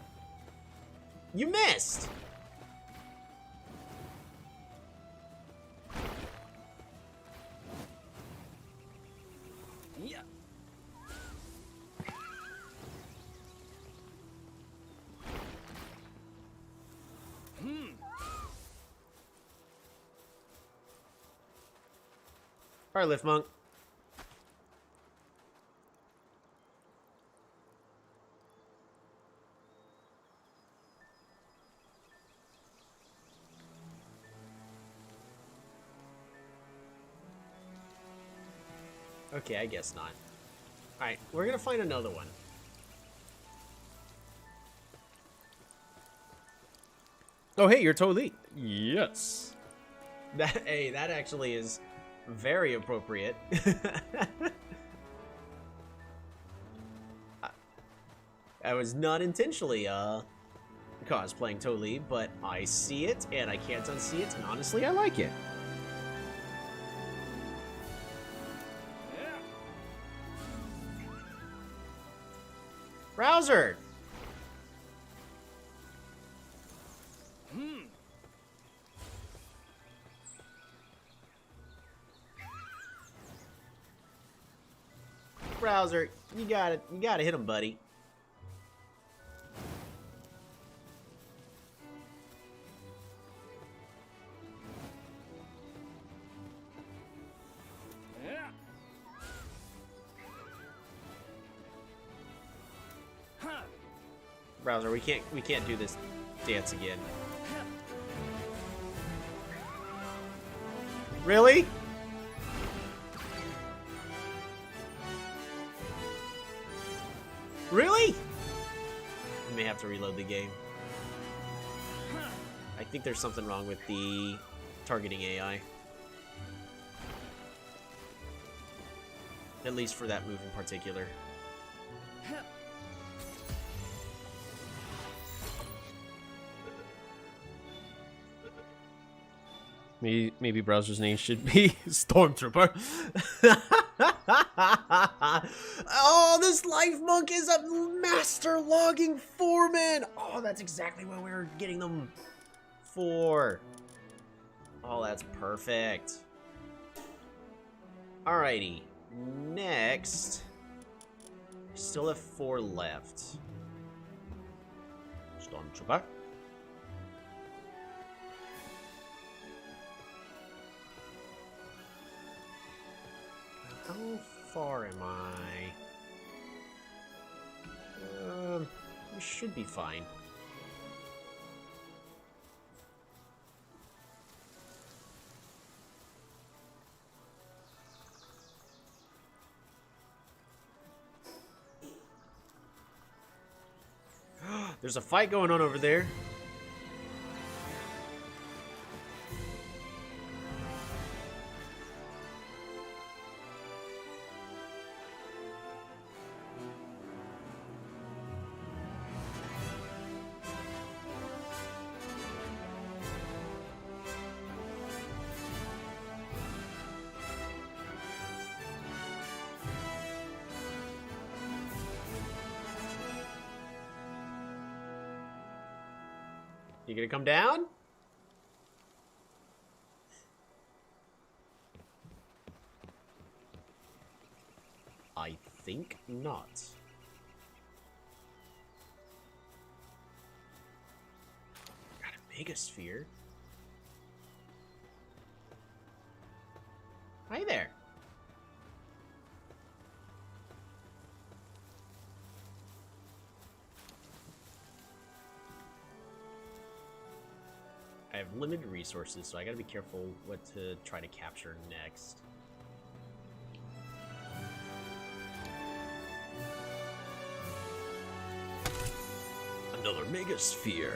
A: You missed.
B: Yeah.
A: All right, Lift Monk. Okay, I guess not. Alright, we're gonna find another one. Oh, hey, you're totally... Yes. Hey, that actually is very appropriate. I was not intentionally, cosplaying Totally, but I see it, and I can't unsee it, and honestly, I like it. Browser! Browser, you gotta hit him, buddy. Browser, we can't do this dance again. Really? Really? I may have to reload the game. I think there's something wrong with the targeting AI. At least for that move in particular. Maybe Browser's name should be Stormtrooper. Oh, this Life Monk is a master logging foreman. Oh, that's exactly what we were getting them for. Oh, that's perfect. Alrighty. Next. We still have 4 left. Stormtrooper. How far am I? We should be fine. There's a fight going on over there. You gonna come down? I think not. Got a Megasphere. Hi there. I have limited resources, so I gotta be careful what to try to capture next. Another megasphere.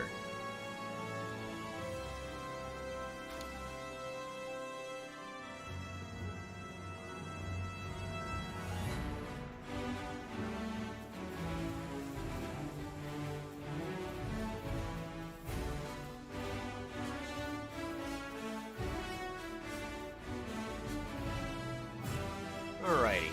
A: Alrighty.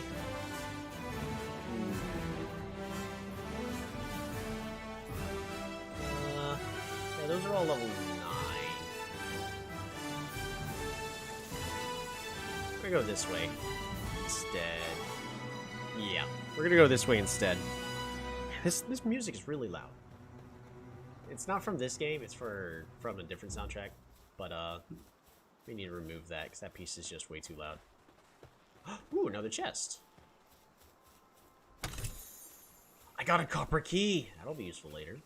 A: Yeah, those are all level 9. We're gonna go this way instead. Yeah, we're gonna go this way instead. This music is really loud. It's not from this game, it's from a different soundtrack. But we need to remove that because that piece is just way too loud. Ooh, another chest. I got a copper key. That'll be useful later.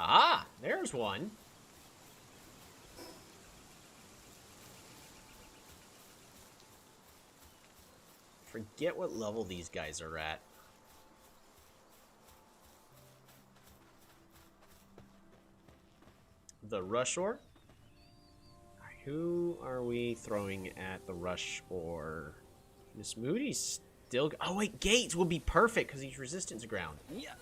A: Ah, there's one. Forget what level these guys are at. The rush ore? Who are we throwing at the rush ore? Miss Moody's still... Oh, wait, Gates will be perfect because he's resistant to ground. Yeah.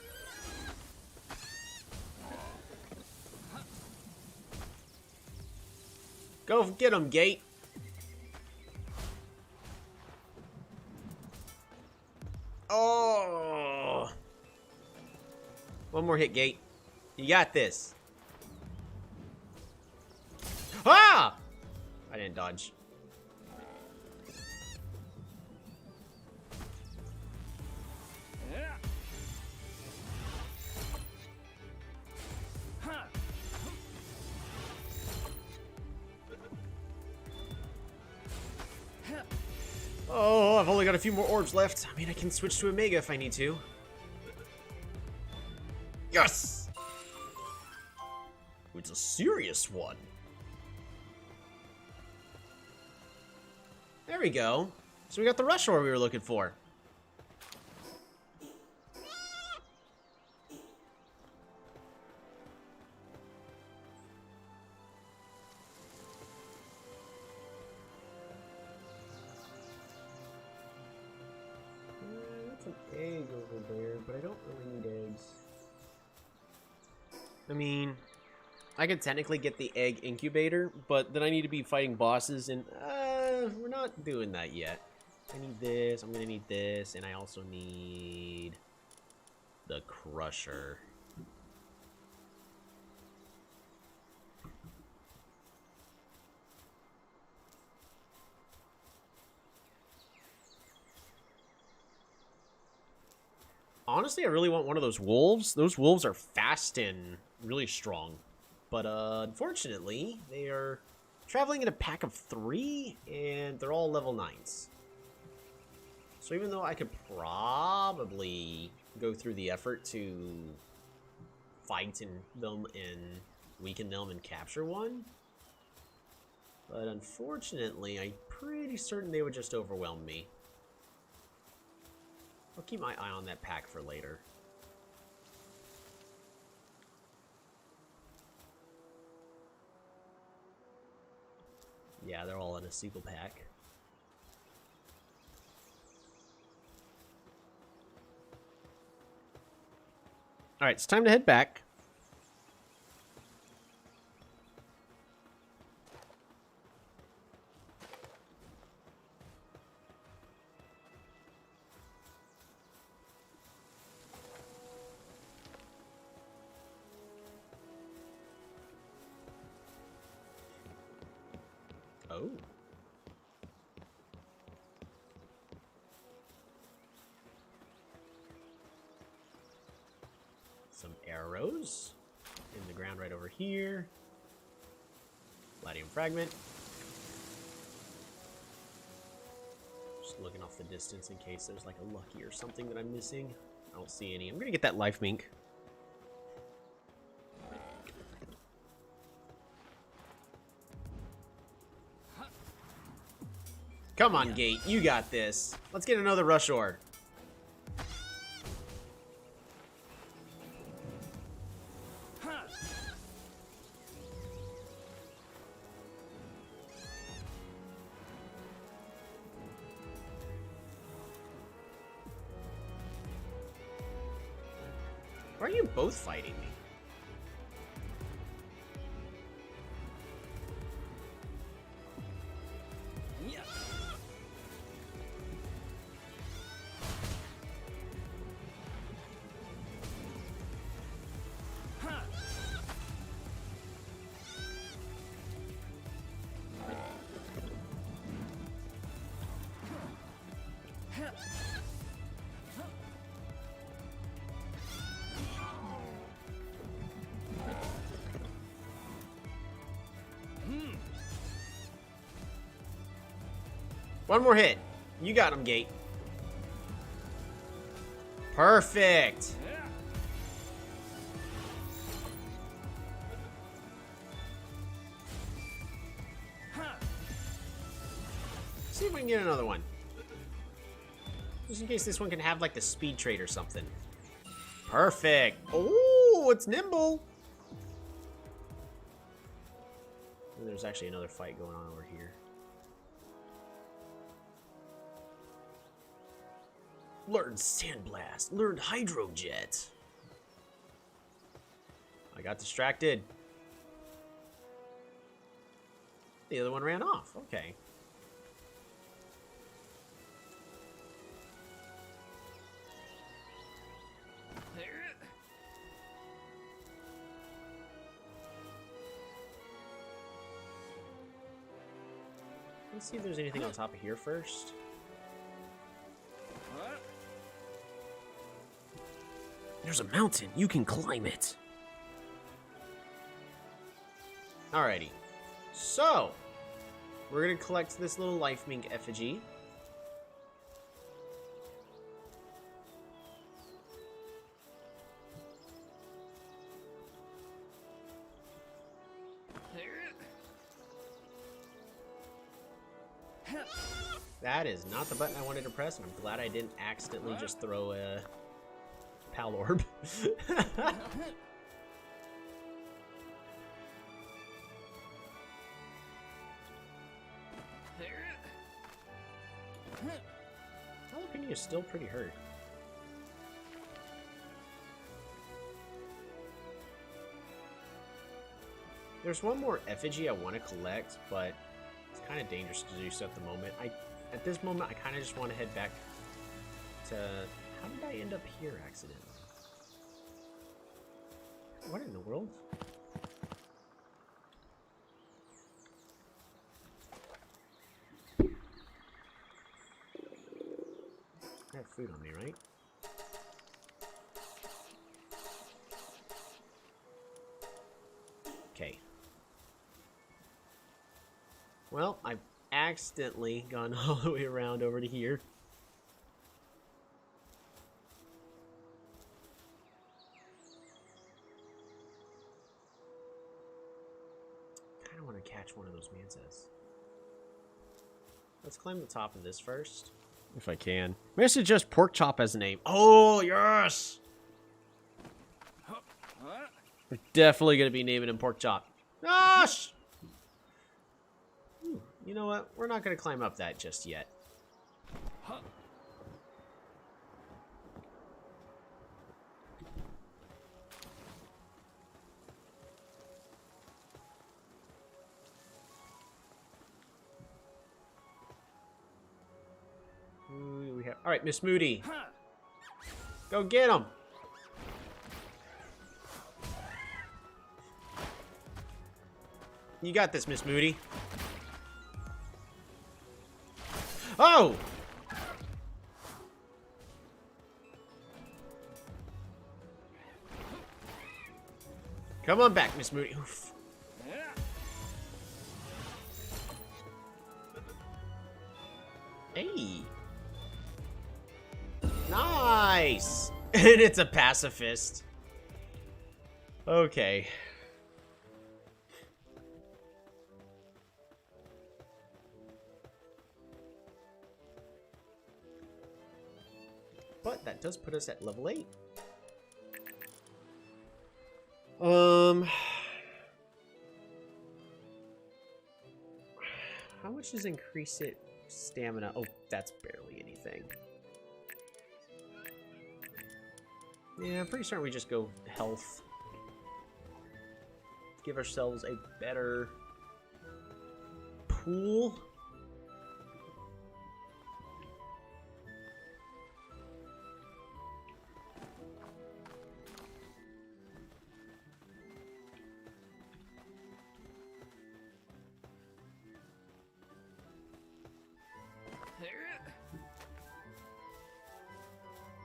A: Go get him, Gate. Oh. One more hit, Gate. You got this. Ah! I didn't dodge. Oh, I've only got a few more orbs left. I mean, I can switch to Omega if I need to. Yes! It's a serious one. There we go. So we got the rush ore we were looking for. That's an egg over there, but I don't really need eggs. I mean, I could technically get the egg incubator, but then I need to be fighting bosses, and we're not doing that yet. I need this, I'm gonna need this, and I also need the crusher. Honestly, I really want one of those wolves. Those wolves are fast and really strong. But unfortunately, they are traveling in a pack of 3, and they're all level 9s. So even though I could probably go through the effort to fight them and weaken them and capture one, but unfortunately, I'm pretty certain they would just overwhelm me. I'll keep my eye on that pack for later. Yeah, they're all in a single pack. Alright, it's time to head back. Oh. Some arrows in the ground right over here. Palladium fragment. Just looking off the distance in case there's like a lucky or something that I'm missing. I don't see any. I'm gonna get that life mink. Come on, Gate. You got this. Let's get another rush ore. Why are you both fighting me? One more hit. You got him, Gate. Perfect. See if we can get another one. Just in case this one can have like the speed trait or something. Perfect. Oh, it's nimble. And there's actually another fight going on over here. Learned Sandblast. Learned Hydrojet. I got distracted. The other one ran off. Okay. Let's see if there's anything on top of here first. There's a mountain. You can climb it. Alrighty. So, we're going to collect this little life mink effigy. That is not the button I wanted to press, and I'm glad I didn't accidentally just throw a Palworld. Jalapeno is still pretty hurt. There's one more effigy I want to collect, but it's kind of dangerous to do so at the moment. At this moment, I kind of just want to head back to... How did I end up here accidentally? What in the world? I have food on me, right? Okay. Well, I've accidentally gone all the way around over to here. Kind of want to catch one of those mantas. Let's climb the top of this first. If I can. Maybe I should just pork chop as a name. Oh, yes! We're definitely going to be naming him pork chop. Gosh! You know what? We're not going to climb up that just yet. All right, Miss Moody. Go get him. You got this, Miss Moody. Oh! Come on back, Miss Moody. Oof. Hey. Nice. And it's a pacifist. Okay. But that does put us at level 8. How much does increase it stamina? Oh, that's barely anything. Yeah, I'm pretty certain we just go health. Give ourselves a better pool.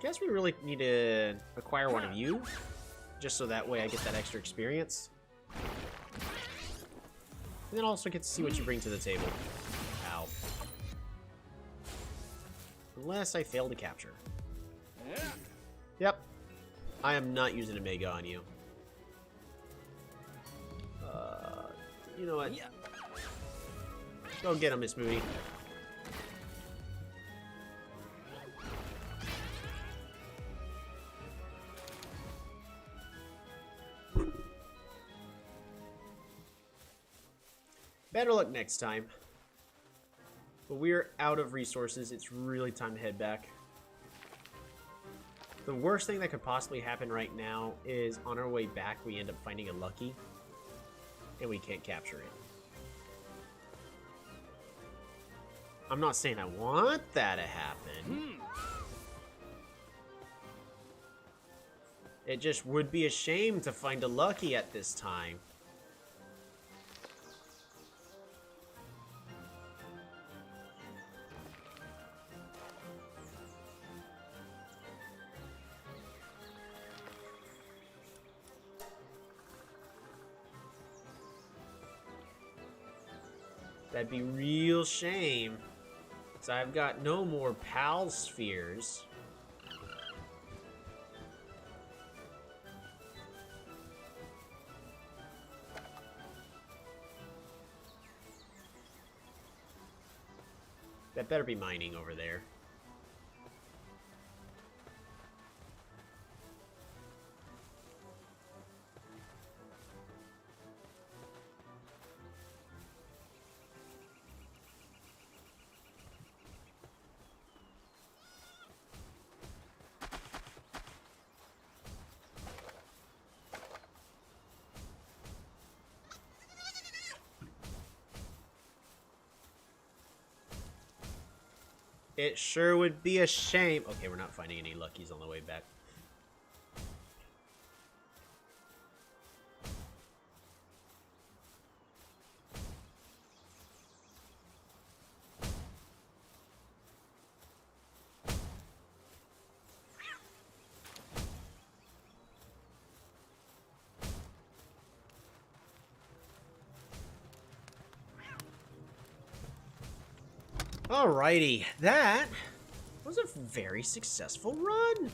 A: Guess we really need to acquire one of you, just so that way I get that extra experience. And then also get to see what you bring to the table. Ow. Unless I fail to capture. Yep. I am not using a Mega on you. You know what? Go get him, Miss Moody. Better luck next time. But we're out of resources. It's really time to head back. The worst thing that could possibly happen right now is on our way back we end up finding a Lucky. And we can't capture it. I'm not saying I want that to happen. It just would be a shame to find a Lucky at this time. That'd be real shame. So I've got no more PAL spheres. That better be mining over there. It sure would be a shame. Okay, we're not finding any Luckies on the way back. Alrighty, that was a very successful run.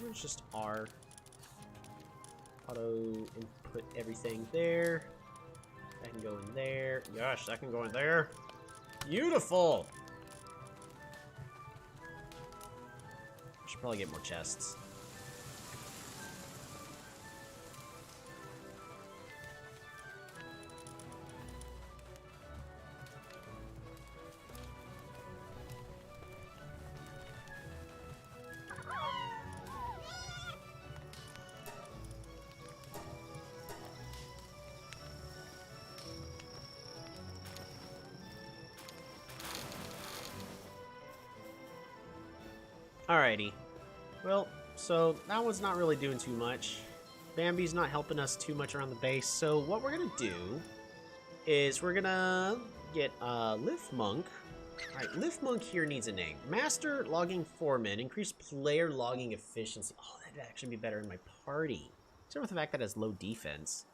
A: Where's just R? Auto input everything there. That can go in there. Gosh, that can go in there. Beautiful. I should probably get more chests. Alrighty. Well, so that one's not really doing too much. Bambi's not helping us too much around the base, so what we're gonna do is we're gonna get Lift Monk Alright, Lift Monk here needs a name. Master Logging Foreman. Increase player logging efficiency. Oh, that'd actually be better in my party. Except for the fact that it has low defense.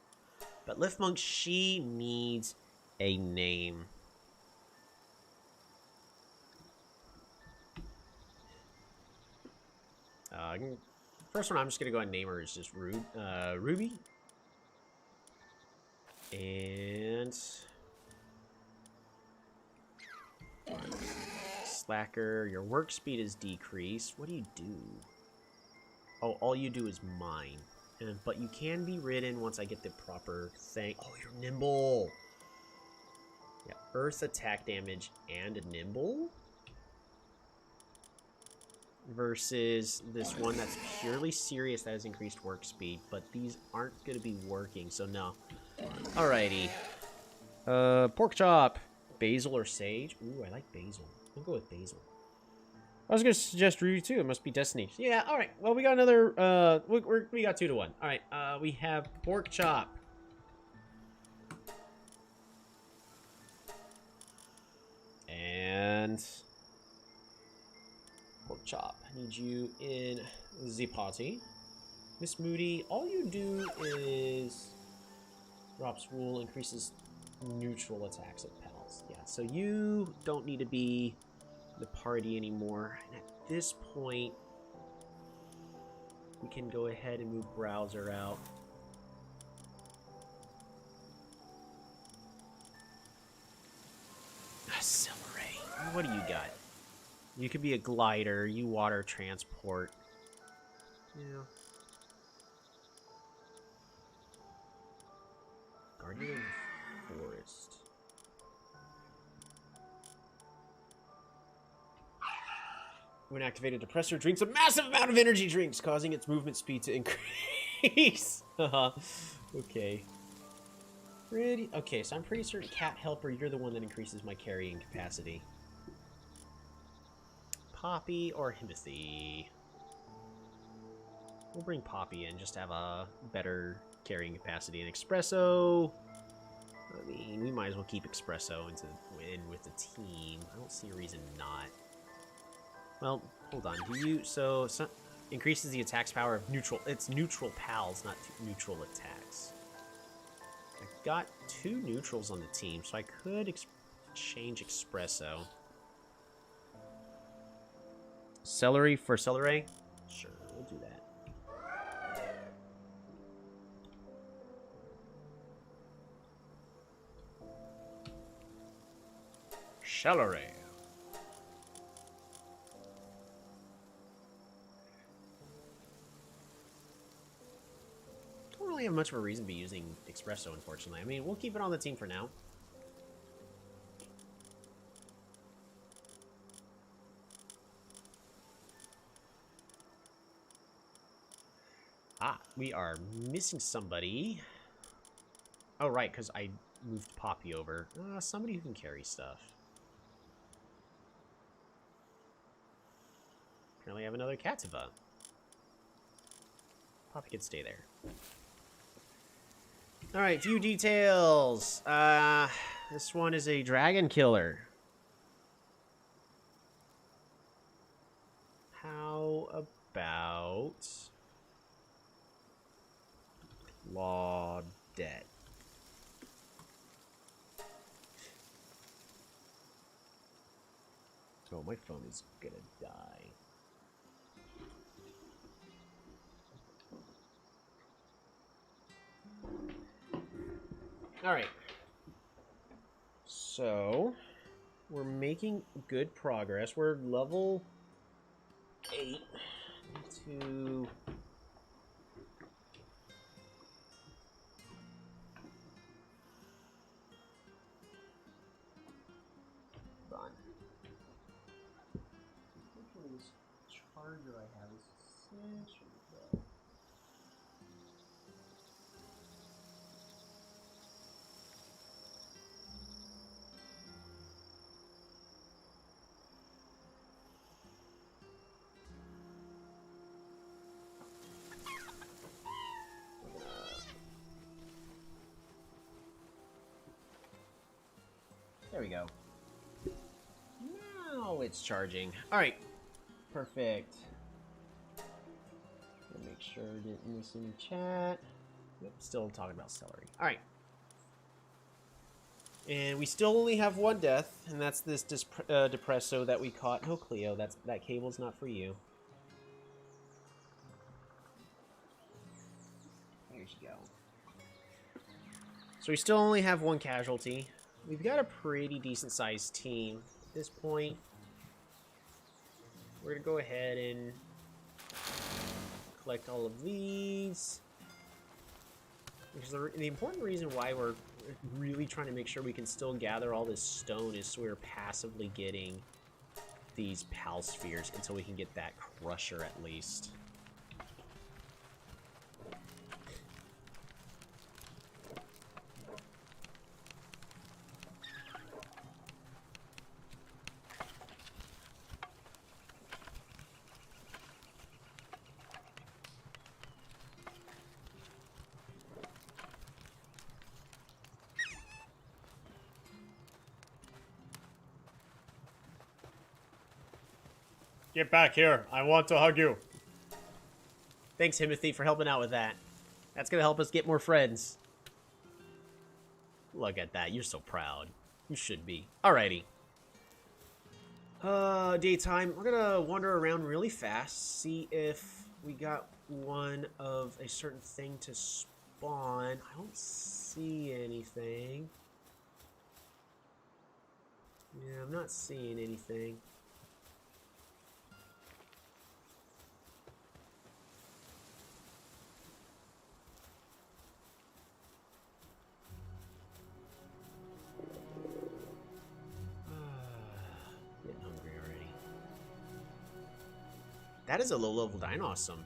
A: But Lift Monk, she needs a name. First one I'm just going to go ahead and name her is just Ruby. And... Slacker, your work speed is decreased. What do you do? Oh, all you do is mine. But you can be ridden once I get the proper thing. Oh, you're nimble. Yeah, earth attack damage and nimble. Versus this one that's purely serious that has increased work speed. But these aren't going to be working, so no. Alrighty. Pork chop. Basil or sage? Ooh, I like basil. We'll go with basil. I was going to suggest Ruby too. It must be Destiny. Yeah, alright. Well, we got another... we got 2 to 1. Alright, we have pork chop. And... pork chop. I need you in the party. Miss Moody, all you do is... drops wool, increases neutral attacks of pals. Yeah, so you don't need to be the party anymore. And at this point, we can go ahead and move Browser out. Celery. What do you got? You could be a glider. You water transport. Yeah. Guardian of the Forest. When activated, Depressor drinks a massive amount of energy drinks, causing its movement speed to increase. Okay. Okay, so I'm pretty certain Cat Helper, you're the one that increases my carrying capacity. Poppy or Himothy? We'll bring Poppy in, just to have a better carrying capacity. And Espresso, I mean, we might as well keep Espresso in with the team. I don't see a reason not. Well, hold on. Do you... So increases the attack's power of neutral... It's neutral pals, not neutral attacks. I've got 2 neutrals on the team, so I could change Espresso. Celery for Celery? Sure, we'll do that. Celery. Don't really have much of a reason to be using Espresso, unfortunately. I mean, we'll keep it on the team for now. Ah, we are missing somebody. Oh, right, because I moved Poppy over. Somebody who can carry stuff. Apparently I have another Kativa. Poppy can stay there. Alright, few details. This one is a dragon killer. How about... Claudette? Oh, my phone is gonna die. Alright. So, we're making good progress. We're level 8. To... charger I have is essentially low. There we go. Oh, it's charging. Alright. Perfect. Make sure I didn't miss any chat. Yep, still talking about celery. Alright. And we still only have one death, and that's this Depresso that we caught. No, Cleo, that cable's not for you. There you go. So we still only have one casualty. We've got a pretty decent-sized team at this point. We're going to go ahead and collect all of these. Because the important reason why we're really trying to make sure we can still gather all this stone is so we're passively getting these Pal spheres until we can get that crusher at least.
C: Get back here. I want to hug you.
A: Thanks, Timothy, for helping out with that. That's going to help us get more friends. Look at that. You're so proud. You should be. Alrighty. Daytime. We're going to wander around really fast. See if we got one of a certain thing to spawn. I don't see anything. Yeah, I'm not seeing anything. That is a low-level Dinosaur.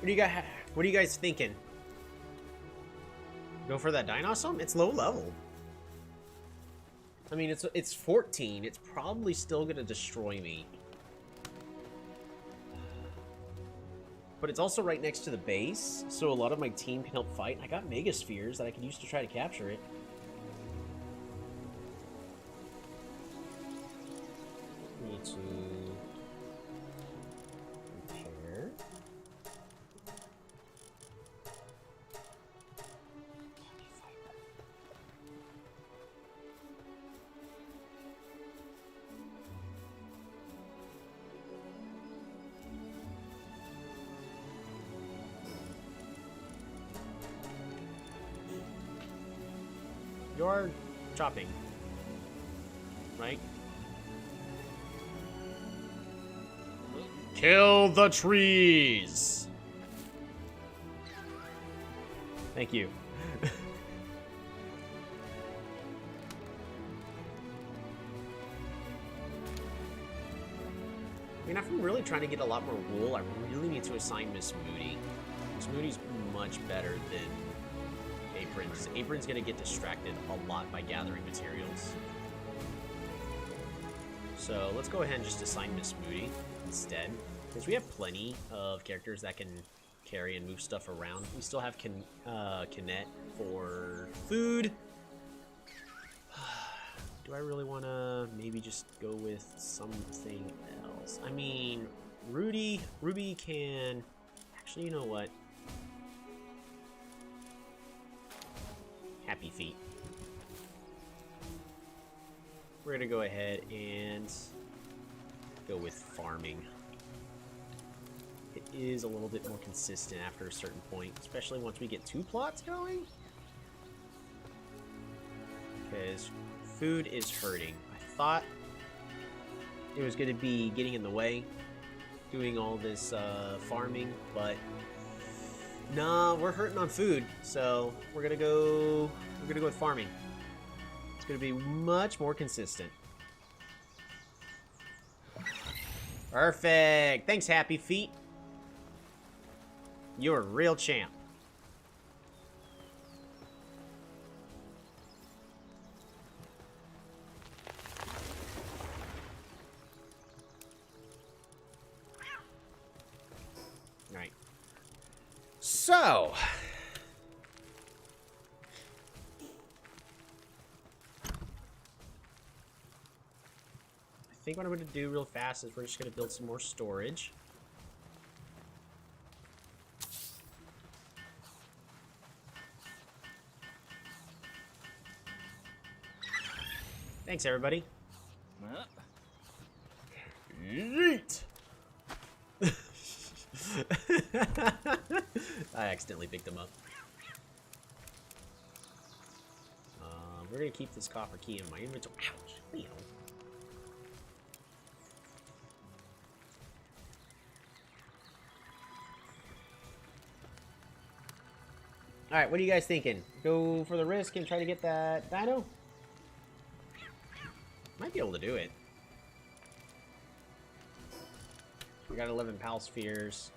A: What are you guys thinking? Go for that Dinosaur? It's low level. I mean, it's 14. It's probably still gonna destroy me. But it's also right next to the base, so a lot of my team can help fight. I got Mega Spheres that I could use to try to capture it. Need to repair. You're chopping, right?
C: Kill the trees.
A: Thank you. I mean, if I'm really trying to get a lot more wool, I really need to assign Miss Moody. Miss Moody's much better than Apron, because Apron's going to get distracted a lot by gathering materials. So let's go ahead and just assign Miss Moody instead, because we have plenty of characters that can carry and move stuff around. We still have Kinet for food. Do I really want to maybe just go with something else? I mean, Ruby can... Actually, you know what? Happy Feet. We're going to go ahead and go with farming. It is a little bit more consistent after a certain point, especially once we get 2 plots going. Because food is hurting. I thought it was going to be getting in the way, doing all this farming, but nah, we're hurting on food, so we're gonna go with farming. It's gonna be much more consistent. Perfect. Thanks, Happy Feet. You're a real champ. So, I think what I'm going to do real fast is we're just going to build some more storage. Thanks, everybody. Yeet! I accidentally picked them up. We're gonna keep this copper key in my inventory. Ouch! Leo. All right, what are you guys thinking? Go for the risk and try to get that dino? Might be able to do it. We got 11 pal spheres.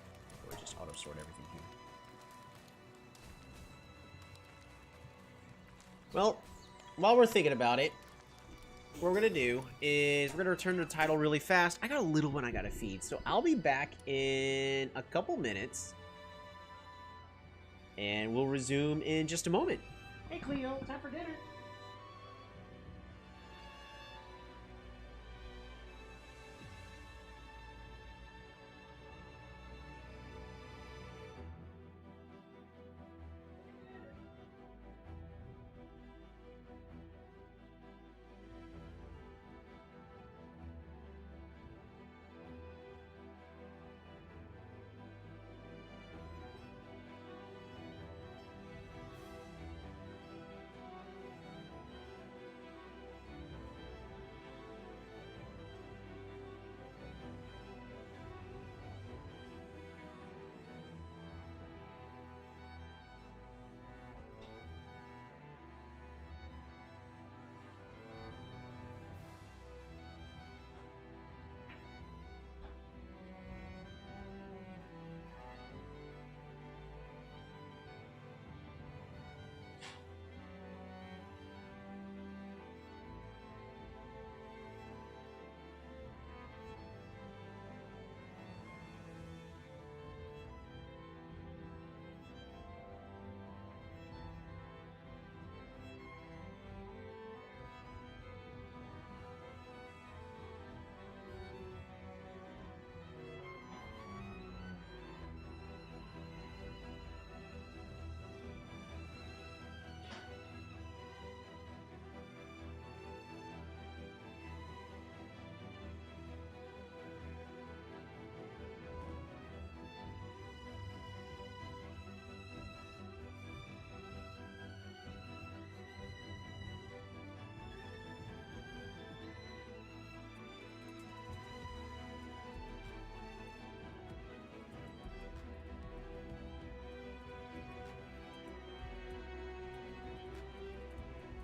A: We'll just auto sort everything here. Well, while we're thinking about it, what we're gonna do is we're gonna return to the title really fast. I got a little one I gotta feed, so I'll be back in a couple minutes, and we'll resume in just a moment. Hey Cleo, time for dinner.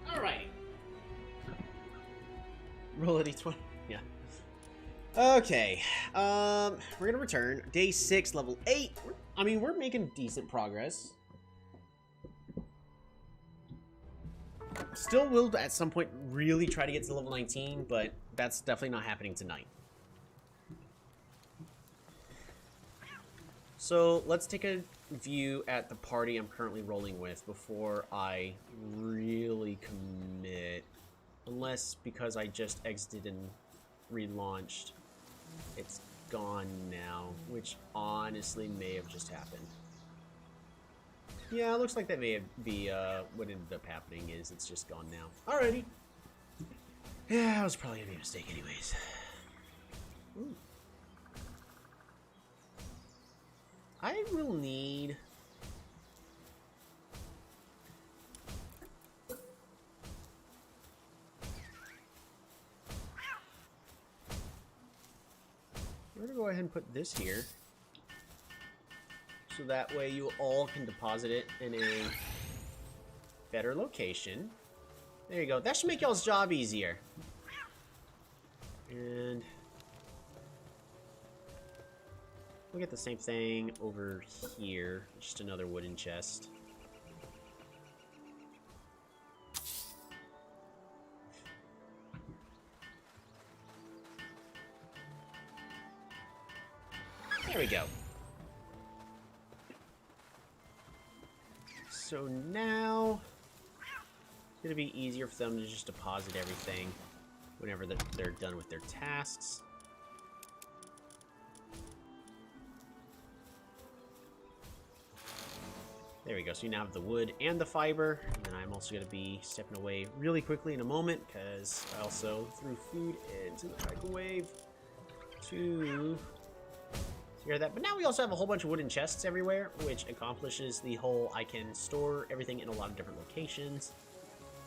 A: Alrighty. Roll a d20. Yeah. Okay. We're gonna return. Day 6, level 8. I mean, we're making decent progress. Still will, at some point, really try to get to level 19, but that's definitely not happening tonight. So, let's take a view at the party I'm currently rolling with before I really commit. Unless, because I just exited and relaunched, it's gone now, which honestly may have just happened. Yeah, it looks like that may be what ended up happening is it's just gone now. Alrighty. Yeah, that was probably gonna be a mistake anyways. Ooh. I will need... We're gonna go ahead and put this here. So that way you all can deposit it in a better location. There you go. That should make y'all's job easier. And we'll get the same thing over here. Just another wooden chest. There we go. So now it's going to be easier for them to just deposit everything whenever they're done with their tasks. There we go. So you now have the wood and the fiber. And then I'm also going to be stepping away really quickly in a moment because I also threw food into the microwave to secure that. But now we also have a whole bunch of wooden chests everywhere, which accomplishes the whole I can store everything in a lot of different locations.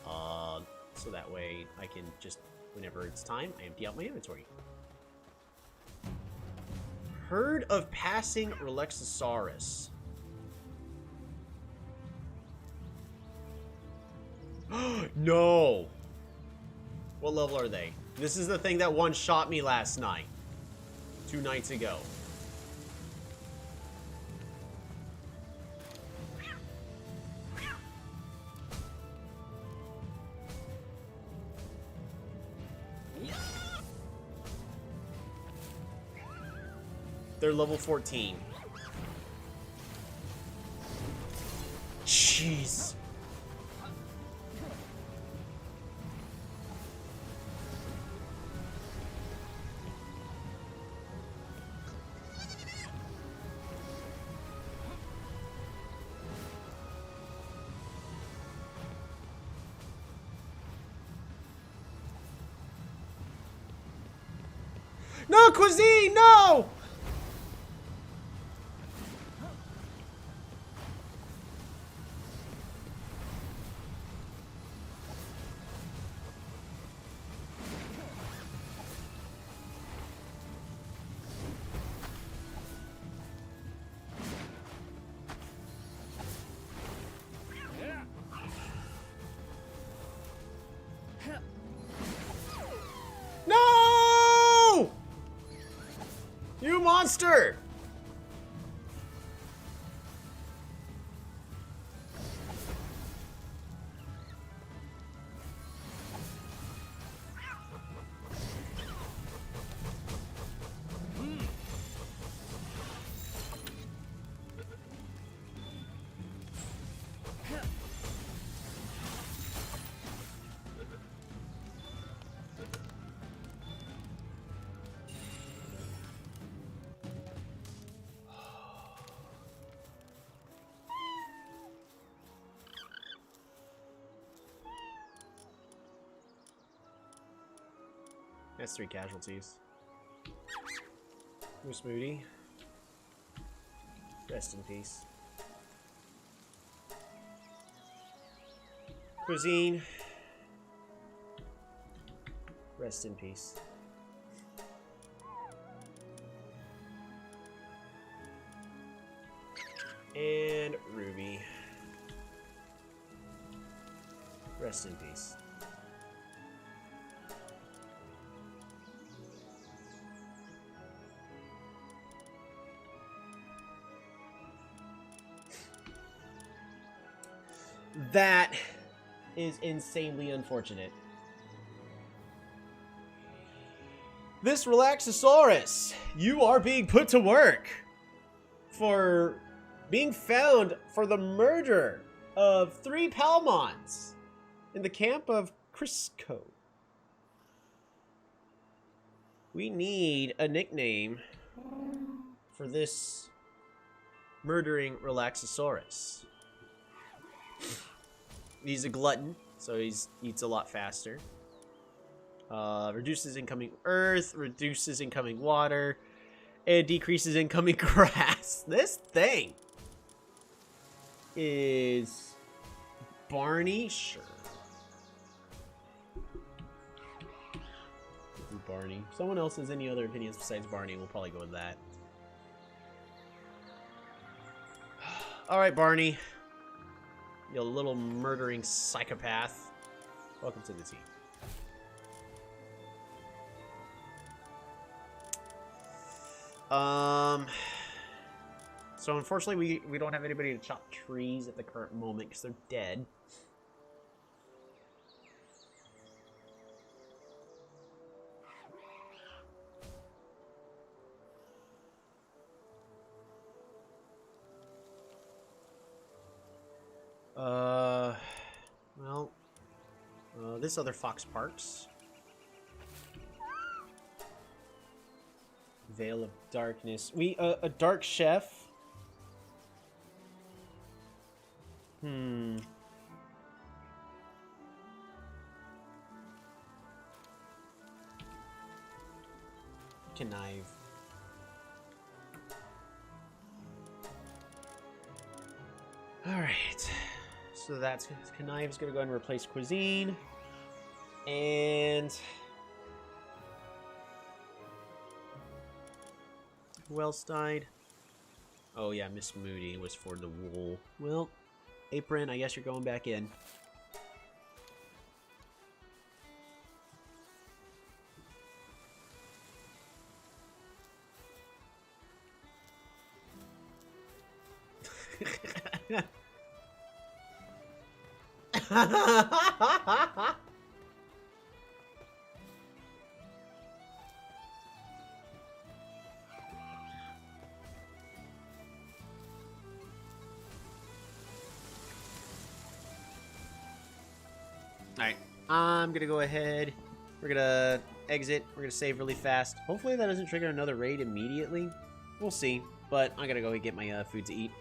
A: So that way I can just, whenever it's time, I empty out my inventory. Herd of passing Relaxosaurus. No! What level are they? This is the thing that one-shot me last night. 2 nights ago. They're level 14. Jeez. No, Cuisine, no! No! You monster! That's 3 casualties. Moose Moody. Rest in peace. Cuisine. Rest in peace. And Ruby. Rest in peace. That is insanely unfortunate. This Relaxosaurus, you are being put to work for being found for the murder of 3 Palmons in the camp of Crisco. We need a nickname for this murdering Relaxosaurus. He's a glutton, so he eats a lot faster. Reduces incoming earth, reduces incoming water, and decreases incoming grass. This thing is Barney, sure. Barney. If someone else has any other opinions besides Barney, we'll probably go with that. Alright, Barney. You little murdering psychopath. Welcome to the team. So unfortunately we don't have anybody to chop trees at the current moment because they're dead. Well, this other Fox Parks. Veil of Darkness. A Dark Chef. Connive. Alright. So that's Connive's gonna go ahead and replace Cuisine. And who else died? Oh yeah, Miss Moody was for the wool. Well, Apron, I guess you're going back in. Alright, I'm gonna go ahead. We're gonna exit. We're gonna save really fast. Hopefully that doesn't trigger another raid immediately. We'll see. But I'm gonna go and get my food to eat.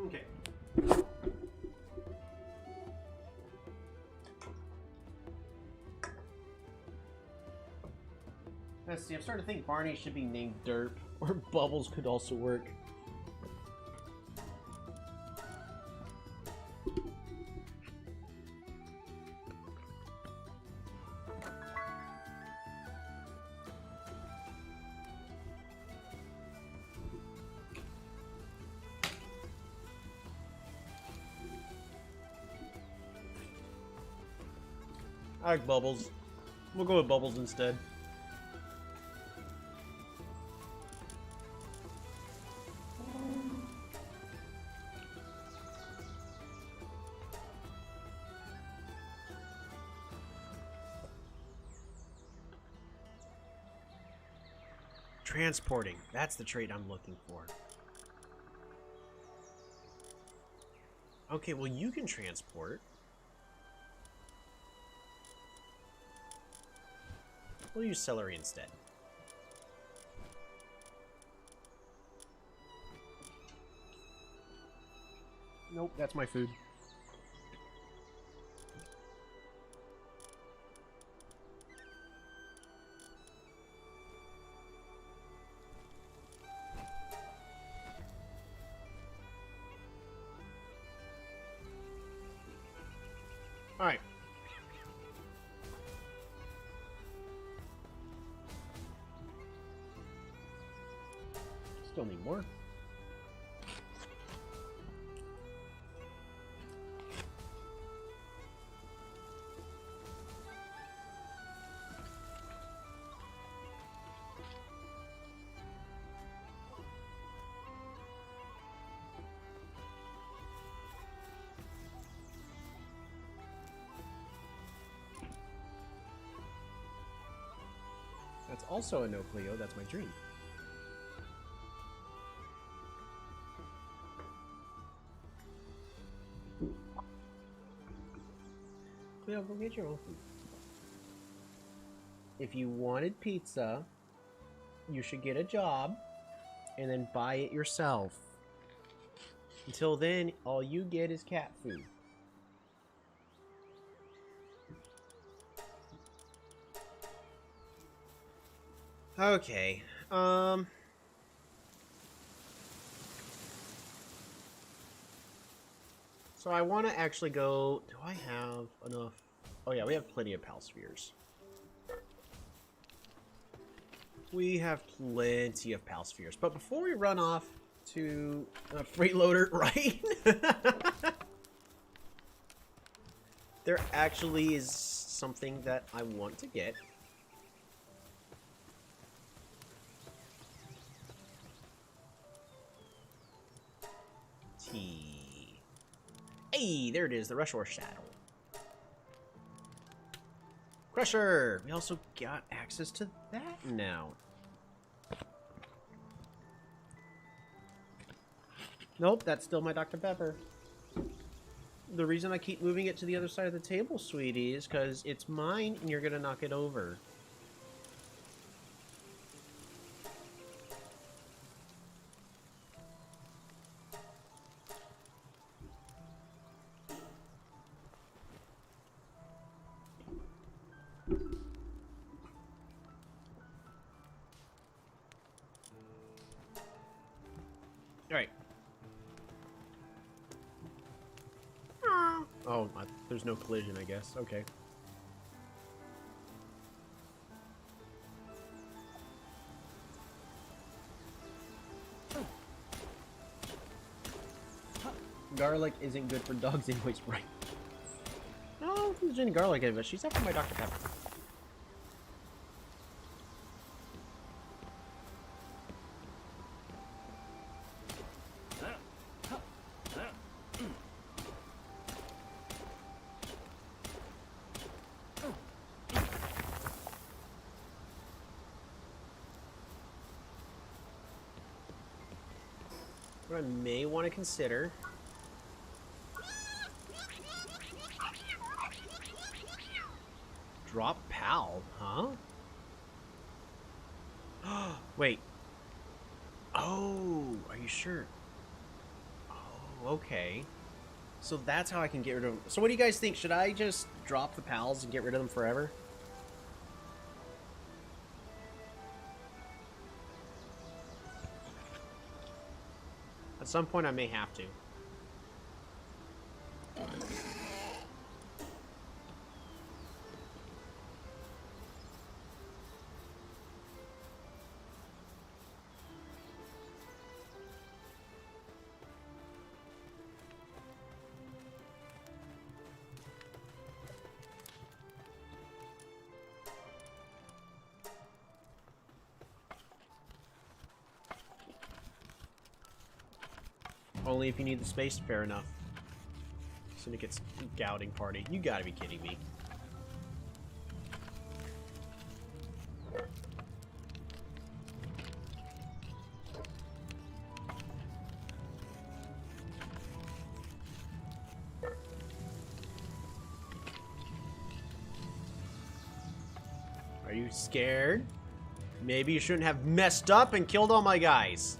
A: Okay. Let's see, I'm starting to think Barney should be named Derp, or Bubbles could also work. I like Bubbles. We'll go with Bubbles instead. Transporting. That's the trait I'm looking for. Okay, well you can transport. We'll use celery instead. Nope, that's my food. All right. Still need more. That's also a no Cleo. That's my dream. Cleo, go get your own food. If you wanted pizza, you should get a job and then buy it yourself. Until then, all you get is cat food. Okay. So I want to actually go... Do I have enough? Oh yeah, we have plenty of pal spheres. We have plenty of pal spheres. But before we run off to a freeloader, right? There actually is something that I want to get. Hey, there it is, the Rushor Saddle. Crusher! We also got access to that now. Nope, that's still my Dr. Pepper. The reason I keep moving it to the other side of the table, sweetie, is because it's mine and you're gonna knock it over. Alright. Oh, there's no collision, I guess. Okay. Garlic isn't good for dogs anyways, right? I don't know if there's any garlic in it, but she's after my Dr. Pepper. What I may want to consider... Drop Pal, huh? Wait. Oh, are you sure? Oh, okay. So that's how I can get rid of them. So what do you guys think? Should I just drop the pals and get rid of them forever? At some point I may have to. Only if you need the space, fair enough. Syndicate's gouting party. You gotta be kidding me. Are you scared? Maybe you shouldn't have messed up and killed all my guys.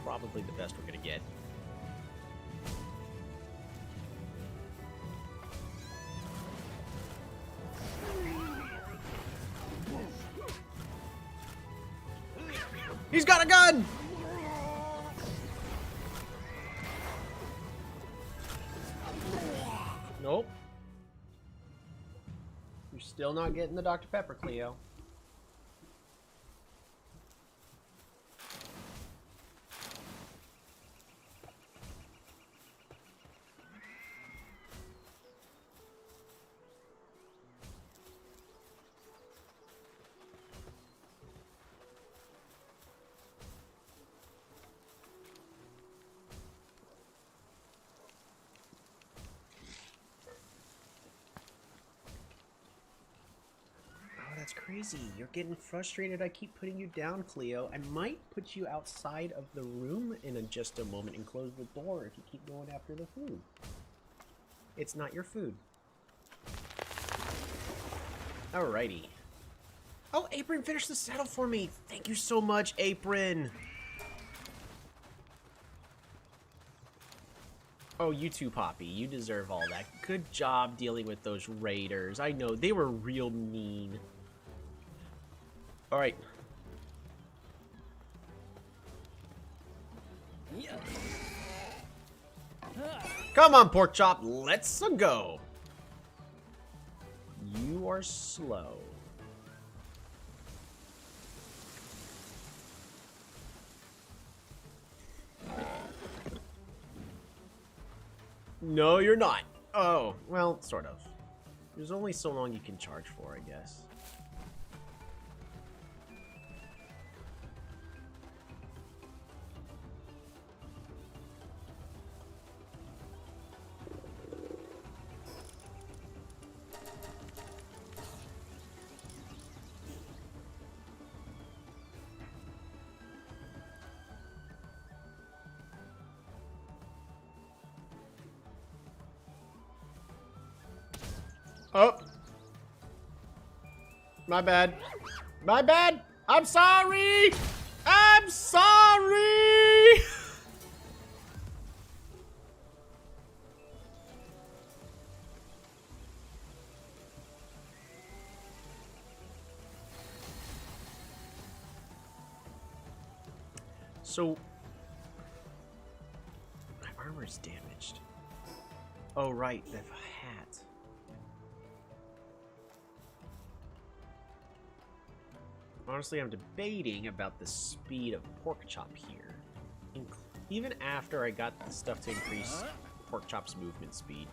A: Probably the best we're gonna get. He's got a gun! Nope. You're still not getting the Dr. Pepper, Cleo. That's crazy. You're getting frustrated. I keep putting you down, Cleo. I might put you outside of the room in just a moment and close the door if you keep going after the food. It's not your food. Alrighty. Oh, Apron finished the saddle for me. Thank you so much, Apron. Oh, you too, Poppy. You deserve all that. Good job dealing with those raiders. I know, they were real mean. Alright. Come on, Pork Chop. Let's go. You are slow. No, you're not. Oh, well, sort of. There's only so long you can charge for, I guess. Oh. My bad. My bad. I'm sorry. I'm sorry. So, my armor is damaged. Oh, right. They have a hat. Honestly, I'm debating about the speed of Pork Chop here. Even after I got the stuff to increase Pork Chop's movement speed.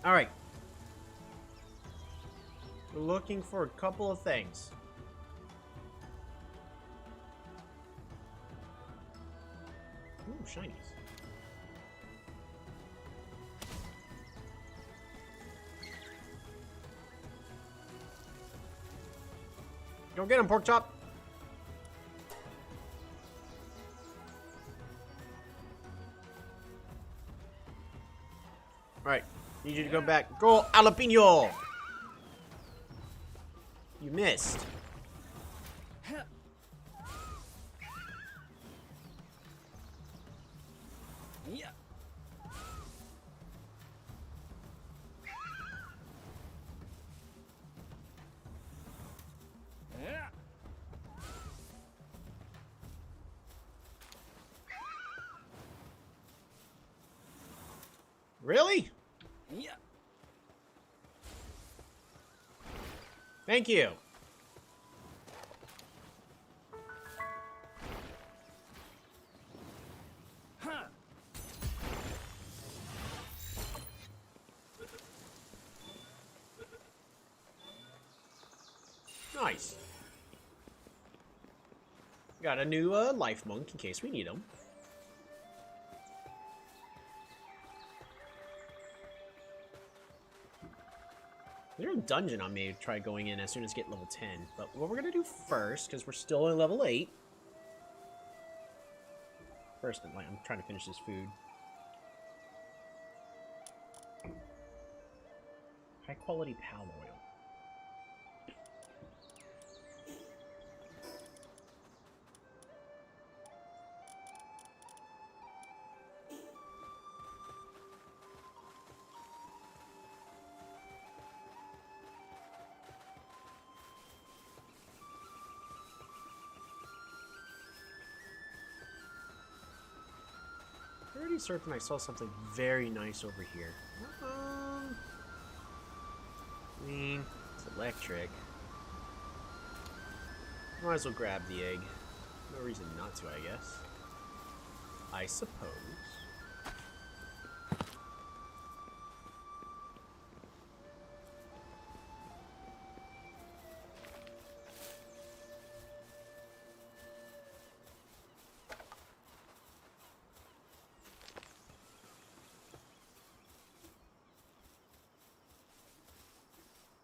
A: Alright. We're looking for a couple of things. Ooh, shinies. Go get him, Pork Chop. Alright. Need you to go back. Go, jalapeno! You missed. Really? Thank you. Nice. Got a new life monk in case we need him. There's a dungeon I may try going in as soon as I get level 10. But what we're going to do first, because we're still in level 8. First, I'm trying to finish this food. High quality palm oil. Pretty certain I saw something very nice over here. I mean, it's electric. Might as well grab the egg. No reason not to, I guess. I suppose.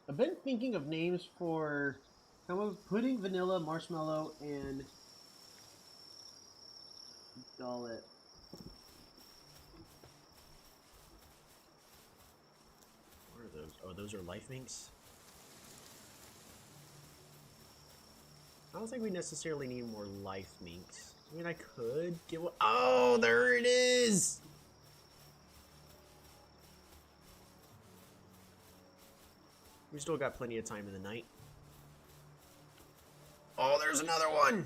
A: I've been thinking of names for some of pudding, vanilla, marshmallow, and Dollet. What are those? Oh, those are life minks? I don't think we necessarily need more life minks. I mean, I could get one. Oh, there it is! We still got plenty of time in the night. Oh, there's another one!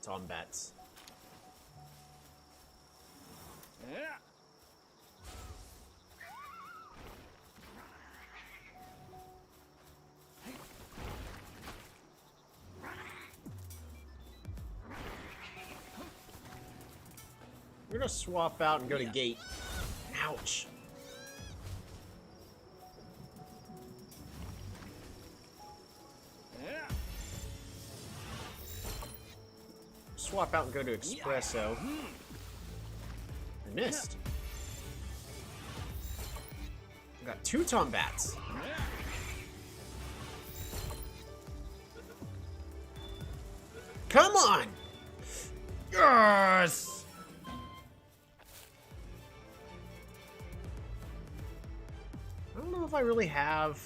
A: Tom Bats. We're gonna swap out and go to gate. Ouch. Swap out and go to Espresso. I missed. I got 2 Tom Bats. Come on! Yes! I don't know if I really have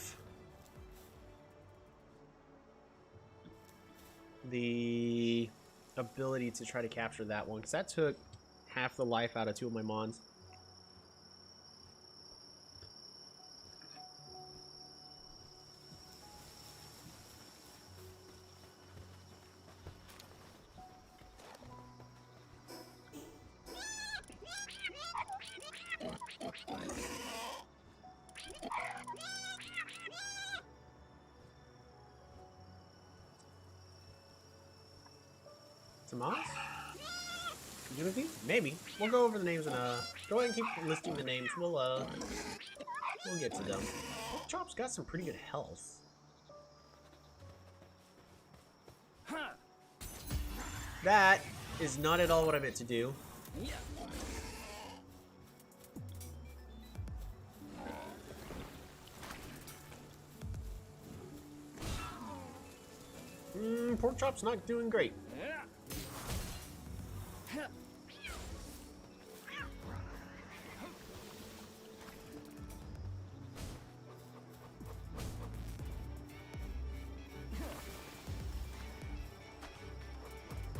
A: the ability to try to capture that one, because that took half the life out of 2 of my mons. Tomas? Unity? Maybe. We'll go over the names and go ahead and keep listing the names. We'll get to them. Chop's got some pretty good health. That is not at all what I meant to do. Pork Chop's not doing great.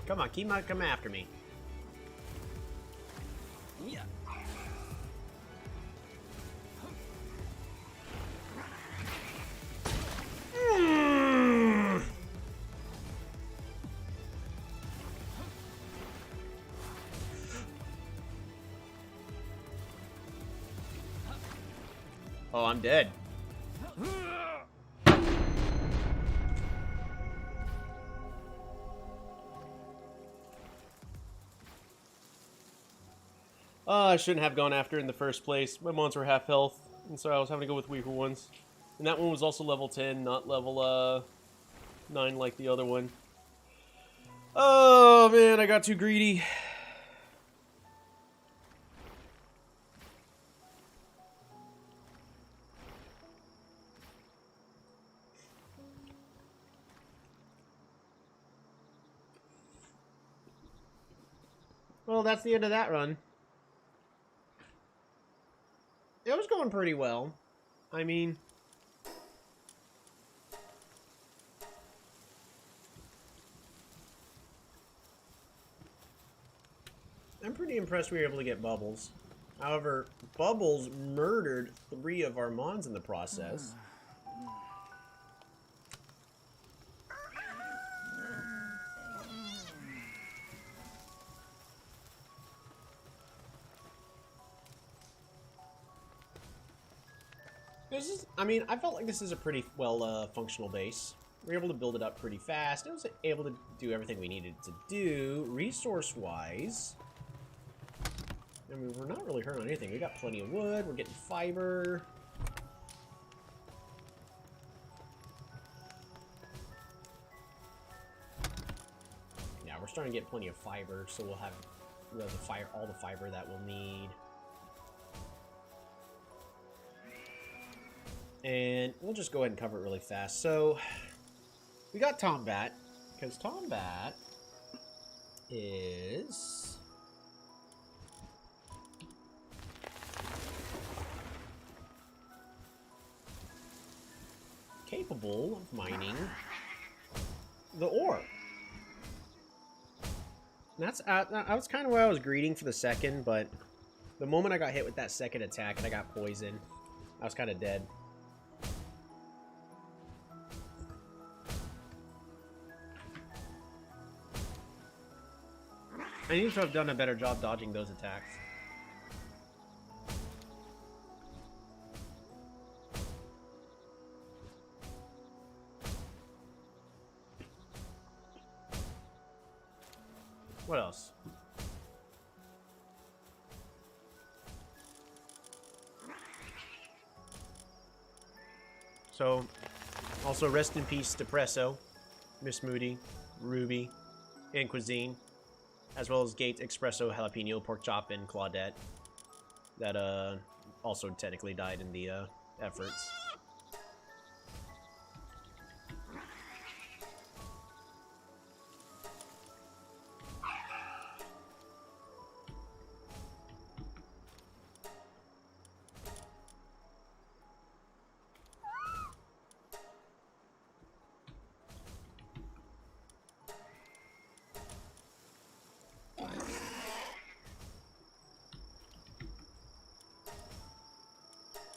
A: Come on, come after me. Yeah. Oh, I'm dead. I shouldn't have gone after it in the first place. My mons were half health, and so I was having to go with weaker ones. And that one was also level 10, not level 9 like the other one. Oh man, I got too greedy. Well, that's the end of that run. It was going pretty well. I mean, I'm pretty impressed we were able to get Bubbles. However, Bubbles murdered 3 of our mons in the process. This is, I mean, I felt like this is a pretty well functional base. We were able to build it up pretty fast. It was able to do everything we needed to do, resource-wise. I mean, we're not really hurting on anything. We got plenty of wood. We're getting fiber. Yeah, we're starting to get plenty of fiber, so we'll have all the fiber that we'll need. And we'll just go ahead and cover it really fast. So, we got Tombat, because Tombat is... capable of mining the ore. And that's that was kind of what I was greeting for the second, but the moment I got hit with that second attack and I got poisoned, I was kind of dead. I need to have done a better job dodging those attacks. What else? So, also rest in peace Depresso, Miss Moody, Ruby, and Cuisine, as well as Gate, Espresso, Jalapeno, Pork Chop, and Claudette, that also technically died in the efforts.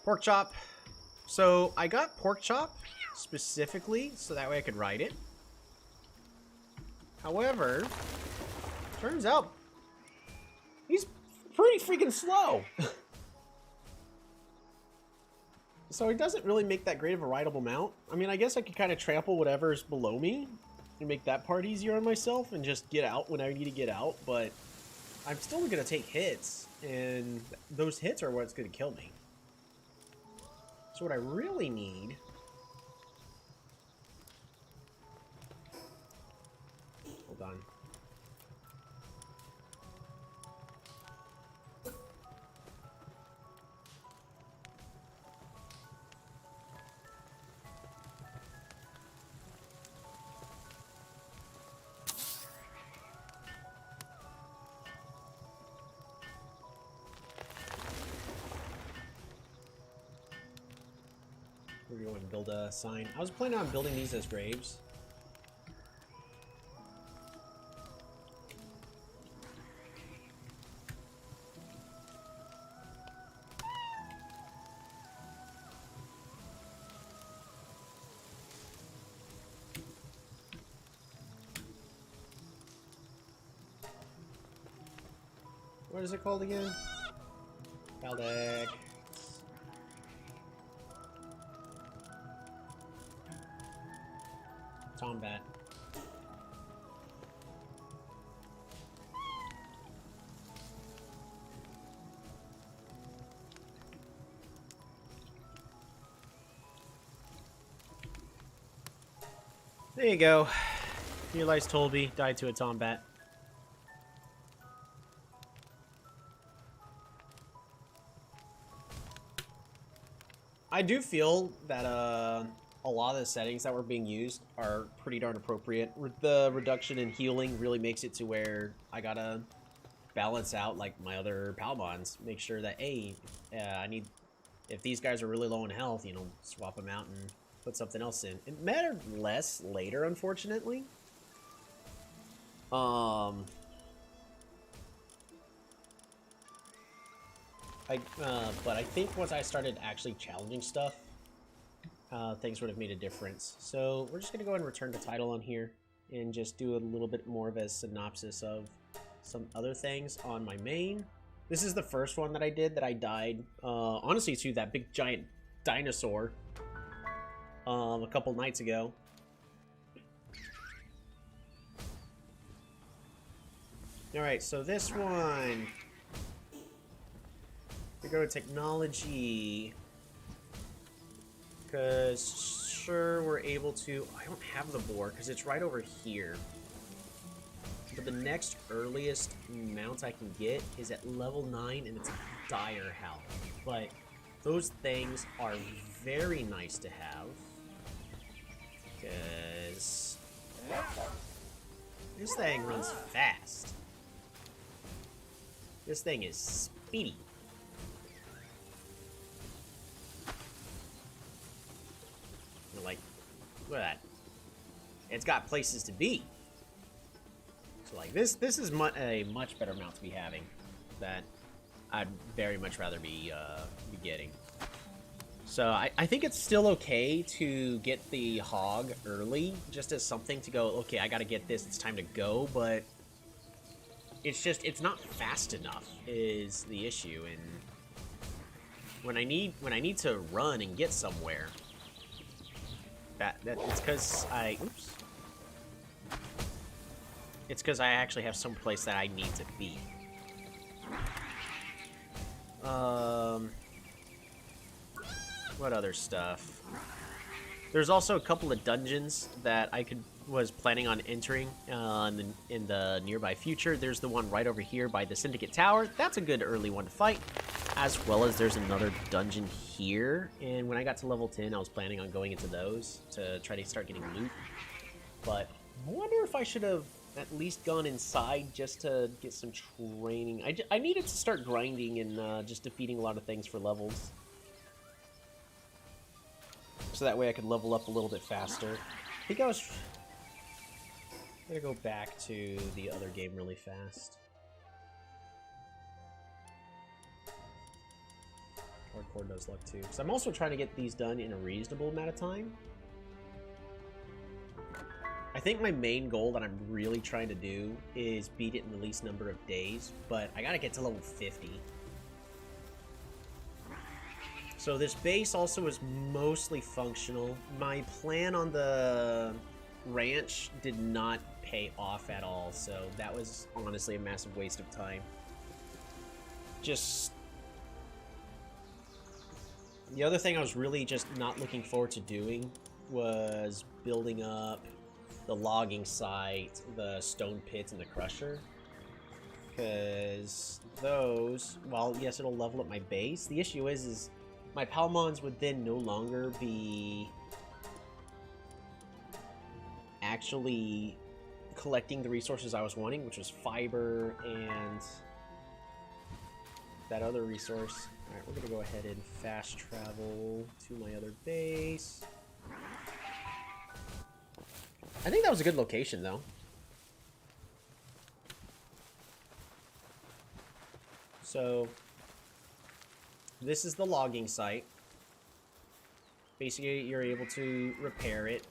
A: Pork chop. So I got pork chop specifically so that way I could ride it. However, turns out he's pretty freaking slow. So he doesn't really make that great of a rideable mount. I mean, I guess I could kind of trample whatever's below me and make that part easier on myself and just get out when I need to get out, but I'm still going to take hits, and those hits are what's going to kill me. So what I really need... Hold on. We're going to build a sign. I was planning on building these as graves. What is it called again? Valdec. Tombat. There you go. Realize Tolby died to a Tombat. I do feel that a lot of the settings that were being used are pretty darn appropriate. The reduction in healing really makes it to where I gotta balance out like my other Palmons. Make sure that, hey, if these guys are really low in health, you know, swap them out and put something else in. It mattered less later, unfortunately. But I think once I started actually challenging stuff, things would have made a difference. So we're just going to go ahead and return the title on here and just do a little bit more of a synopsis of some other things on my main. This is the first one that I did that I died, honestly, to that big giant dinosaur a couple nights ago. Alright, so this one... We go to technology. Because, sure, we're able to... I don't have the boar, because it's right over here. But the next earliest mount I can get is at level 9, and it's dire health. But those things are very nice to have. Because... this thing runs fast. This thing is speedy. You're like, look at that. It's got places to be. So like this is a much better mount to be having that I'd very much rather be getting. So I think it's still okay to get the hog early, just as something to go, okay, I gotta get this, it's time to go, but it's just, it's not fast enough is the issue, and when I need to run and get somewhere, it's because it's because I actually have some place that I need to be. What other stuff? There's also a couple of dungeons that I was planning on entering in the nearby future. There's the one right over here by the Syndicate Tower. That's a good early one to fight. As well as there's another dungeon here. And when I got to level 10, I was planning on going into those to try to start getting loot. But I wonder if I should have at least gone inside just to get some training. I needed to start grinding and just defeating a lot of things for levels. So that way I could level up a little bit faster. I think I was gonna go back to the other game really fast. Hardcore Nuzlocke too. Because I'm also trying to get these done in a reasonable amount of time. I think my main goal that I'm really trying to do is beat it in the least number of days, but I gotta get to level 50. So this base also is mostly functional. My plan on the ranch did not pay off at all, so that was honestly a massive waste of time. Just... the other thing I was really just not looking forward to doing was building up the logging site, the stone pits, and the crusher. Because those, well, yes, it'll level up my base. The issue is my Palmons would then no longer be actually collecting the resources I was wanting, which was fiber and that other resource. Alright, we're gonna go ahead and fast travel to my other base. I think that was a good location, though. So, this is the logging site. Basically, you're able to repair it.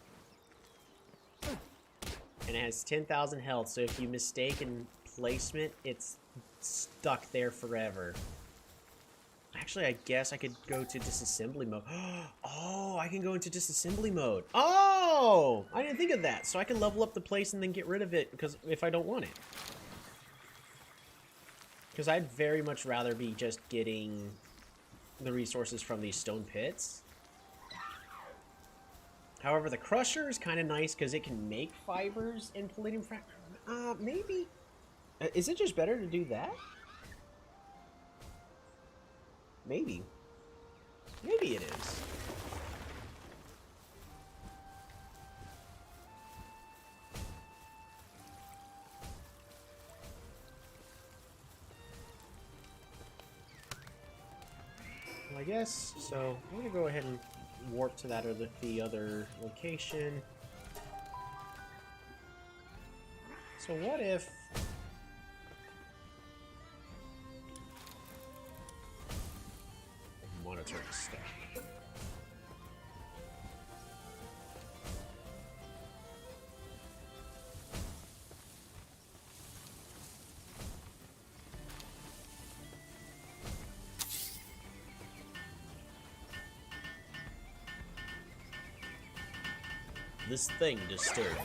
A: And it has 10,000 health, so if you mistake in placement, it's stuck there forever. Actually, I guess I could go to disassembly mode. Oh, I can go into disassembly mode. Oh, I didn't think of that. So I can level up the place and then get rid of it because if I don't want it. Because I'd very much rather be just getting the resources from these stone pits. However, the crusher is kind of nice because it can make fibers and palladium maybe. Is it just better to do that? Maybe. Maybe it is. Well, I guess, so I'm going to go ahead and warp to that or the other location. So what if... monitor stuff. This thing disturbs me.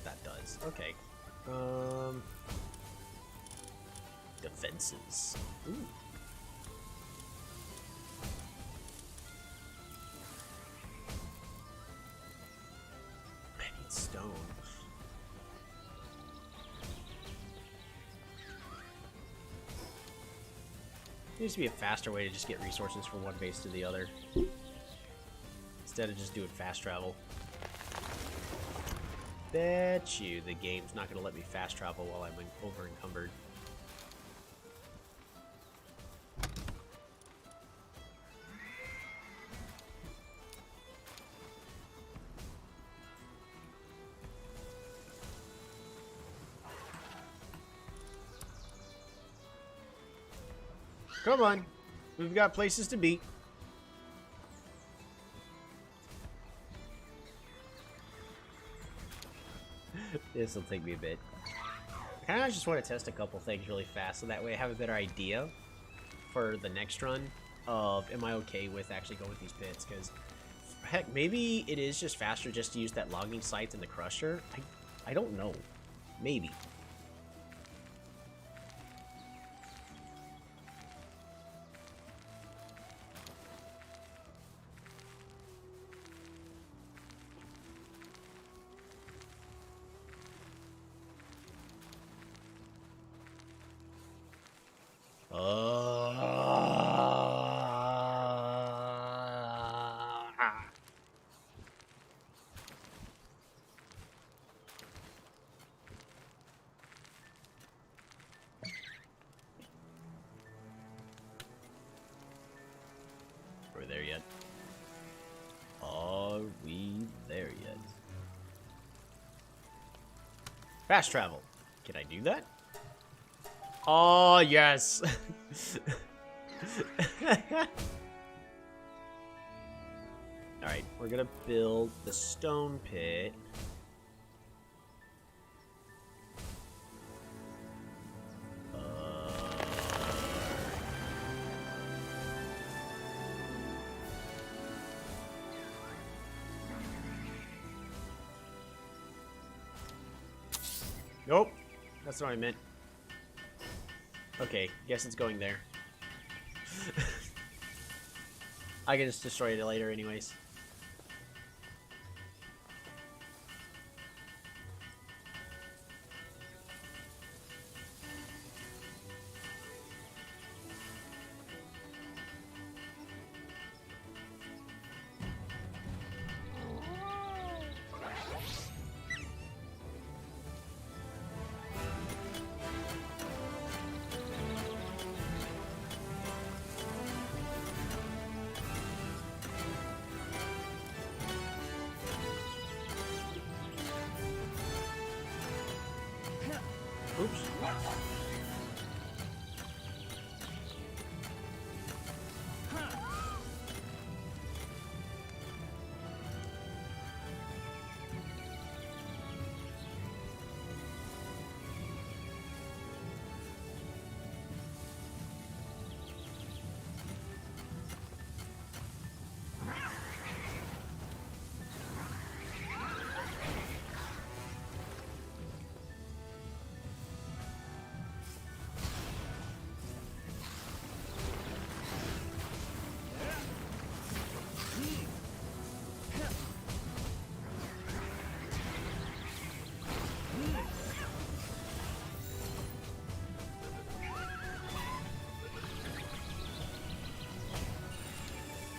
A: that does. Okay. Defenses. Ooh. I need stone. There needs to be a faster way to just get resources from one base to the other. Instead of just doing fast travel. Bet you the game's not going to let me fast travel while I'm over encumbered. Come on. We've got places to be. This will take me a bit. I kind of just want to test a couple things really fast, so that way I have a better idea for the next run of am I okay with actually going with these pits, because heck, maybe it is just faster just to use that logging site than the crusher. I don't know. Maybe. Are we there yet? Are we there yet? Fast travel. Can I do that? Oh, yes. Alright, we're gonna build the stone pit. Nope. That's not what I meant. Okay, guess it's going there. I can just destroy it later anyways. Oops.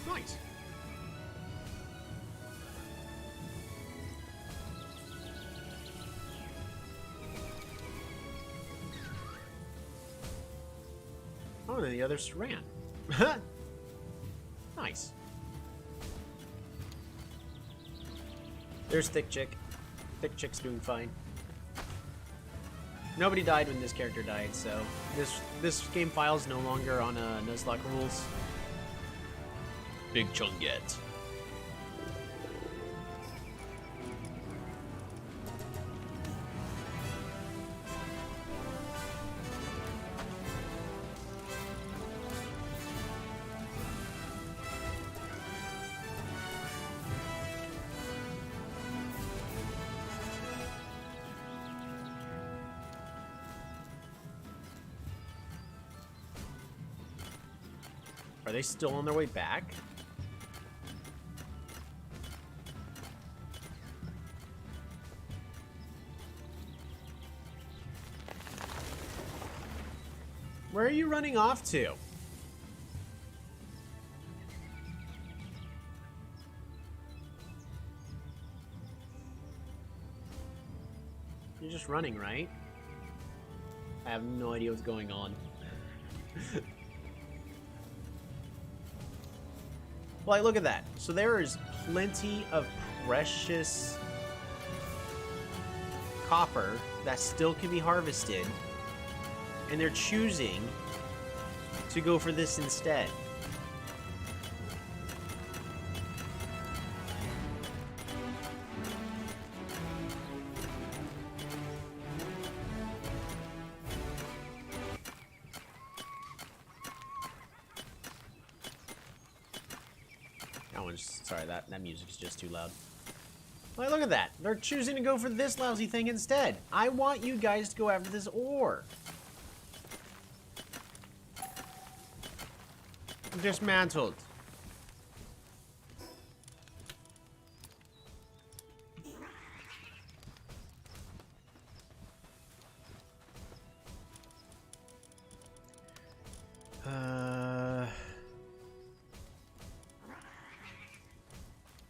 A: Nice. Oh, and the others ran. Nice. There's Thick Chick. Thick Chick's doing fine. Nobody died when this character died, so this game file's no longer on Nuzlocke rules. Big Chunget. Are they still on their way back? Where are you running off to? You're just running, right? I have no idea what's going on. Like, look at that. So there is plenty of precious copper that still can be harvested, and they're choosing to go for this instead. Sorry, that music's just too loud. Like, look at that. They're choosing to go for this lousy thing instead. I want you guys to go after this ore. Dismantled.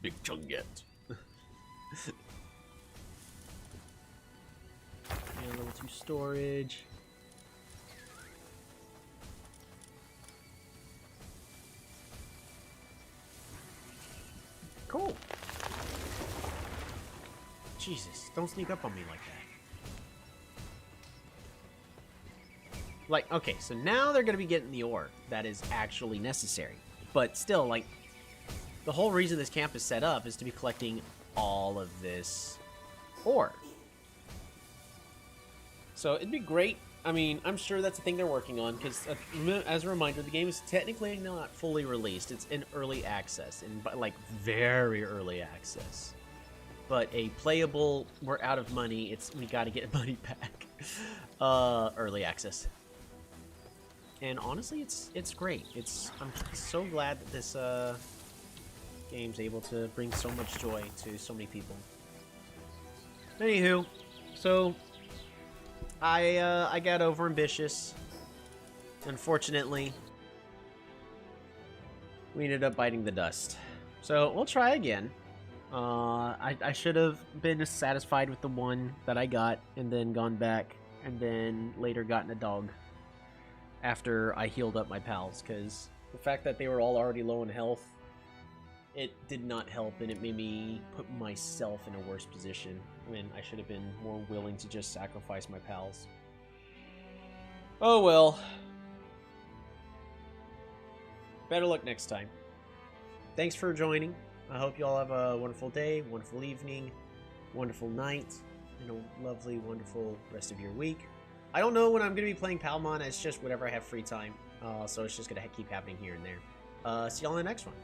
A: Big chunget. And level 2 storage. Cool. Jesus, don't sneak up on me like that. Like, okay, so now they're gonna be getting the ore that is actually necessary. But still, like, the whole reason this camp is set up is to be collecting all of this ore. So it'd be great. I mean, I'm sure that's the thing they're working on, because as a reminder, the game is technically not fully released. It's in early access, and like very early access. But a playable, we're out of money, we gotta get money back. Early access. And honestly, it's great. I'm so glad that this game's able to bring so much joy to so many people. Anywho, so I got overambitious. Unfortunately, we ended up biting the dust. So we'll try again. I should have been satisfied with the one that I got and then gone back and then later gotten a dog after I healed up my pals, because the fact that they were all already low in health, it did not help, and it made me put myself in a worse position when I should have been more willing to just sacrifice my pals. Oh well. Better luck next time. Thanks for joining. I hope you all have a wonderful day, wonderful evening, wonderful night, and a lovely, wonderful rest of your week. I don't know when I'm going to be playing Palmon. It's just whatever I have free time. So it's just going to keep happening here and there. See y'all in the next one.